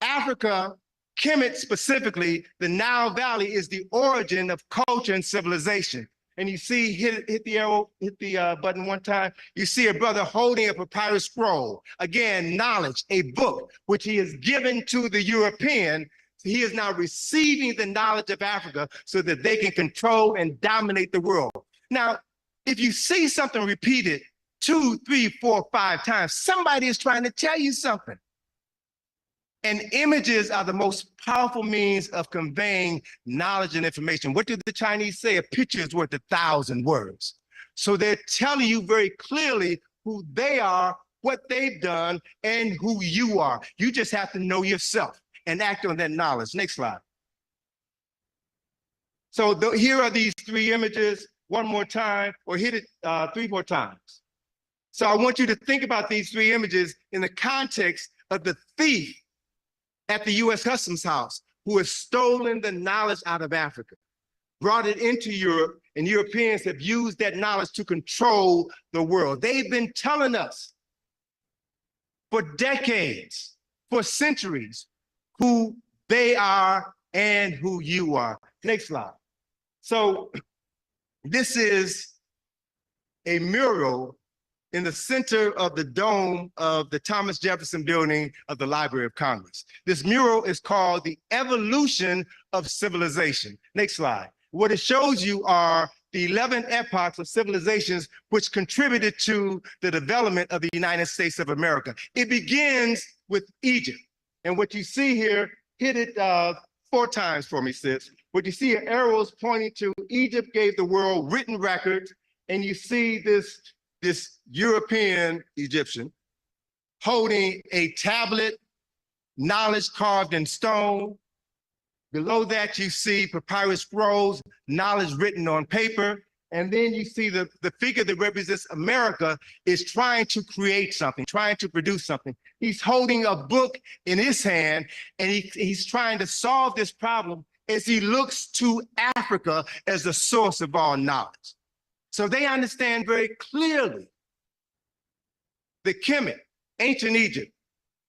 Africa, Kemet specifically, the Nile Valley is the origin of culture and civilization. And you see, hit the arrow, hit the button one time, you see a brother holding a papyrus scroll. Again, knowledge, a book, which he has given to the European. He is now receiving the knowledge of Africa so that they can control and dominate the world. Now, if you see something repeated 2, 3, 4, 5 times, somebody is trying to tell you something. And images are the most powerful means of conveying knowledge and information. What did the Chinese say? A picture is worth 1,000 words. So they're telling you very clearly who they are, what they've done, and who you are. You just have to know yourself and act on that knowledge. Next slide. So here are these 3 images. One more time, or hit it 3 more times. So I want you to think about these 3 images in the context of the thief at the U.S. Customs House who has stolen the knowledge out of Africa, brought it into Europe, and Europeans have used that knowledge to control the world. They've been telling us for decades, for centuries, who they are and who you are. Next slide. So this is a mural in the center of the dome of the Thomas Jefferson Building of the Library of Congress. This mural is called The Evolution of Civilization. Next slide. What it shows you are the 11 epochs of civilizations which contributed to the development of the United States of America. It begins with Egypt. And what you see here, hit it 4 times for me, sis. What you see are arrows pointing to Egypt gave the world written records, and you see this European Egyptian holding a tablet, knowledge carved in stone. Below that, you see papyrus scrolls, knowledge written on paper. And then you see the figure that represents America is trying to create something, trying to produce something. He's holding a book in his hand, and he's trying to solve this problem as he looks to Africa as the source of all knowledge. So they understand very clearly that Kemet, ancient Egypt,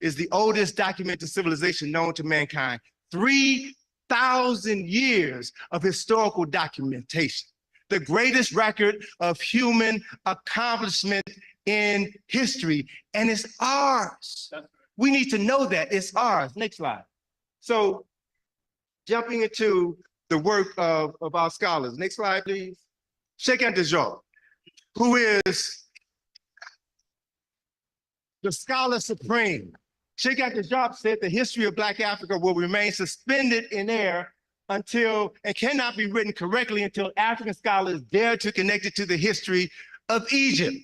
is the oldest documented civilization known to mankind. 3,000 years of historical documentation, the greatest record of human accomplishment in history, and it's ours. We need to know that it's ours. Next slide. So jumping into the work of our scholars. Next slide, please. Sheikh Anta, who is the scholar supreme. Sheikh Anta said the history of Black Africa will remain suspended in air until, and cannot be written correctly until African scholars dare to connect it to the history of Egypt.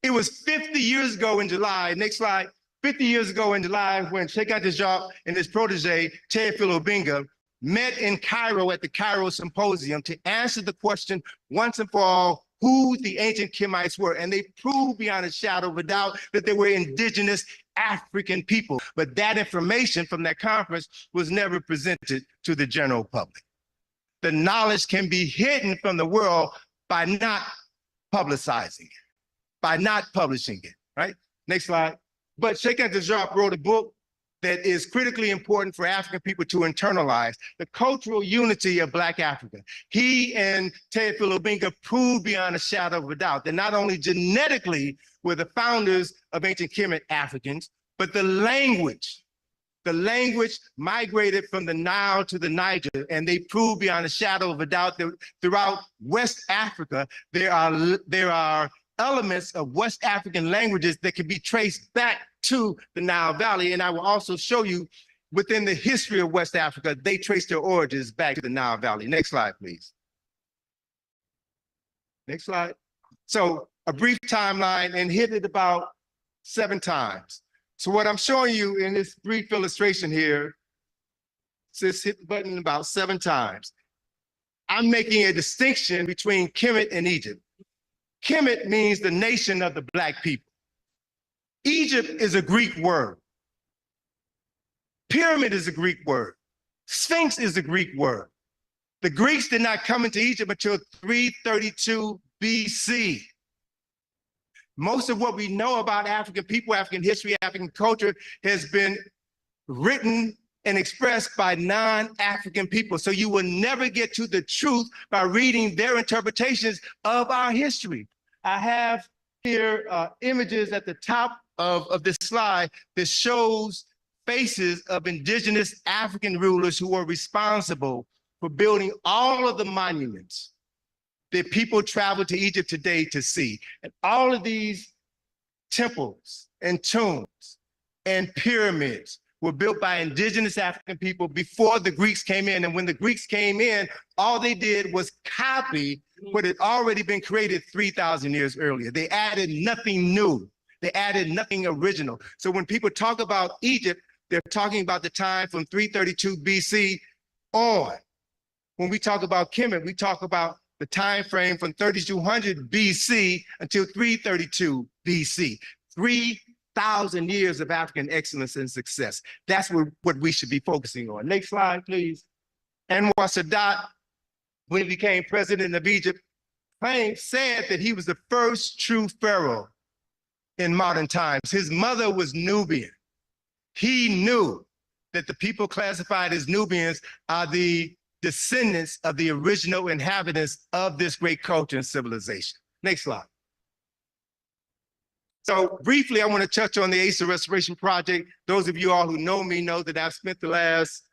It was 50 years ago in July, next slide, 50 years ago in July when Sheikh Anta and his protege, Teofilo Obianga, met in Cairo at the Cairo Symposium to answer the question once and for all, who the ancient Kemites were. And they proved beyond a shadow of a doubt that they were indigenous African people. But that information from that conference was never presented to the general public. The knowledge can be hidden from the world by not publicizing it, by not publishing it, right? Next slide. But Sheikh Anta wrote a book that is critically important for African people to internalize, the cultural unity of Black Africa. He and Teofilo Obianga proved beyond a shadow of a doubt that not only genetically were the founders of ancient Kemet Africans, but the language migrated from the Nile to the Niger, and they proved beyond a shadow of a doubt that throughout West Africa, there are elements of West African languages that can be traced back to the Nile Valley. And I will also show you within the history of West Africa, they trace their origins back to the Nile Valley. Next slide, please. Next slide. So a brief timeline, and hit it about 7 times. So what I'm showing you in this brief illustration here, says hit the button about 7 times. I'm making a distinction between Kemet and Egypt. Kemet means the nation of the Black people. Egypt is a Greek word. Pyramid is a Greek word. Sphinx is a Greek word. The Greeks did not come into Egypt until 332 BC. Most of what we know about African people, African history, African culture has been written and expressed by non-African people. So you will never get to the truth by reading their interpretations of our history. I have here images at the top of this slide that shows faces of indigenous African rulers who are responsible for building all of the monuments that people travel to Egypt today to see. And all of these temples and tombs and pyramids were built by indigenous African people before the Greeks came in. And when the Greeks came in, all they did was copy what had already been created 3,000 years earlier. They added nothing new. They added nothing original. So when people talk about Egypt, they're talking about the time from 332 BC on. When we talk about Kemet, we talk about the time frame from 3200 BC until 332 BC. 3,000 years of African excellence and success. That's what we should be focusing on. Next slide, please. Anwar Sadat, when he became president of Egypt, said that he was the first true pharaoh in modern times. His mother was Nubian. He knew that the people classified as Nubians are the descendants of the original inhabitants of this great culture and civilization. Next slide. So briefly, I want to touch on the Asa Restoration Project. Those of you all who know me know that I've spent the last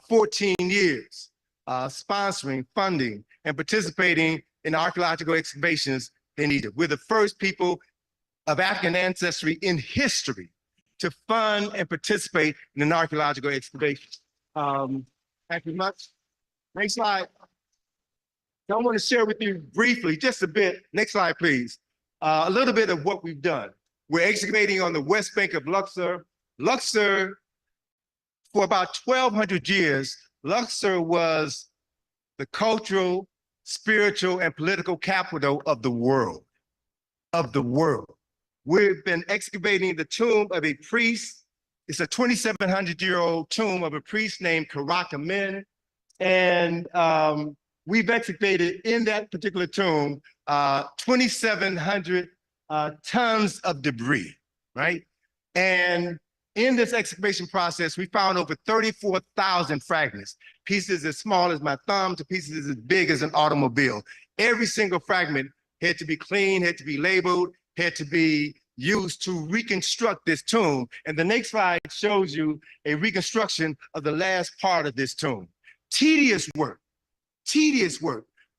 14 years sponsoring, funding, and participating in archaeological excavations in Egypt. We're the first people of African ancestry in history to fund and participate in an archaeological excavation. Thank you much. Next slide. So I want to share with you briefly, just a bit, next slide please, a little bit of what we've done. We're excavating on the west bank of Luxor. Luxor, for about 1,200 years, Luxor was the cultural, spiritual, and political capital of the world, We've been excavating the tomb of a priest. It's a 2,700-year-old tomb of a priest named Karak Amen. And we've excavated in that particular tomb 2,700 tons of debris, right? And in this excavation process, we found over 34,000 fragments, pieces as small as my thumb to pieces as big as an automobile. Every single fragment had to be cleaned, had to be labeled, had to be used to reconstruct this tomb. And the next slide shows you a reconstruction of the last part of this tomb. Tedious work,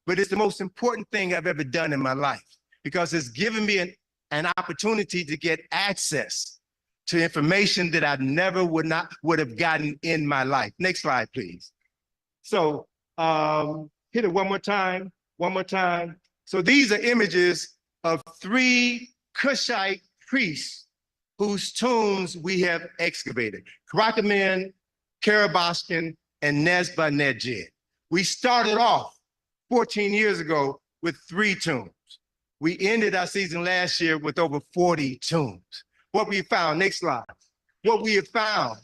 but it's the most important thing I've ever done in my life because it's given me an opportunity to get access to information that I never would have gotten in my life. Next slide, please. So hit it one more time. So these are images of 3 Kushite priests whose tombs we have excavated: Karakamen, Karabashkin, and Nezba-Nedjed. We started off 14 years ago with 3 tombs. We ended our season last year with over 40 tombs. What we found, next slide. What we have found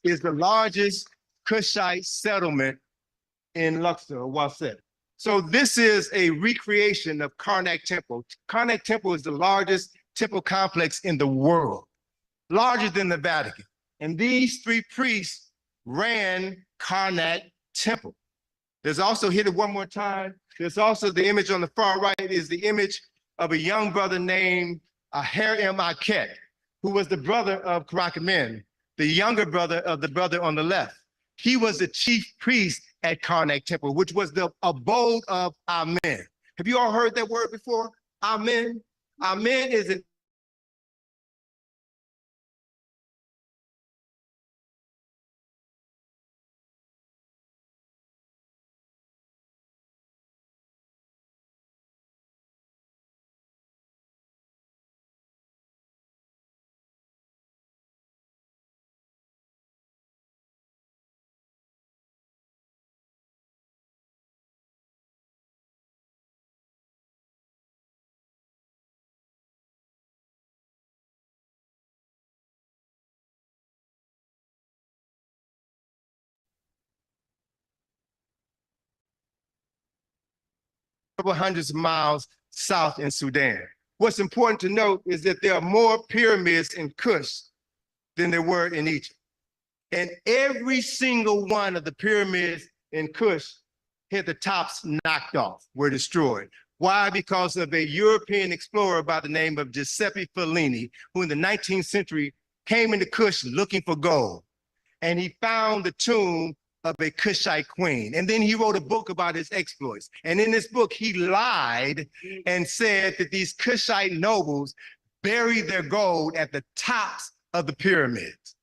is the largest Kushite settlement in Luxor, Waset. So this is a recreation of Karnak Temple. Karnak Temple is the largest temple complex in the world, larger than the Vatican. And these 3 priests ran Karnak Temple. There's also, hit it one more time, there's also the image on the far right is the image of a young brother named Harem Aket, who was the brother of Karakamen, the younger brother of the brother on the left. He was the chief priest at Karnak Temple, which was the abode of Amen. Have you all heard that word before? Amen. Amen is an couple hundreds of miles south in Sudan. What's important to note is that there are more pyramids in Kush than there were in Egypt. And every single one of the pyramids in Kush had the tops knocked off, were destroyed. Why? Because of a European explorer by the name of Giuseppe Fellini, who in the 19th century came into Kush looking for gold. And he found the tomb of a Kushite queen. And then he wrote a book about his exploits. And in this book, he lied and said that these Kushite nobles buried their gold at the tops of the pyramids.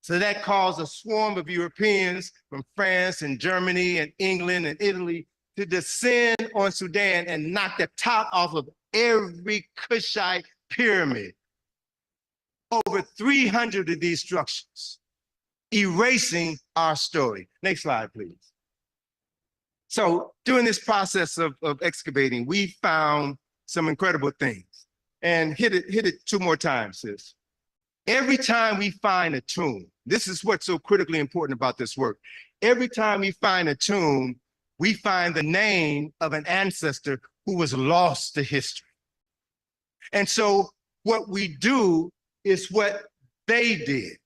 So that caused a swarm of Europeans from France and Germany and England and Italy to descend on Sudan and knock the top off of every Kushite pyramid. Over 300 of these structures, erasing our story. Next slide, please. So during this process of excavating, we found some incredible things. And hit it 2 more times, sis. Every time we find a tomb, this is what's so critically important about this work. Every time we find a tomb, we find the name of an ancestor who was lost to history. And so what we do is what they did.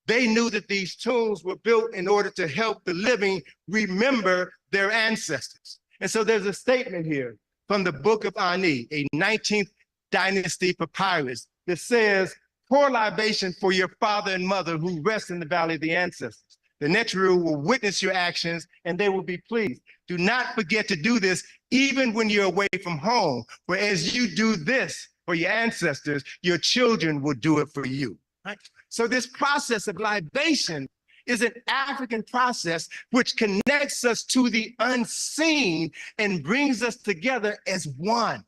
They knew that these tombs were built in order to help the living remember their ancestors. And so there's a statement here from the Book of Ani, a 19th dynasty papyrus that says, pour libation for your father and mother who rest in the valley of the ancestors. The Neteru will witness your actions and they will be pleased. Do not forget to do this even when you're away from home, for as you do this for your ancestors, your children will do it for you. Right? So this process of libation is an African process which connects us to the unseen and brings us together as one.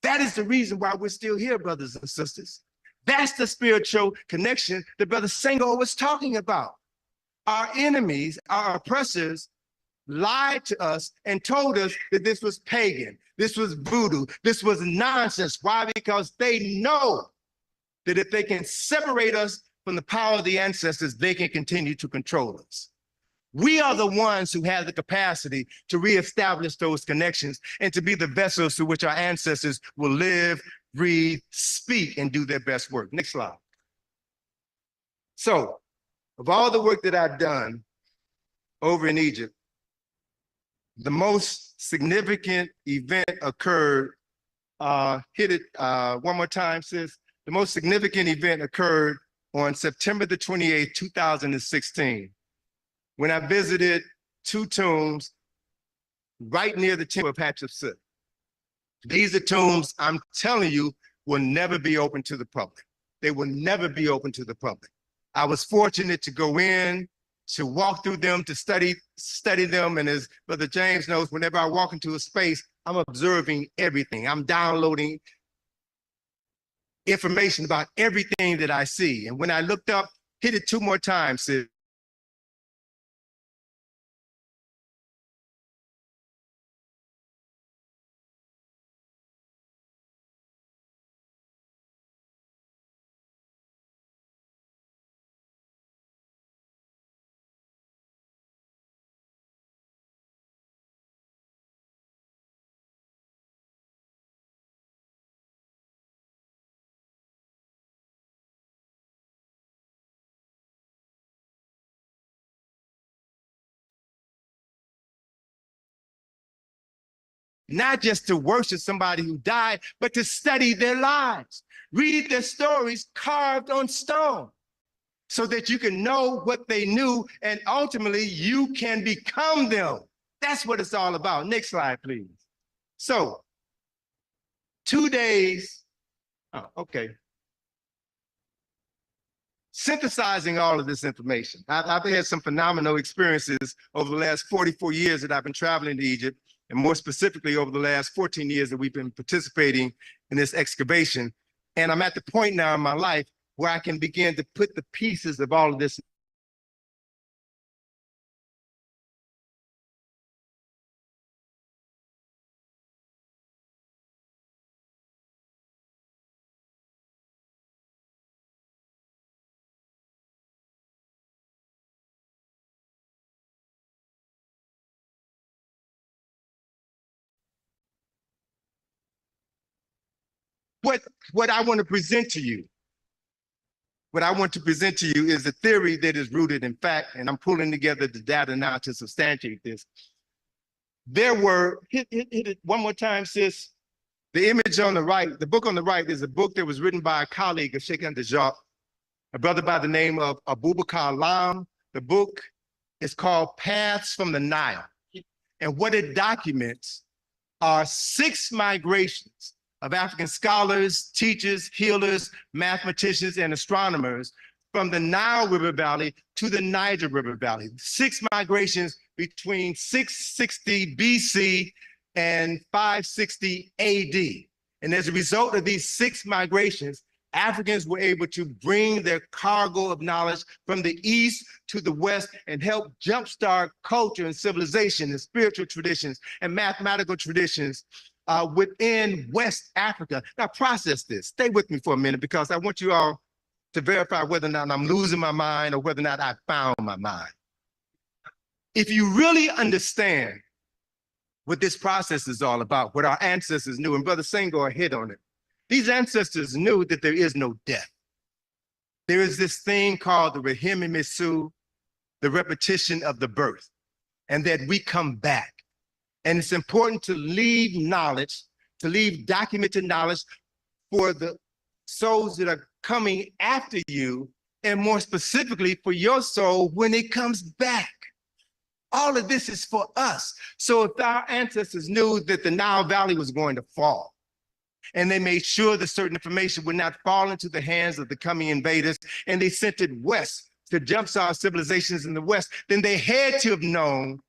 That is the reason why we're still here, brothers and sisters. That's the spiritual connection that Brother Senghor was talking about. Our enemies, our oppressors, lied to us and told us that this was pagan, this was voodoo, this was nonsense. Why? Because they know that if they can separate us from the power of the ancestors, they can continue to control us. We are the ones who have the capacity to reestablish those connections and to be the vessels through which our ancestors will live, breathe, speak, and do their best work. Next slide. So, of all the work that I've done over in Egypt, the most significant event occurred, hit it one more time, sis, The most significant event occurred on September the 28th, 2016, when I visited two tombs right near the temple of Hatshepsut. These are tombs, I'm telling you, will never be open to the public. They will never be open to the public. I was fortunate to go in, to walk through them, to study them. And as Brother James knows, whenever I walk into a space, I'm observing everything. I'm downloading information about everything that I see. And when I looked up, hit it 2 more times, sis. Not just to worship somebody who died, but to study their lives, read their stories carved on stone, so that you can know what they knew and ultimately you can become them. That's what it's all about. Next slide, please. So 2 days, okay. Synthesizing all of this information. I've had some phenomenal experiences over the last 44 years that I've been traveling to Egypt, and more specifically over the last 14 years that we've been participating in this excavation. And I'm at the point now in my life where I can begin to put the pieces of all of this what I want to present to you. What I want to present to you is a theory that is rooted in fact, and I'm pulling together the data now to substantiate this. There were, hit it one more time, sis. The image on the right, the book on the right is a book that was written by a colleague of Sheikh Anta Diop, a brother by the name of Abubakar Lam. The book is called Paths from the Nile. And what it documents are 6 migrations of African scholars, teachers, healers, mathematicians, and astronomers from the Nile River Valley to the Niger River Valley. 6 migrations between 660 BC and 560 AD. And as a result of these 6 migrations, Africans were able to bring their cargo of knowledge from the east to the west and help jumpstart culture and civilization and spiritual traditions and mathematical traditions within West Africa. Now process this. Stay with me for a minute because I want you all to verify whether or not I'm losing my mind or whether or not I found my mind. If you really understand what this process is all about, what our ancestors knew, and Brother Senghor hit on it, these ancestors knew that there is no death. There is this thing called the Rahim Misu, the repetition of the birth, and that we come back. And it's important to leave knowledge, to leave documented knowledge for the souls that are coming after you, and more specifically for your soul when it comes back. All of this is for us. So if our ancestors knew that the Nile Valley was going to fall, and they made sure that certain information would not fall into the hands of the coming invaders, and they sent it west to jumpstart civilizations in the West, then they had to have known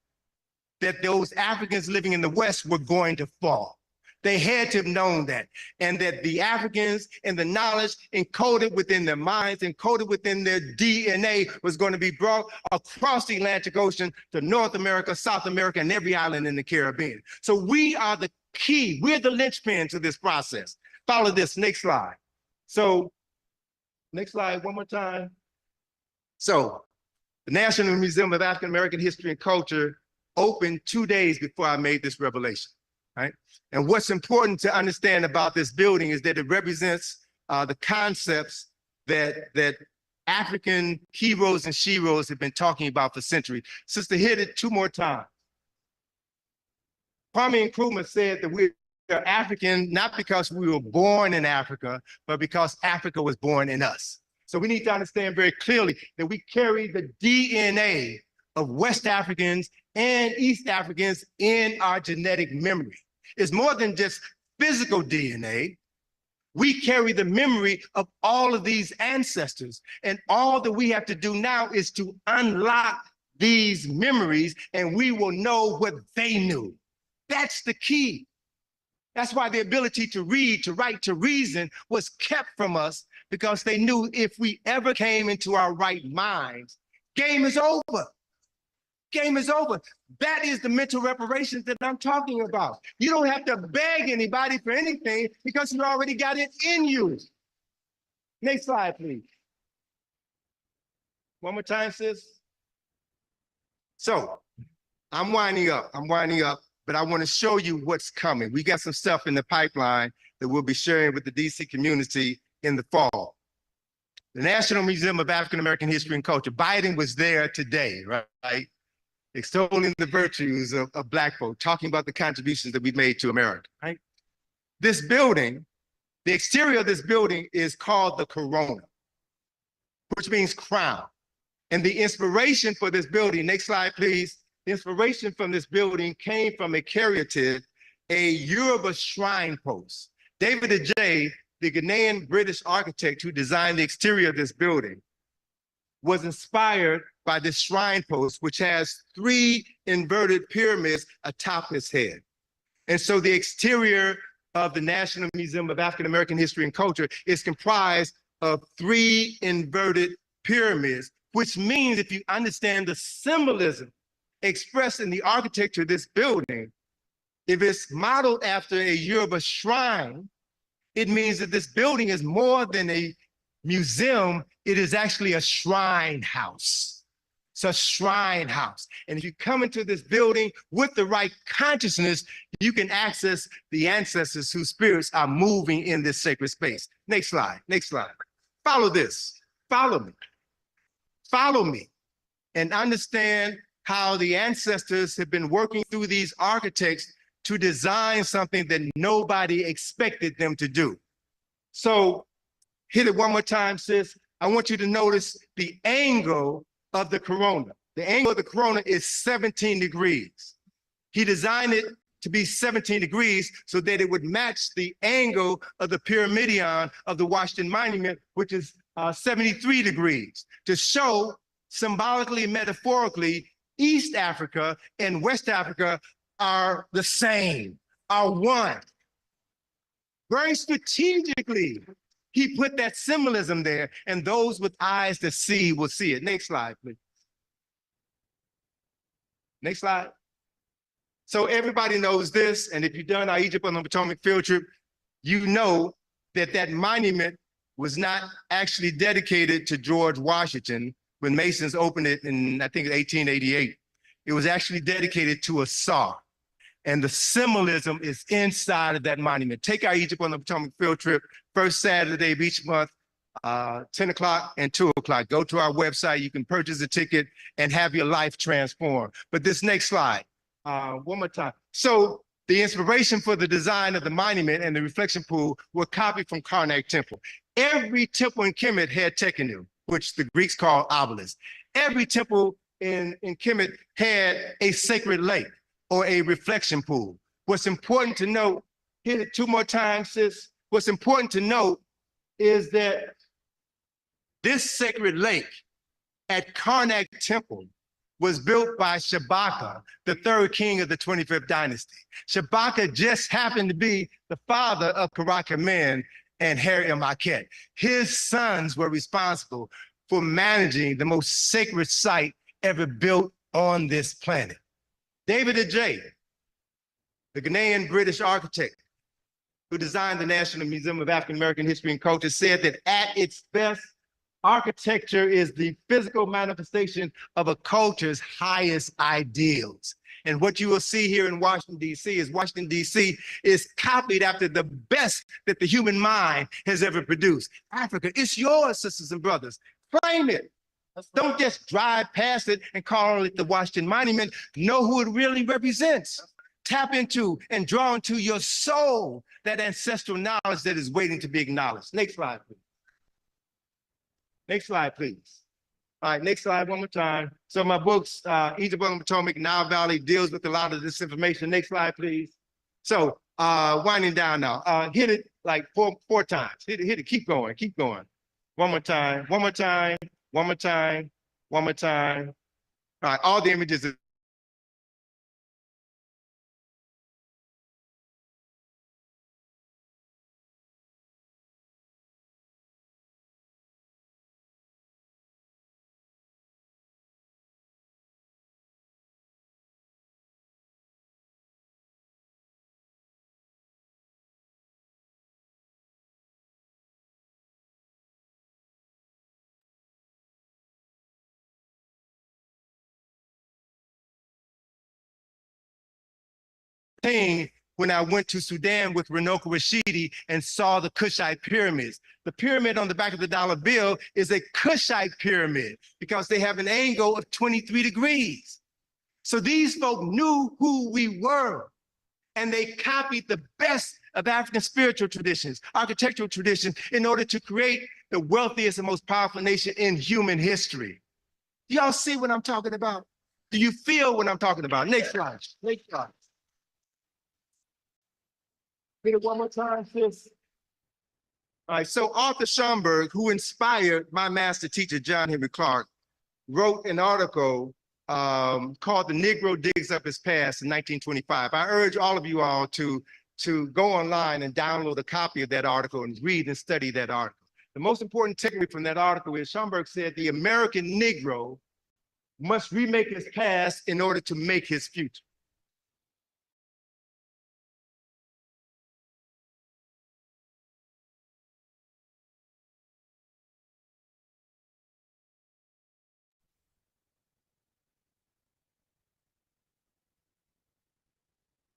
that those Africans living in the West were going to fall. They had to have known that, and that the Africans and the knowledge encoded within their minds, encoded within their DNA was going to be brought across the Atlantic Ocean to North America, South America, and every island in the Caribbean. So we are the key, we're the linchpin to this process. Follow this, next slide. So, next slide, one more time. So, the National Museum of African American History and Culture opened 2 days before I made this revelation, right? And what's important to understand about this building is that it represents the concepts that African heroes and sheroes have been talking about for centuries. Sister, hit it 2 more times. Kwame Nkrumah said that we're are African, not because we were born in Africa, but because Africa was born in us. So we need to understand very clearly that we carry the DNA of West Africans and East Africans in our genetic memory. It's more than just physical DNA. We carry the memory of all of these ancestors, and all that we have to do now is to unlock these memories, and we will know what they knew. That's the key. That's why the ability to read, to write, to reason was kept from us, because they knew if we ever came into our right minds, game is over. Game is over. That is the mental reparations that I'm talking about. You don't have to beg anybody for anything because you already got it in you. Next slide, please. One more time, sis. So I'm winding up, but I want to show you what's coming. We got some stuff in the pipeline that we'll be sharing with the DC community in the fall. The National Museum of African American History and Culture. Biden was there today, right? Extolling the virtues of Black folk, talking about the contributions that we've made to America, right? This building, the exterior of this building is called the Corona, which means crown. And the inspiration for this building, next slide, please. The inspiration from this building came from a caryatid, a Yoruba shrine post. David Ajay, the Ghanaian British architect who designed the exterior of this building, was inspired by this shrine post, which has 3 inverted pyramids atop its head. And so the exterior of the National Museum of African American History and Culture is comprised of 3 inverted pyramids, which means if you understand the symbolism expressed in the architecture of this building, if it's modeled after a Yoruba shrine, it means that this building is more than a museum, it is actually a shrine house. It's a shrine house. And if you come into this building with the right consciousness, you can access the ancestors whose spirits are moving in this sacred space. Next slide, next slide. Follow this, follow me. Follow me and understand how the ancestors have been working through these architects to design something that nobody expected them to do. So hit it one more time, sis. I want you to notice the angle of the corona. The angle of the corona is 17 degrees. He designed it to be 17 degrees so that it would match the angle of the pyramidion of the Washington Monument, which is 73 degrees, to show symbolically and metaphorically East Africa and West Africa are the same, are one. Very strategically, he put that symbolism there, and those with eyes to see will see it. Next slide, please. Next slide. So everybody knows this, and if you've done our Egypt on the Potomac field trip, you know that that monument was not actually dedicated to George Washington when Masons opened it in, I think, 1888. It was actually dedicated to a Tsar. And the symbolism is inside of that monument. Take our Egypt on the Potomac field trip, first Saturday of each month, 10 o'clock and 2 o'clock. Go to our website, you can purchase a ticket and have your life transformed. But this next slide, one more time. So the inspiration for the design of the monument and the reflection pool were copied from Karnak Temple. Every temple in Kemet had Tekenu, which the Greeks call obelisk. Every temple in Kemet had a sacred lake or a reflection pool. What's important to note, hit it 2 more times, sis. What's important to note is that this sacred lake at Karnak Temple was built by Shabaka, the 3rd king of the 25th dynasty. Shabaka just happened to be the father of Karakamen and Harry-Marquette. His sons were responsible for managing the most sacred site ever built on this planet. David Ajay, the Ghanaian British architect who designed the National Museum of African American History and Culture, said that at its best, architecture is the physical manifestation of a culture's highest ideals. And what you will see here in Washington, D.C. is Washington, D.C. is copied after the best that the human mind has ever produced. Africa, it's yours, sisters and brothers. Claim it. Don't just drive past it and call it the Washington Monument. Know who it really represents. Tap into and draw into your soul that ancestral knowledge that is waiting to be acknowledged. Next slide, please. Next slide, please. All right, next slide one more time. So my books, Egypt on the Potomac, Nile Valley, deals with a lot of this information. Next slide, please. So winding down now. Hit it like four times. Hit it, keep going, keep going. One more time, one more time, one more time, one more time. All right, all the images. When I went to Sudan with Runoko Rashidi and saw the Kushite pyramids. The pyramid on the back of the dollar bill is a Kushite pyramid because they have an angle of 23 degrees. So these folk knew who we were, and they copied the best of African spiritual traditions, architectural traditions, in order to create the wealthiest and most powerful nation in human history. Y'all see what I'm talking about? Do you feel what I'm talking about? Next slide, next slide. Hit it one more time, sis. All right, so Arthur Schomburg, who inspired my master teacher, John Henry Clark, wrote an article called The Negro Digs Up His Past in 1925. I urge all of you all to go online and download a copy of that article and read and study that article. The most important takeaway from that article is Schomburg said the American Negro must remake his past in order to make his future.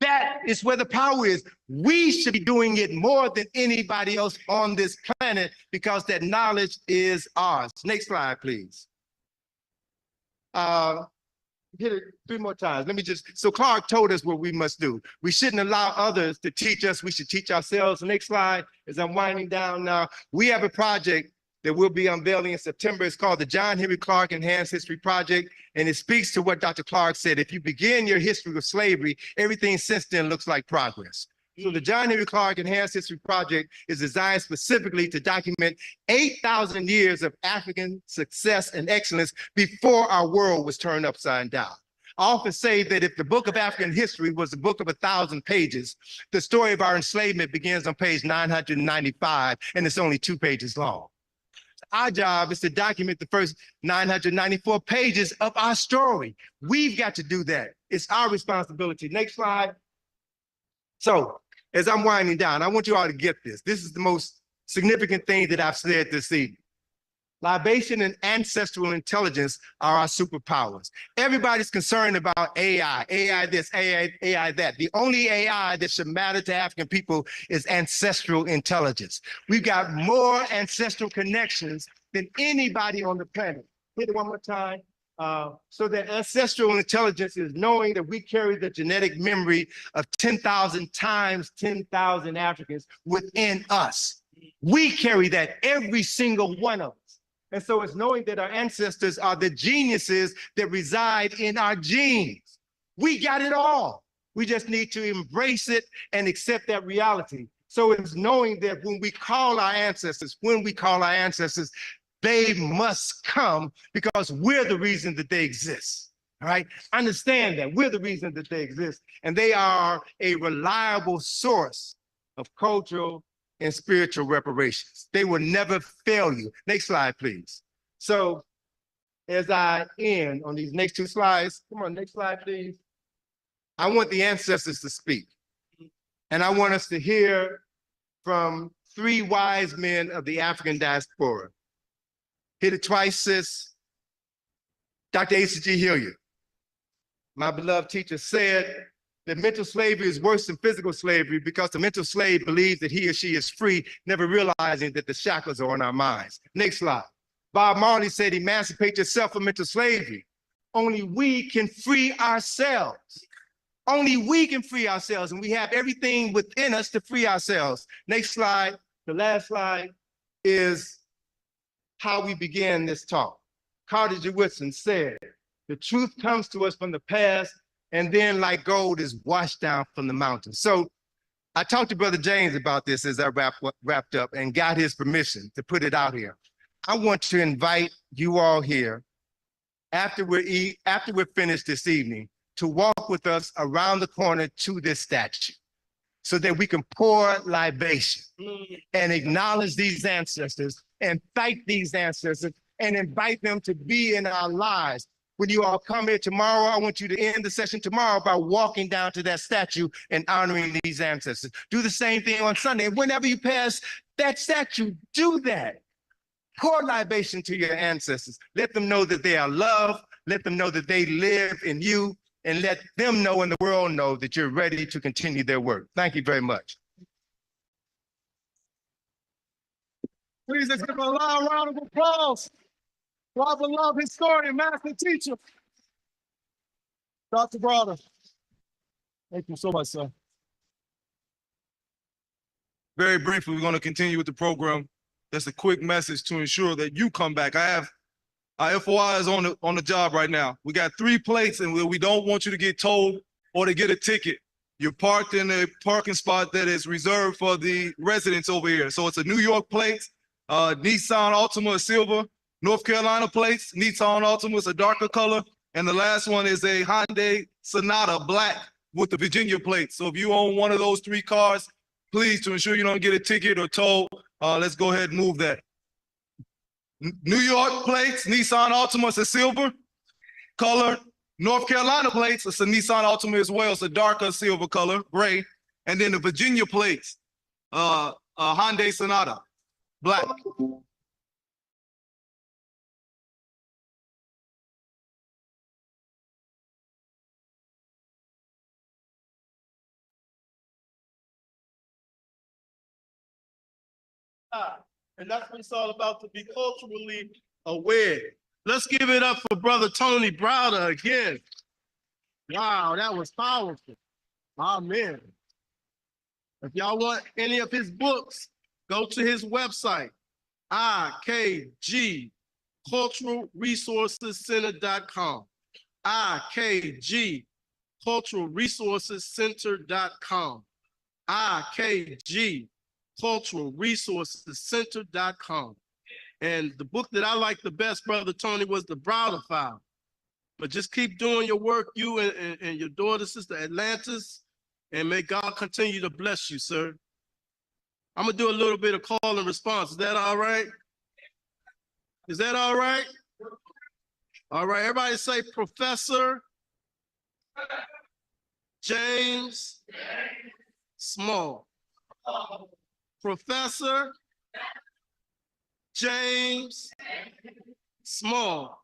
That is where the power is. We should be doing it more than anybody else on this planet because that knowledge is ours. Next slide, please. Hit it 3 more times. Let me so Clark told us what we must do. We shouldn't allow others to teach us. We should teach ourselves. Next slide, as I'm winding down now, we have a project that we'll be unveiling in September. It's called the John Henry Clark Enhanced History Project, and it speaks to what Dr. Clark said. If you begin your history with slavery, everything since then looks like progress. So the John Henry Clark Enhanced History Project is designed specifically to document 8,000 years of African success and excellence before our world was turned upside down. I often say that if the book of African history was a book of 1,000 pages, the story of our enslavement begins on page 995, and it's only 2 pages long. Our job is to document the first 994 pages of our story. We've got to do that. It's our responsibility. Next slide. So, as I'm winding down, I want you all to get this. This is the most significant thing that I've said this evening. Libation and ancestral intelligence are our superpowers. Everybody's concerned about AI, AI this, AI that. The only AI that should matter to African people is ancestral intelligence. We've got more ancestral connections than anybody on the planet. Hit it one more time. So that ancestral intelligence is knowing that we carry the genetic memory of 10,000 times 10,000 Africans within us. We carry that, every single one of us. And so it's knowing that our ancestors are the geniuses that reside in our genes. We got it all. We just need to embrace it and accept that reality. So it's knowing that when we call our ancestors, they must come because we're the reason that they exist. All right? Understand that we're the reason that they exist, and they are a reliable source of cultural and spiritual reparations. They will never fail you. Next slide, please. So as I end on these next 2 slides, come on, next slide, please. I want the ancestors to speak. And I want us to hear from 3 wise men of the African diaspora. Hit it twice, sis. Dr. Asa G. Hilliard, my beloved teacher, said that mental slavery is worse than physical slavery because the mental slave believes that he or she is free, never realizing that the shackles are on our minds. Next slide. Bob Marley said, emancipate yourself from mental slavery. Only we can free ourselves. Only we can free ourselves, and we have everything within us to free ourselves. Next slide, the last slide, is how we began this talk. Carter G. Woodson said, the truth comes to us from the past, and then like gold is washed down from the mountains. So I talked to Brother James about this as I wrapped up and got his permission to put it out here. I want to invite you all here after we're finished this evening to walk with us around the corner to this statue so that we can pour libation and acknowledge these ancestors and thank these ancestors and invite them to be in our lives. When you all come here tomorrow, I want you to end the session tomorrow by walking down to that statue and honoring these ancestors. Do the same thing on Sunday. And whenever you pass that statue, do that. Pour libation to your ancestors. Let them know that they are loved. Let them know that they live in you. And let them know and the world know that you're ready to continue their work. Thank you very much. Please, let's give a loud round of applause. Our beloved historian, master teacher, Dr. Browder. Thank you so much, sir. Very briefly, we're going to continue with the program. That's a quick message to ensure that you come back. I have our FOI is on the job right now. We got 3 plates, and we don't want you to get told or to get a ticket. You're parked in a parking spot that is reserved for the residents over here. So it's a New York plate, Nissan Altima silver, North Carolina plates, Nissan Altima is a darker color, and the last one is a Hyundai Sonata black with the Virginia plate. So if you own one of those 3 cars, please, to ensure you don't get a ticket or toll, let's go ahead and move that. New York plates, Nissan Altima is a silver color. North Carolina plates, it's a Nissan Altima as well. It's a darker silver color, gray. And then the Virginia plates, Hyundai Sonata, black. And that's what it's all about, to be culturally aware. Let's give it up for Brother Tony Browder again. Wow, that was powerful. Amen. If y'all want any of his books, go to his website, IKG Cultural Resources Center.com. IKG Cultural Resources Center.com. IKG Cultural Resources Center.com. And the book that I like the best, Brother Tony, was The Browder File. But just keep doing your work, you and your daughter, Sister Atlantis, and may God continue to bless you, sir. I'm gonna do a little bit of call and response. Is that all right? Is that all right? All right, everybody say Professor James Small. Professor James Small.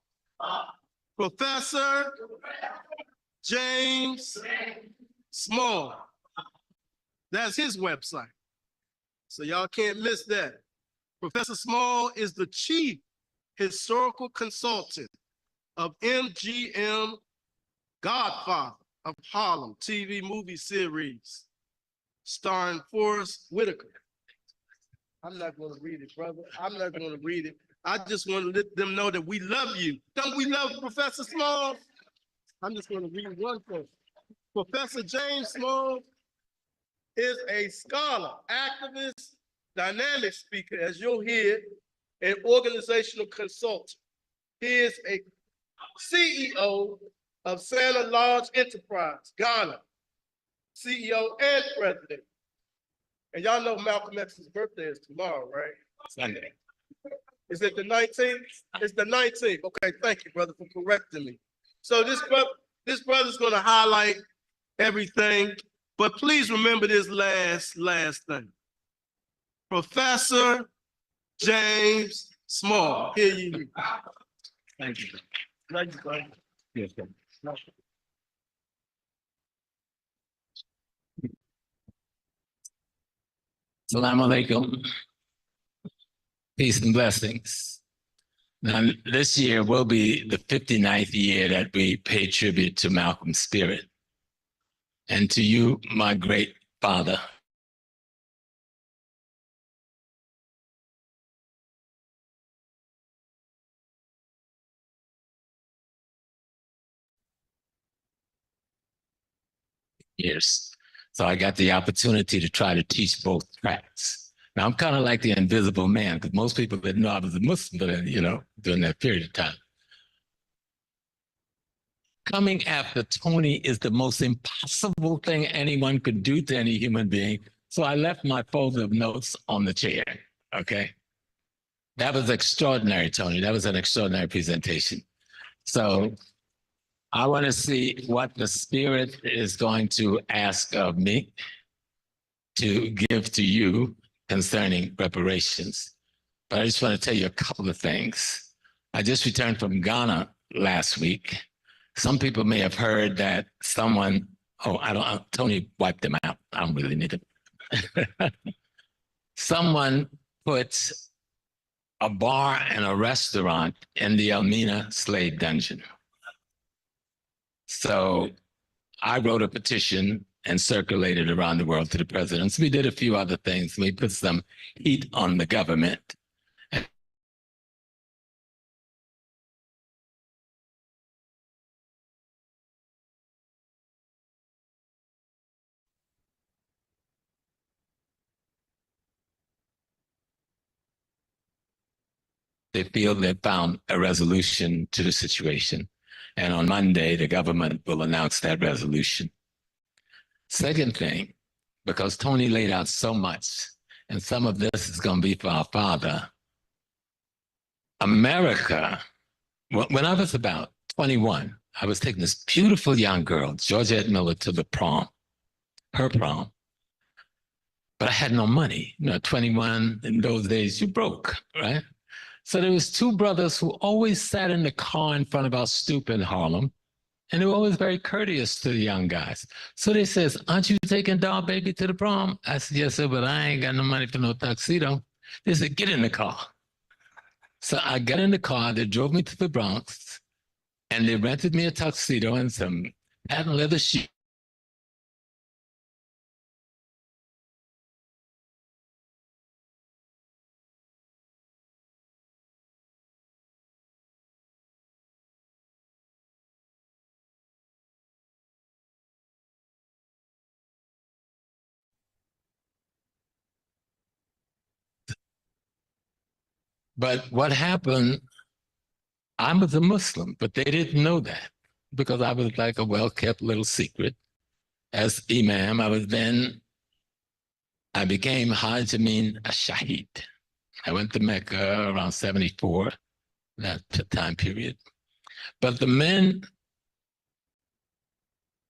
Professor James Small. That's his website. So y'all can't miss that. Professor Small is the chief historical consultant of MGM Godfather of Harlem TV movie series starring Forrest Whitaker. I'm not going to read it, brother. I'm not going to read it. I just want to let them know that we love you. Don't we love Professor Small? I'm just going to read one thing. Professor James Small is a scholar, activist, dynamic speaker, as you'll hear, and organizational consultant. He is a CEO of Santa Large Enterprise, Ghana, CEO and president. And y'all know Malcolm X's birthday is tomorrow, right? Sunday. Is it the 19th? It's the 19th. Okay, thank you, brother, for correcting me. So this brother's going to highlight everything, but please remember this last thing. Professor James Small. Here you go. Thank you. Thank you, brother. Yes, sir. Assalamu alaikum. Peace and blessings. Now, this year will be the 59th year that we pay tribute to Malcolm's spirit. and to you, my great father. Years. So I got the opportunity to try to teach both tracks. Now I'm kind of like the invisible man, because most people didn't know I was a Muslim, during that period of time. Coming after Tony is the most impossible thing anyone could do to any human being. So I left my folder of notes on the chair, okay? That was extraordinary, Tony. That was an extraordinary presentation. So I want to see what the Spirit is going to ask of me to give to you concerning reparations. But I just want to tell you a couple of things. I just returned from Ghana last week. Some people may have heard that someone, Tony wiped them out. I don't really need them. Someone put a bar and a restaurant in the Elmina slave dungeon. So I wrote a petition and circulated around the world to the presidents. We did a few other things. We put some heat on the government. They feel they've found a resolution to the situation. And on Monday, the government will announce that resolution. Second thing, because Tony laid out so much, and some of this is going to be for our father, America, when I was about 21, I was taking this beautiful young girl, Georgette Miller, to the prom, her prom. But I had no money. 21, in those days, you broke, right? So there was two brothers who always sat in the car in front of our stoop in Harlem, and they were always very courteous to the young guys. So they says, "Aren't you taking Doll Baby to the prom?" I said, "Yes, sir, but I ain't got no money for no tuxedo." They said, "Get in the car." So I got in the car, they drove me to the Bronx, and they rented me a tuxedo and some patent leather shoes. But what happened, I was a Muslim, but they didn't know that because I was like a well-kept little secret. As Imam, I became Hajj Amin Shahid. I went to Mecca around 74, that time period. But the men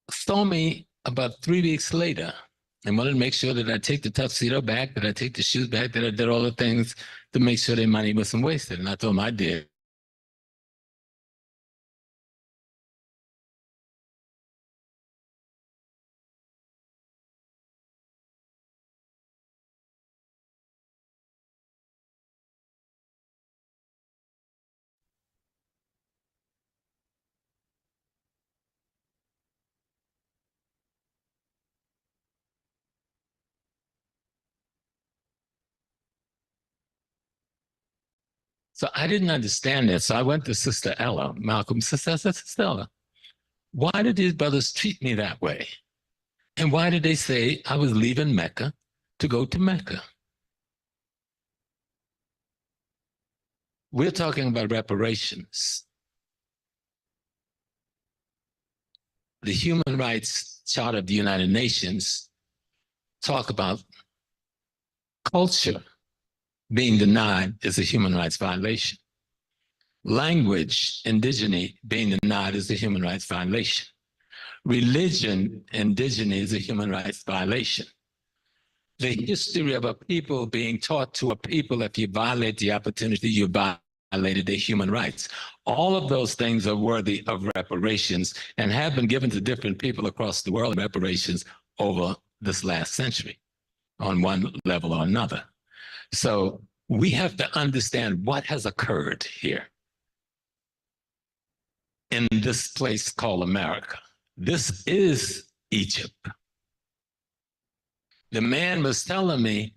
saw me about 3 weeks later and wanted to make sure that I take the tuxedo back, that I take the shoes back, that I did all the things to make sure their money wasn't wasted. And I told them I did. So I didn't understand that. So I went to Sister Ella, Malcolm, Sister Ella, why did these brothers treat me that way? And why did they say I was leaving Mecca to go to Mecca? We're talking about reparations. The Human Rights Charter of the United Nations talk about culture being denied is a human rights violation. Language, indigeneity, being denied is a human rights violation. Religion, indigeneity, is a human rights violation. The history of a people being taught to a people, if you violate the opportunity, you violated their human rights. All of those things are worthy of reparations and have been given to different people across the world, reparations over this last century on one level or another. So we have to understand what has occurred here in this place called America. This is Egypt. The man was telling me,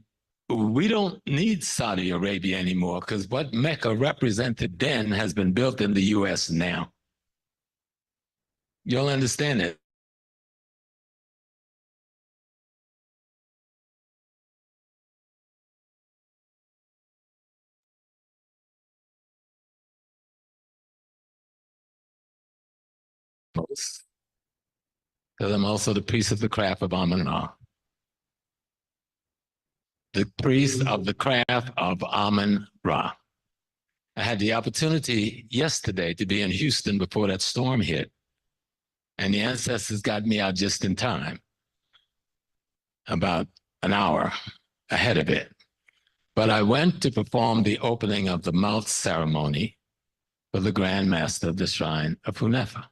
we don't need Saudi Arabia anymore because what Mecca represented then has been built in the US now. You'll understand it. Because I'm also the priest of the craft of Amun-Ra. The priest of the craft of Amun-Ra. I had the opportunity yesterday to be in Houston before that storm hit. And the ancestors got me out just in time, about an hour ahead of it. But I went to perform the opening of the mouth ceremony for the Grand Master of the Shrine of Hunefa.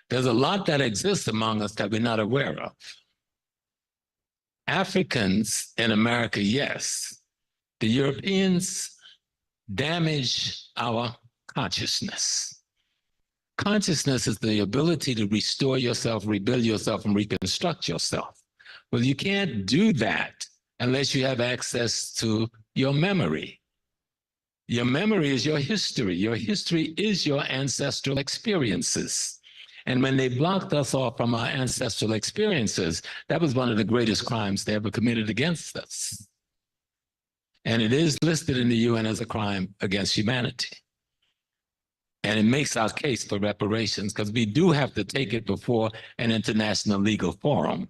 There's a lot that exists among us that we're not aware of. Africans in America, yes. The Europeans damage our consciousness. Consciousness is the ability to restore yourself, rebuild yourself, and reconstruct yourself. Well, you can't do that unless you have access to your memory. Your memory is your history. Your history is your ancestral experiences. And when they blocked us off from our ancestral experiences, that was one of the greatest crimes they ever committed against us. And it is listed in the UN as a crime against humanity. And it makes our case for reparations because we do have to take it before an international legal forum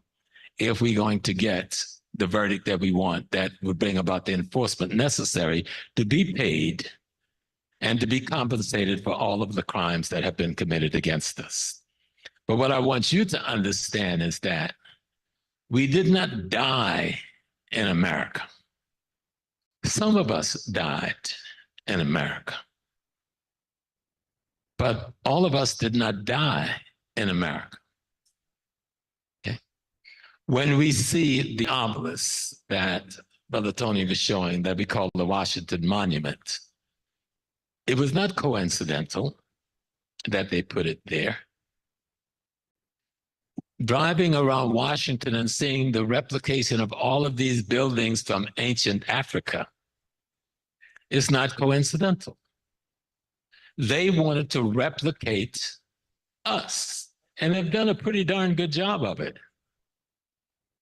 if we're going to get the verdict that we want that would bring about the enforcement necessary to be paid and to be compensated for all of the crimes that have been committed against us. But what I want you to understand is that we did not die in America. Some of us died in America. But all of us did not die in America. Okay? When we see the obelisk that Brother Tony was showing that we call the Washington Monument, it was not coincidental that they put it there. Driving around Washington and seeing the replication of all of these buildings from ancient Africa is not coincidental. They wanted to replicate us, and they've done a pretty darn good job of it.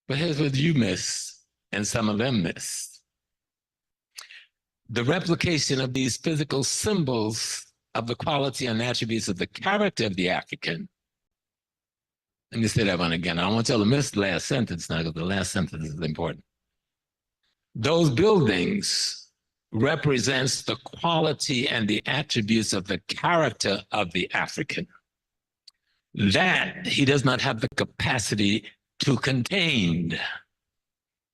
But here's what you miss, and some of them miss. The replication of these physical symbols of the quality and attributes of the character of the African. Let me say that one again. I don't want y'all to miss the last sentence now, because the last sentence is important. Those buildings represents the quality and the attributes of the character of the African. That he does not have the capacity to contain.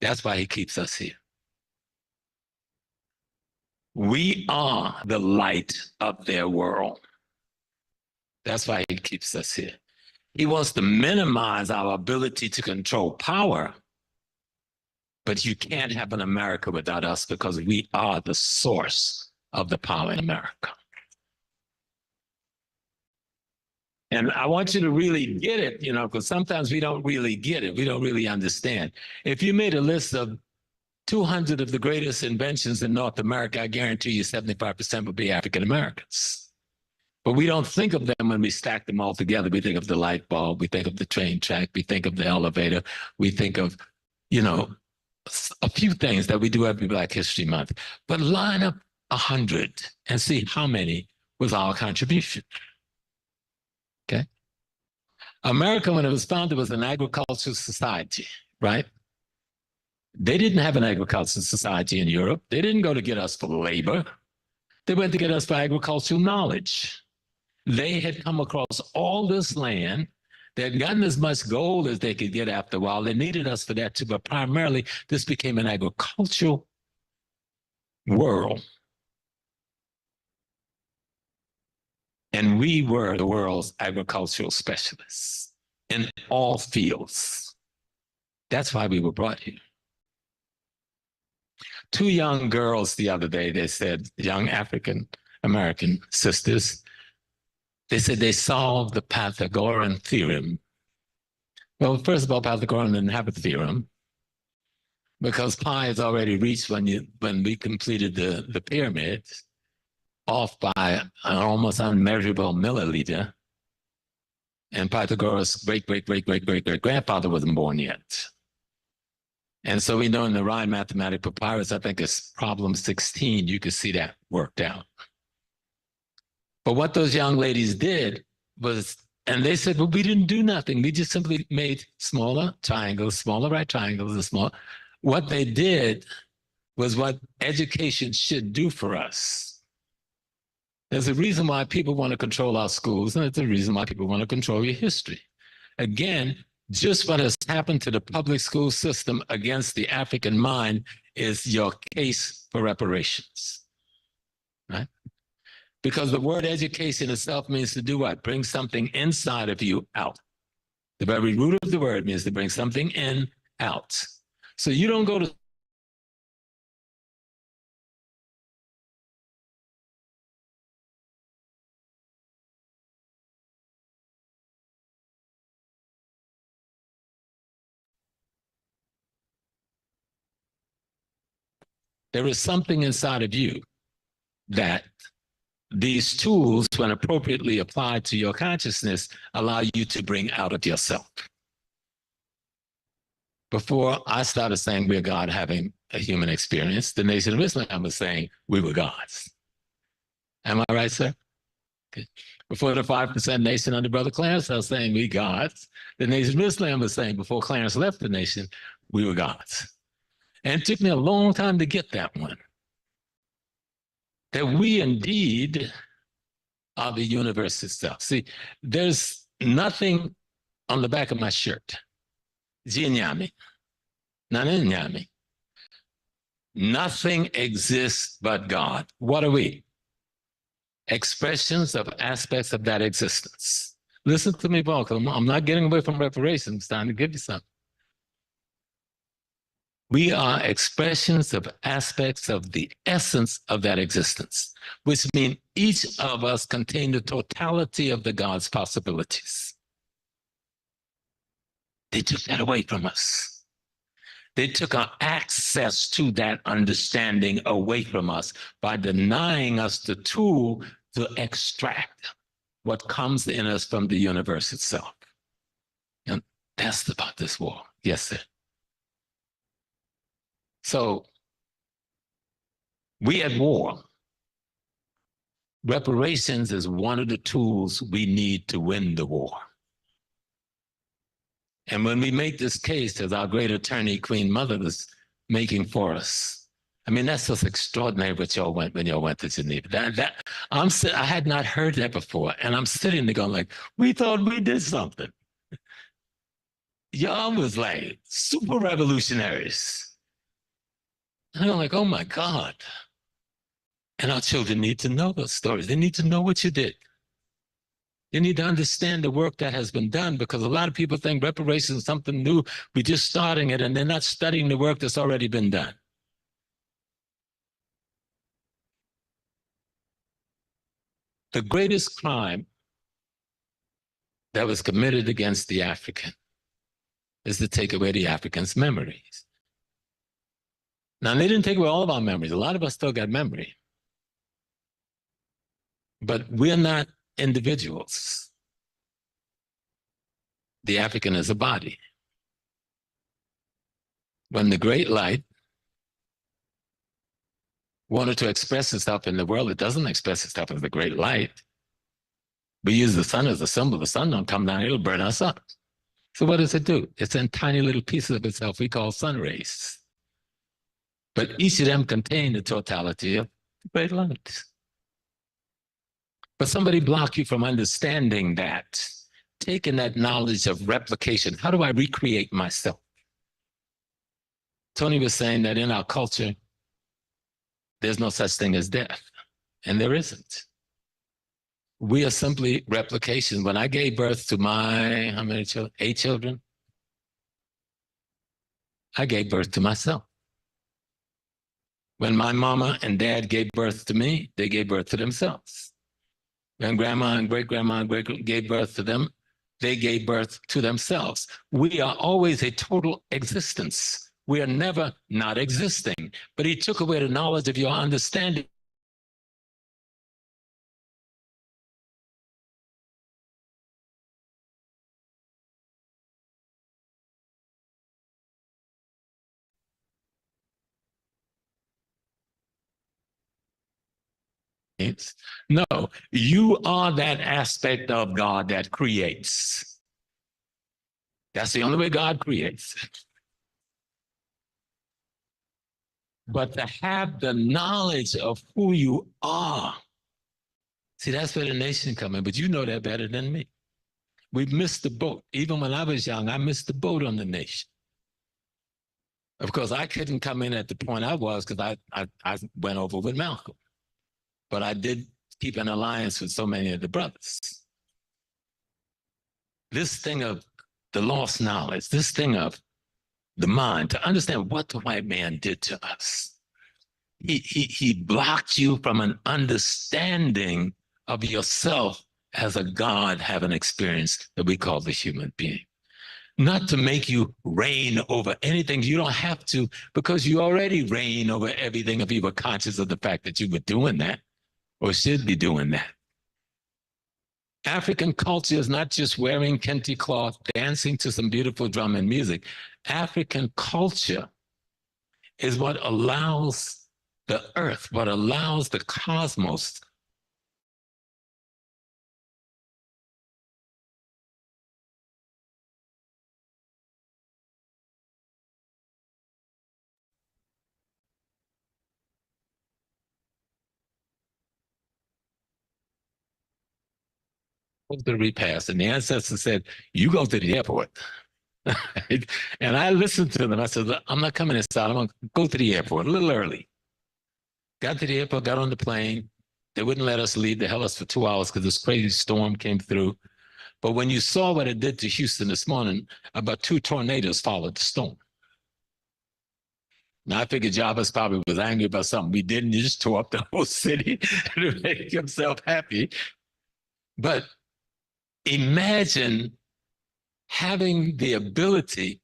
That's why he keeps us here. We are the light of their world. That's why he keeps us here. He wants to minimize our ability to control power, but you can't have an America without us because we are the source of the power in America. And I want you to really get it, because sometimes we don't really get it. We don't really understand. If you made a list of 200 of the greatest inventions in North America, I guarantee you 75% would be African Americans. But we don't think of them when we stack them all together. We think of the light bulb, we think of the train track, we think of the elevator, we think of, a few things that we do every Black History Month. But line up 100 and see how many was our contribution. Okay? America, when it was founded, was an agricultural society, right? They didn't have an agricultural society in Europe. They didn't go to get us for labor. They went to get us for agricultural knowledge. They had come across all this land. They had gotten as much gold as they could get after a while. They needed us for that too, but primarily this became an agricultural world. And we were the world's agricultural specialists in all fields. That's why we were brought here. Two young girls the other day, they said, young African American sisters, they said they solved the Pythagorean theorem. Well, first of all, Pythagorean didn't have a theorem. because pi is already reached when we completed the pyramids, off by an almost unmeasurable milliliter. And Pythagoras' great-great-great-great-great-great-grandfather wasn't born yet. And so we know in the Rhine Mathematic Papyrus, I think it's problem 16, you could see that worked out. But what those young ladies did was, and they said, well, we didn't do nothing. We just simply made smaller triangles, smaller right triangles, and small. What they did was what education should do for us. There's a reason why people want to control our schools, and it's a reason why people want to control your history. Again, just what has happened to the public school system against the African mind is your case for reparations, right? Because the word education itself means to do what? Bring something inside of you out. The very root of the word means to bring something in, out. So you don't go to there is something inside of you that these tools, when appropriately applied to your consciousness, allow you to bring out of yourself. Before I started saying we're God having a human experience, the Nation of Islam was saying we were gods. Am I right, sir? Okay. Before the 5% nation under Brother Clarence was saying we gods, the Nation of Islam was saying before Clarence left the nation, we were gods. And it took me a long time to get that one. That we indeed are the universe itself. See, there's nothing on the back of my shirt. Jinyami. Naninyami. Nothing exists but God. What are we? Expressions of aspects of that existence. Listen to me, Paul, because I'm not getting away from reparations. It's time to give you something. We are expressions of aspects of the essence of that existence, which means each of us contain the totality of the God's possibilities. They took that away from us. They took our access to that understanding away from us by denying us the tool to extract what comes in us from the universe itself. And that's about this war. Yes, sir. So we at war. Reparations is one of the tools we need to win the war. And when we make this case, as our great attorney, Queen Mother, was making for us, I mean, that's just extraordinary what y'all went when y'all went to Geneva. I had not heard that before, and I'm sitting there going like, we thought we did something. Y'all was like super revolutionaries. And I'm like, oh my God. And our children need to know those stories. They need to know what you did. They need to understand the work that has been done, because a lot of people think reparations is something new. We're just starting it, and they're not studying the work that's already been done. The greatest crime that was committed against the African is to take away the African's memories. Now, they didn't take away all of our memories. A lot of us still got memory. But we're not individuals. The African is a body. When the great light wanted to express itself in the world, it doesn't express itself as the great light. We use the sun as a symbol. The sun don't come down, it'll burn us up. So what does it do? It's in tiny little pieces of itself we call sun rays. But each of them contain the totality of the great light. But somebody blocked you from understanding that, taking that knowledge of replication. How do I recreate myself? Tony was saying that in our culture, there's no such thing as death, and there isn't. We are simply replication. When I gave birth to my, how many children? 8 children. I gave birth to myself. When my mama and dad gave birth to me, they gave birth to themselves. When grandma and great-grandma and great gave birth to them, they gave birth to themselves. We are always a total existence. We are never not existing, but he took away the knowledge of your understanding. No, you are that aspect of God that creates. That's the only way God creates. But to have the knowledge of who you are, see, that's where the nation comes in, but you know that better than me. We've missed the boat. Even when I was young, I missed the boat on the nation. Of course, I couldn't come in at the point I was because I went over with Malcolm. But I did keep an alliance with so many of the brothers. This thing of the lost knowledge, this thing of the mind, to understand what the white man did to us. He blocked you from an understanding of yourself as a God having experience that we call the human being. Not to make you reign over anything. You don't have to, because you already reign over everything if you were conscious of the fact that you were doing that or should be doing that. African culture is not just wearing kente cloth, dancing to some beautiful drum and music. African culture is what allows the earth, what allows the cosmos the repast. And the ancestor said, you go to the airport. And I listened to them. I said, I'm not coming inside. I'm going to go to the airport a little early. Got to the airport, got on the plane. They wouldn't let us leave. They held us for 2 hours because this crazy storm came through. But when you saw what it did to Houston this morning, about 2 tornadoes followed the storm. Now, I figured Jabez probably was angry about something we didn't. He just tore up the whole city to make himself happy. But imagine having the ability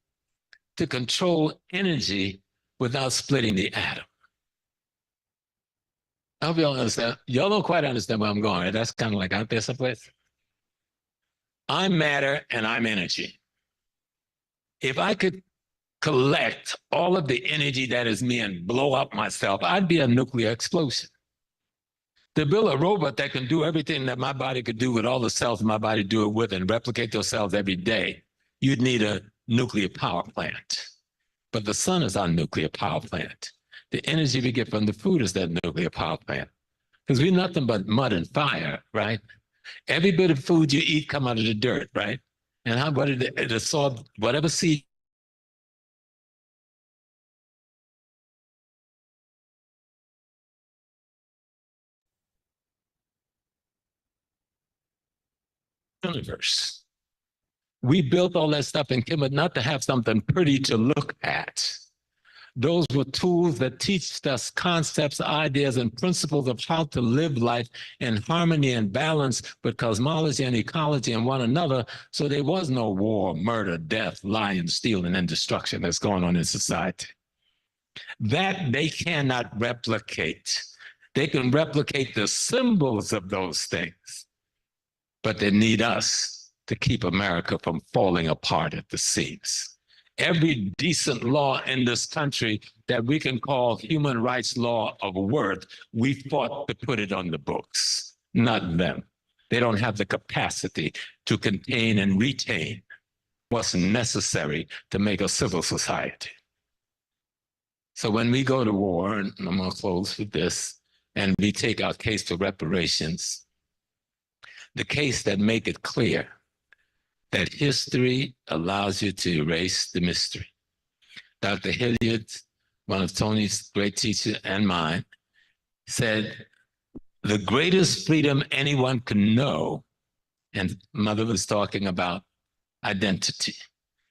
to control energy without splitting the atom. I hope y'all understand. Y'all don't quite understand where I'm going, right? That's kind of like out there someplace. I'm matter and I'm energy. If I could collect all of the energy that is me and blow up myself, I'd be a nuclear explosion. To build a robot that can do everything that my body could do with all the cells in my body do it with and replicate those cells every day, you'd need a nuclear power plant. But the sun is our nuclear power plant. The energy we get from the food is that nuclear power plant. Because we're nothing but mud and fire, right? Every bit of food you eat come out of the dirt, right? And what did it absorb whatever seed universe. We built all that stuff in Kemet not to have something pretty to look at. Those were tools that teach us concepts, ideas, and principles of how to live life in harmony and balance with cosmology and ecology and one another. So there was no war, murder, death, lying, stealing, and destruction that's going on in society. That they cannot replicate. They can replicate the symbols of those things, but they need us to keep America from falling apart at the seams. Every decent law in this country that we can call human rights law of worth, we fought to put it on the books, not them. They don't have the capacity to contain and retain what's necessary to make a civil society. So when we go to war, and I'm going to close with this, and we take our case for reparations, the case that make it clear that history allows you to erase the mystery. Dr. Hilliard, one of Tony's great teachers and mine, said, the greatest freedom anyone can know, and Mother was talking about identity,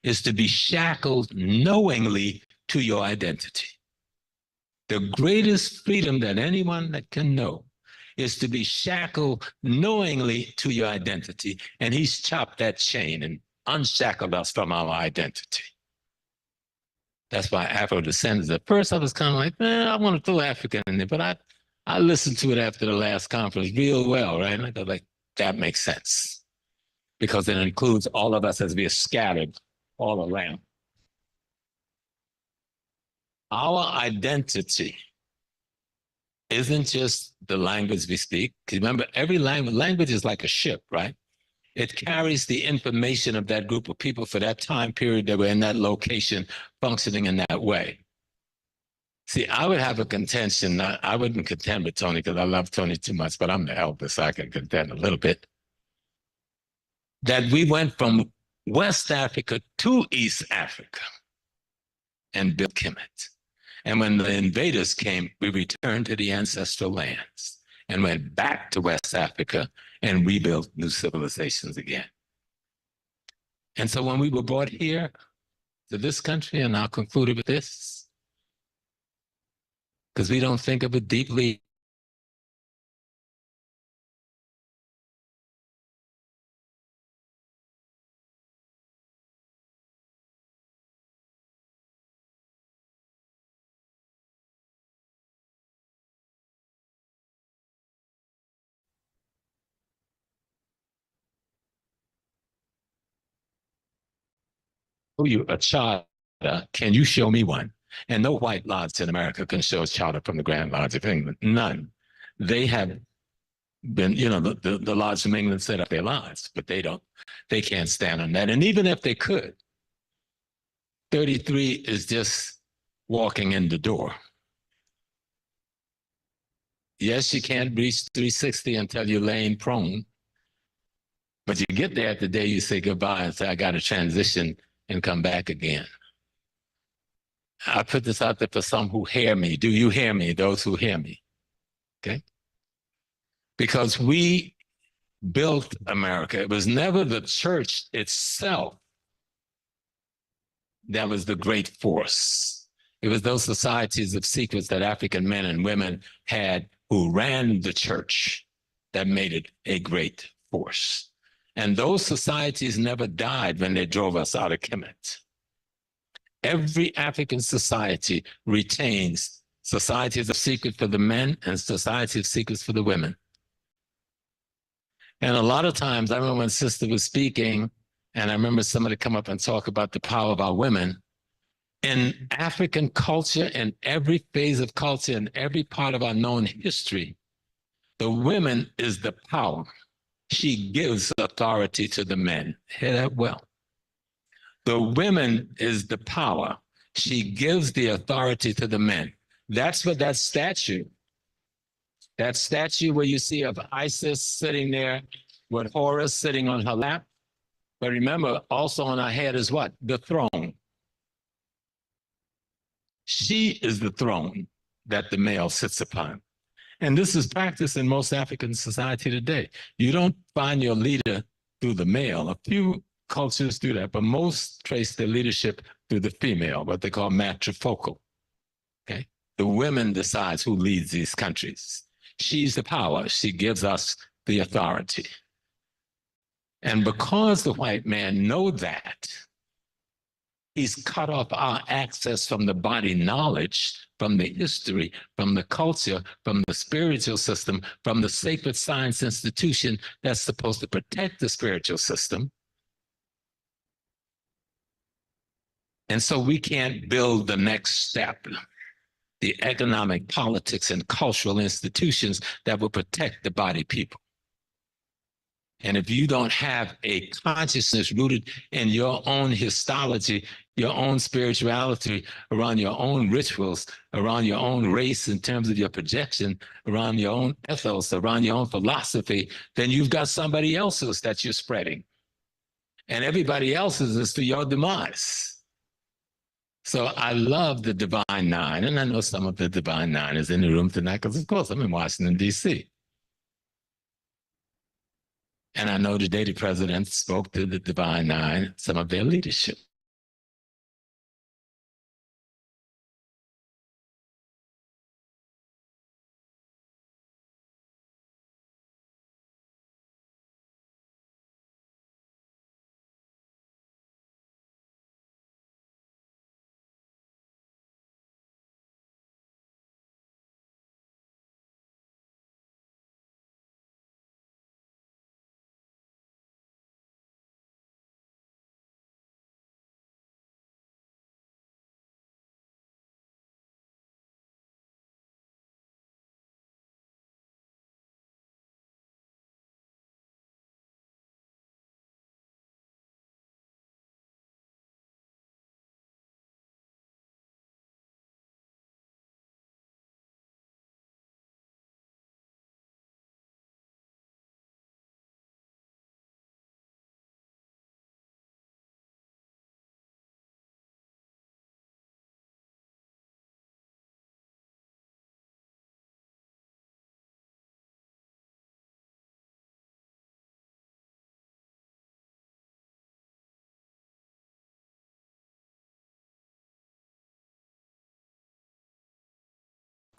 is to be shackled knowingly to your identity. The greatest freedom that anyone that can know is to be shackled knowingly to your identity. And he's chopped that chain and unshackled us from our identity. That's why Afro descendants. At first, I was kind of like, I want to throw African in there, but I listened to it after the last conference real well, right? And I go like, that makes sense because it includes all of us as we are scattered all around. Our identity isn't just the language we speak. Because remember, every language is like a ship, right? It carries the information of that group of people for that time period that were in that location, functioning in that way. See, I would have a contention. I wouldn't contend with Tony because I love Tony too much, but I'm the eldest, so I can contend a little bit. That we went from West Africa to East Africa and built Kemet. And when the invaders came, we returned to the ancestral lands and went back to West Africa and rebuilt new civilizations again. And so when we were brought here to this country, and I'll conclude it with this, because we don't think of it deeply. You a charter, can you show me one? And no white lodge in America can show a charter from the Grand Lodge of England. None. They have been, the lodge from England set up their lodge, but they can't stand on that. And even if they could, 33 is just walking in the door. Yes, you can't reach 360 until you're laying prone, but you get there at the day you say goodbye and say, I got to transition and come back again. I put this out there for some who hear me. Do you hear me? Those who hear me. Okay? Because we built America. It was never the church itself that was the great force. It was those societies of secrets that African men and women had who ran the church that made it a great force. And those societies never died when they drove us out of Kemet. Every African society retains societies of secret for the men and society of secrets for the women. And a lot of times, I remember when Sister was speaking, and I remember somebody come up and talk about the power of our women. In African culture, in every phase of culture, in every part of our known history, the women is the power. She gives authority to the men. Hear that well. The women is the power. She gives the authority to the men. That's what that statue where you see of Isis sitting there with Horus sitting on her lap. But remember, also on her head is what? The throne. She is the throne that the male sits upon. And this is practiced in most African society today. You don't find your leader through the male. A few cultures do that, but most trace their leadership through the female, what they call matrifocal. Okay? The women decides who leads these countries. She's the power. She gives us the authority. And because the white man knows that, he's cut off our access from the body knowledge, from the history, from the culture, from the spiritual system, from the sacred science institution that's supposed to protect the spiritual system. And so we can't build the next step, the economic, politics, and cultural institutions that will protect the body people. And if you don't have a consciousness rooted in your own histology, your own spirituality, around your own rituals, around your own race in terms of your projection, around your own ethos, around your own philosophy, then you've got somebody else's that you're spreading. And everybody else's is to your demise. So I love the Divine Nine, and I know some of the Divine Nine is in the room tonight because, of course, I'm in Washington, D.C. And I know today the president spoke to the Divine Nine, some of their leadership.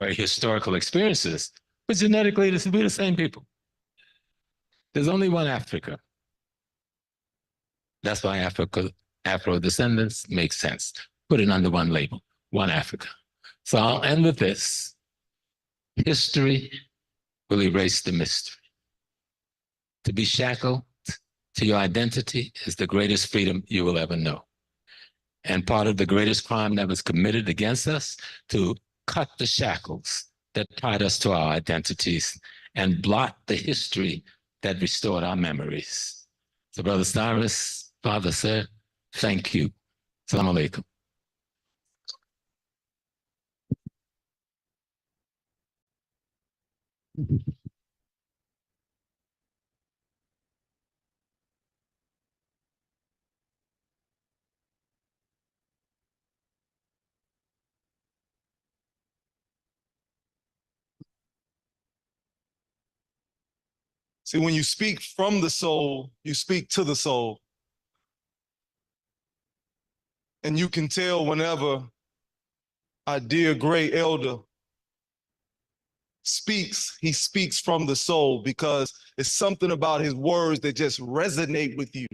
or historical experiences, but genetically, we're the same people. There's only one Africa. That's why Afro descendants make sense. Put it under one label, one Africa. So I'll end with this. History will erase the mystery. To be shackled to your identity is the greatest freedom you will ever know. And part of the greatest crime that was committed against us, to cut the shackles that tied us to our identities and blot the history that restored our memories. So Brother Cyrus, Father said, thank you. Assalamu alaikum. See, when you speak from the soul, you speak to the soul. And you can tell whenever our dear great elder speaks, he speaks from the soul, because it's something about his words that just resonate with you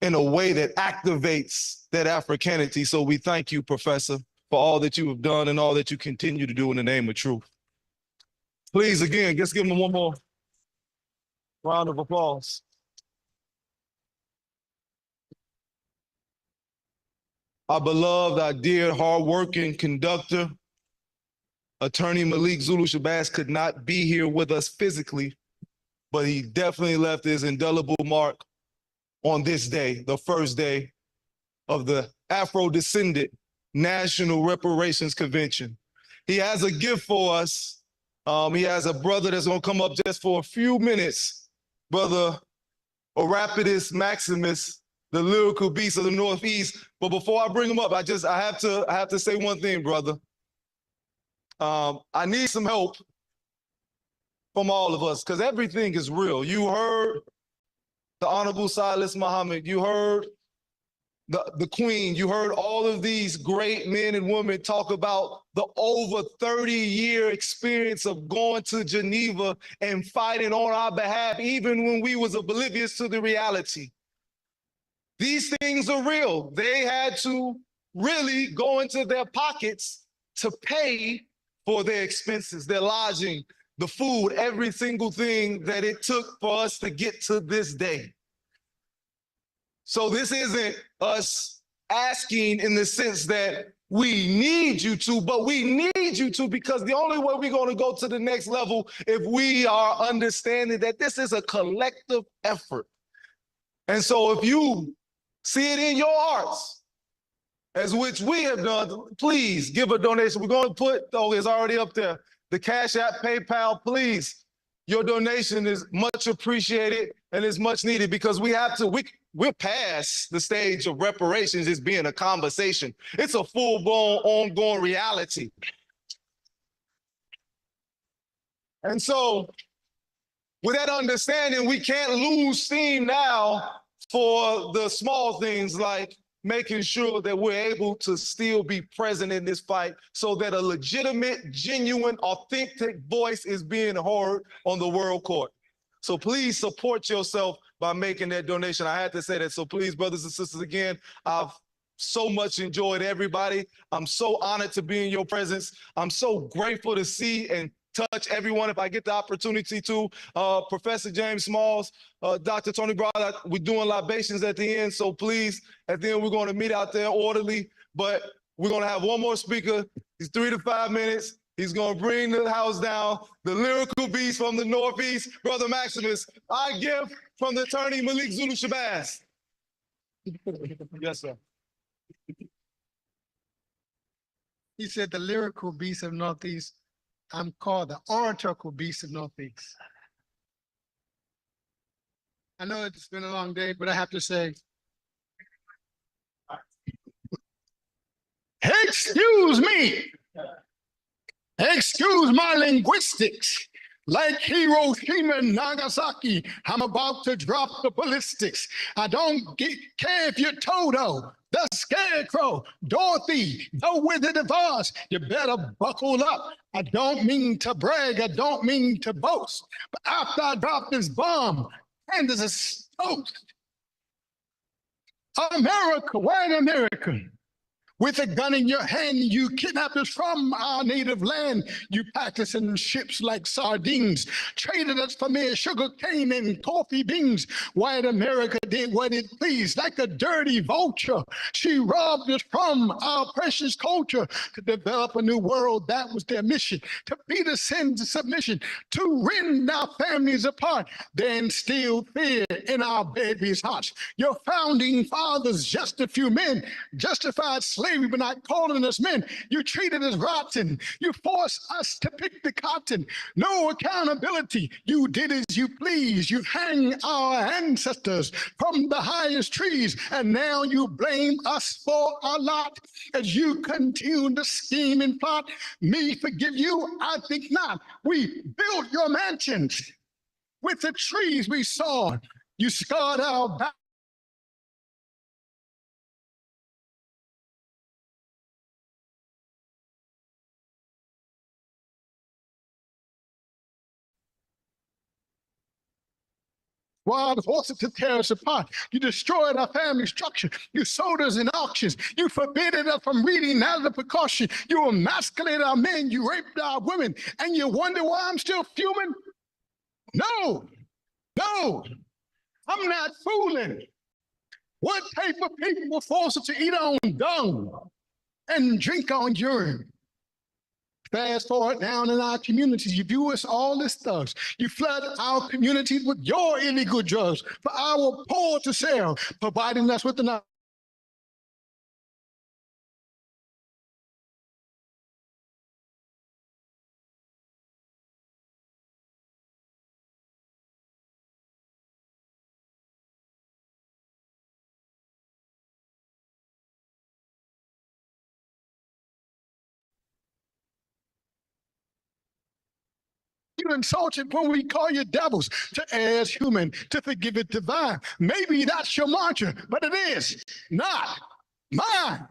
in a way that activates that Africanity. So we thank you, Professor, for all that you have done and all that you continue to do in the name of truth. Please, again, let's give him one more round of applause. Our beloved, our dear, hardworking conductor, Attorney Malik Zulu Shabazz, could not be here with us physically, but he definitely left his indelible mark on this day, the first day of the Afro-Descendant National Reparations Convention. He has a gift for us. He has a brother that's gonna come up just for a few minutes, Brother Reparations Maximus, the lyrical beast of the Northeast. But before I bring him up, I have to say one thing, brother. I need some help from all of us, because everything is real. You heard the Honorable Silas Muhammad, you heard the Queen, you heard all of these great men and women talk about the over 30-year experience of going to Geneva and fighting on our behalf, even when we was oblivious to the reality. These things are real. They had to really go into their pockets to pay for their expenses, their lodging, the food, every single thing that it took for us to get to this day. So this isn't us asking in the sense that we need you to, but we need you to, because the only way we're going to go to the next level if we are understanding that this is a collective effort. And so if you see it in your hearts, as which we have done, please give a donation. We're going to put, it's already up there, the Cash App, PayPal, please. Your donation is much appreciated and is much needed, because we're past the stage of reparations as being a conversation. It's a full-blown, ongoing reality. And so with that understanding, we can't lose steam now for the small things like making sure that we're able to still be present in this fight, so that a legitimate, genuine, authentic voice is being heard on the world court. So please support yourself by making that donation. I had to say that. So please, brothers and sisters, again, I've so much enjoyed everybody. I'm so honored to be in your presence. I'm so grateful to see and touch everyone if I get the opportunity to. Professor James Smalls, Dr. Tony Brown, we're doing libations at the end, so please, at the end, we're going to meet out there orderly, but we're going to have one more speaker. He's 3 to 5 minutes. He's going to bring the house down. The lyrical beast from the Northeast, Brother Maximus, our gift from the attorney Malik Zulu Shabazz. Yes, sir. He said the lyrical beast of Northeast. I'm called the oratorical beast of Northeast. I know it's been a long day, but I have to say, excuse me. Excuse my linguistics. Like Hiroshima and Nagasaki, I'm about to drop the ballistics. I don't care if you're Toto, the Scarecrow, Dorothy, the Wizard of Oz. You better buckle up. I don't mean to brag. I don't mean to boast. But after I drop this bomb, and there's a toast. America, white America. With a gun in your hand, you kidnapped us from our native land. You packed us in ships like sardines, traded us for mere sugar cane and coffee beans. White America did what it pleased, like a dirty vulture. She robbed us from our precious culture to develop a new world. That was their mission, to beat us into submission, to rend our families apart, then instill fear in our babies' hearts. Your founding fathers, just a few men, justified slavery, but not calling us men. You treated us rotten. You forced us to pick the cotton. No accountability. You did as you please. You hang our ancestors from the highest trees, and now you blame us for our lot. As you continue to scheme and plot, me forgive you? I think not. We built your mansions with the trees we saw. You scarred our back. Wild horses to tear us apart. You destroyed our family structure. You sold us in auctions. You forbidden us from reading out of precaution. You emasculated our men. You raped our women. And you wonder why I'm still fuming? No, I'm not fooling. What type of people will force us to eat on dung and drink on urine? Fast forward down in our communities, you view us all as thugs. You flood our communities with your illegal drugs for our poor to sell, providing us with enough. You insulted when we call you devils, to err as human, to forgive it divine. Maybe that's your mantra, but it is not mine.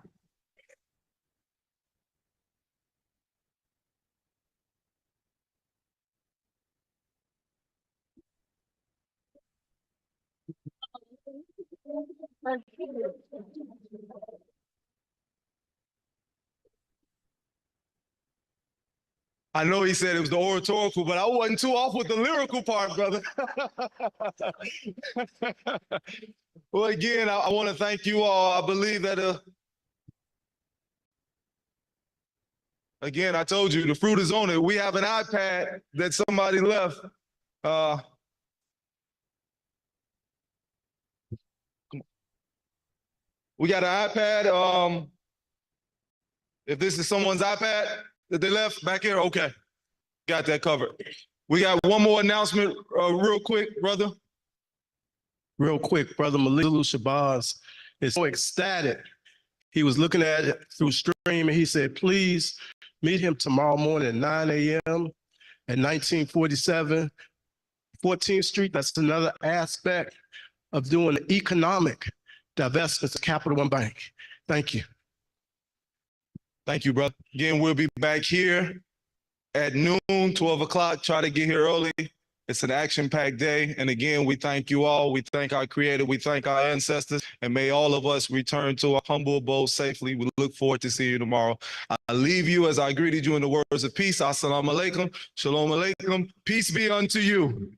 I know he said it was the oratorical, but I wasn't too off with the lyrical part, brother. Well, again, I want to thank you all. I believe that, again, I told you the fruit is on it. We have an iPad that somebody left. We got an iPad. If this is someone's iPad that they left back here, okay. Got that covered. We got one more announcement real quick, brother. Real quick, Brother Malilu Shabazz is so ecstatic. He was looking at it through stream and he said, please meet him tomorrow morning at 9 a.m. at 1947 14th Street. That's another aspect of doing economic divestments of Capital One Bank. Thank you. Thank you, brother. Again, we'll be back here at noon, 12 o'clock. Try to get here early. It's an action-packed day. And again, we thank you all. We thank our Creator. We thank our ancestors. And may all of us return to our humble abode safely. We look forward to seeing you tomorrow. I leave you as I greeted you in the words of peace. Assalamu alaikum. Shalom alaikum. Peace be unto you.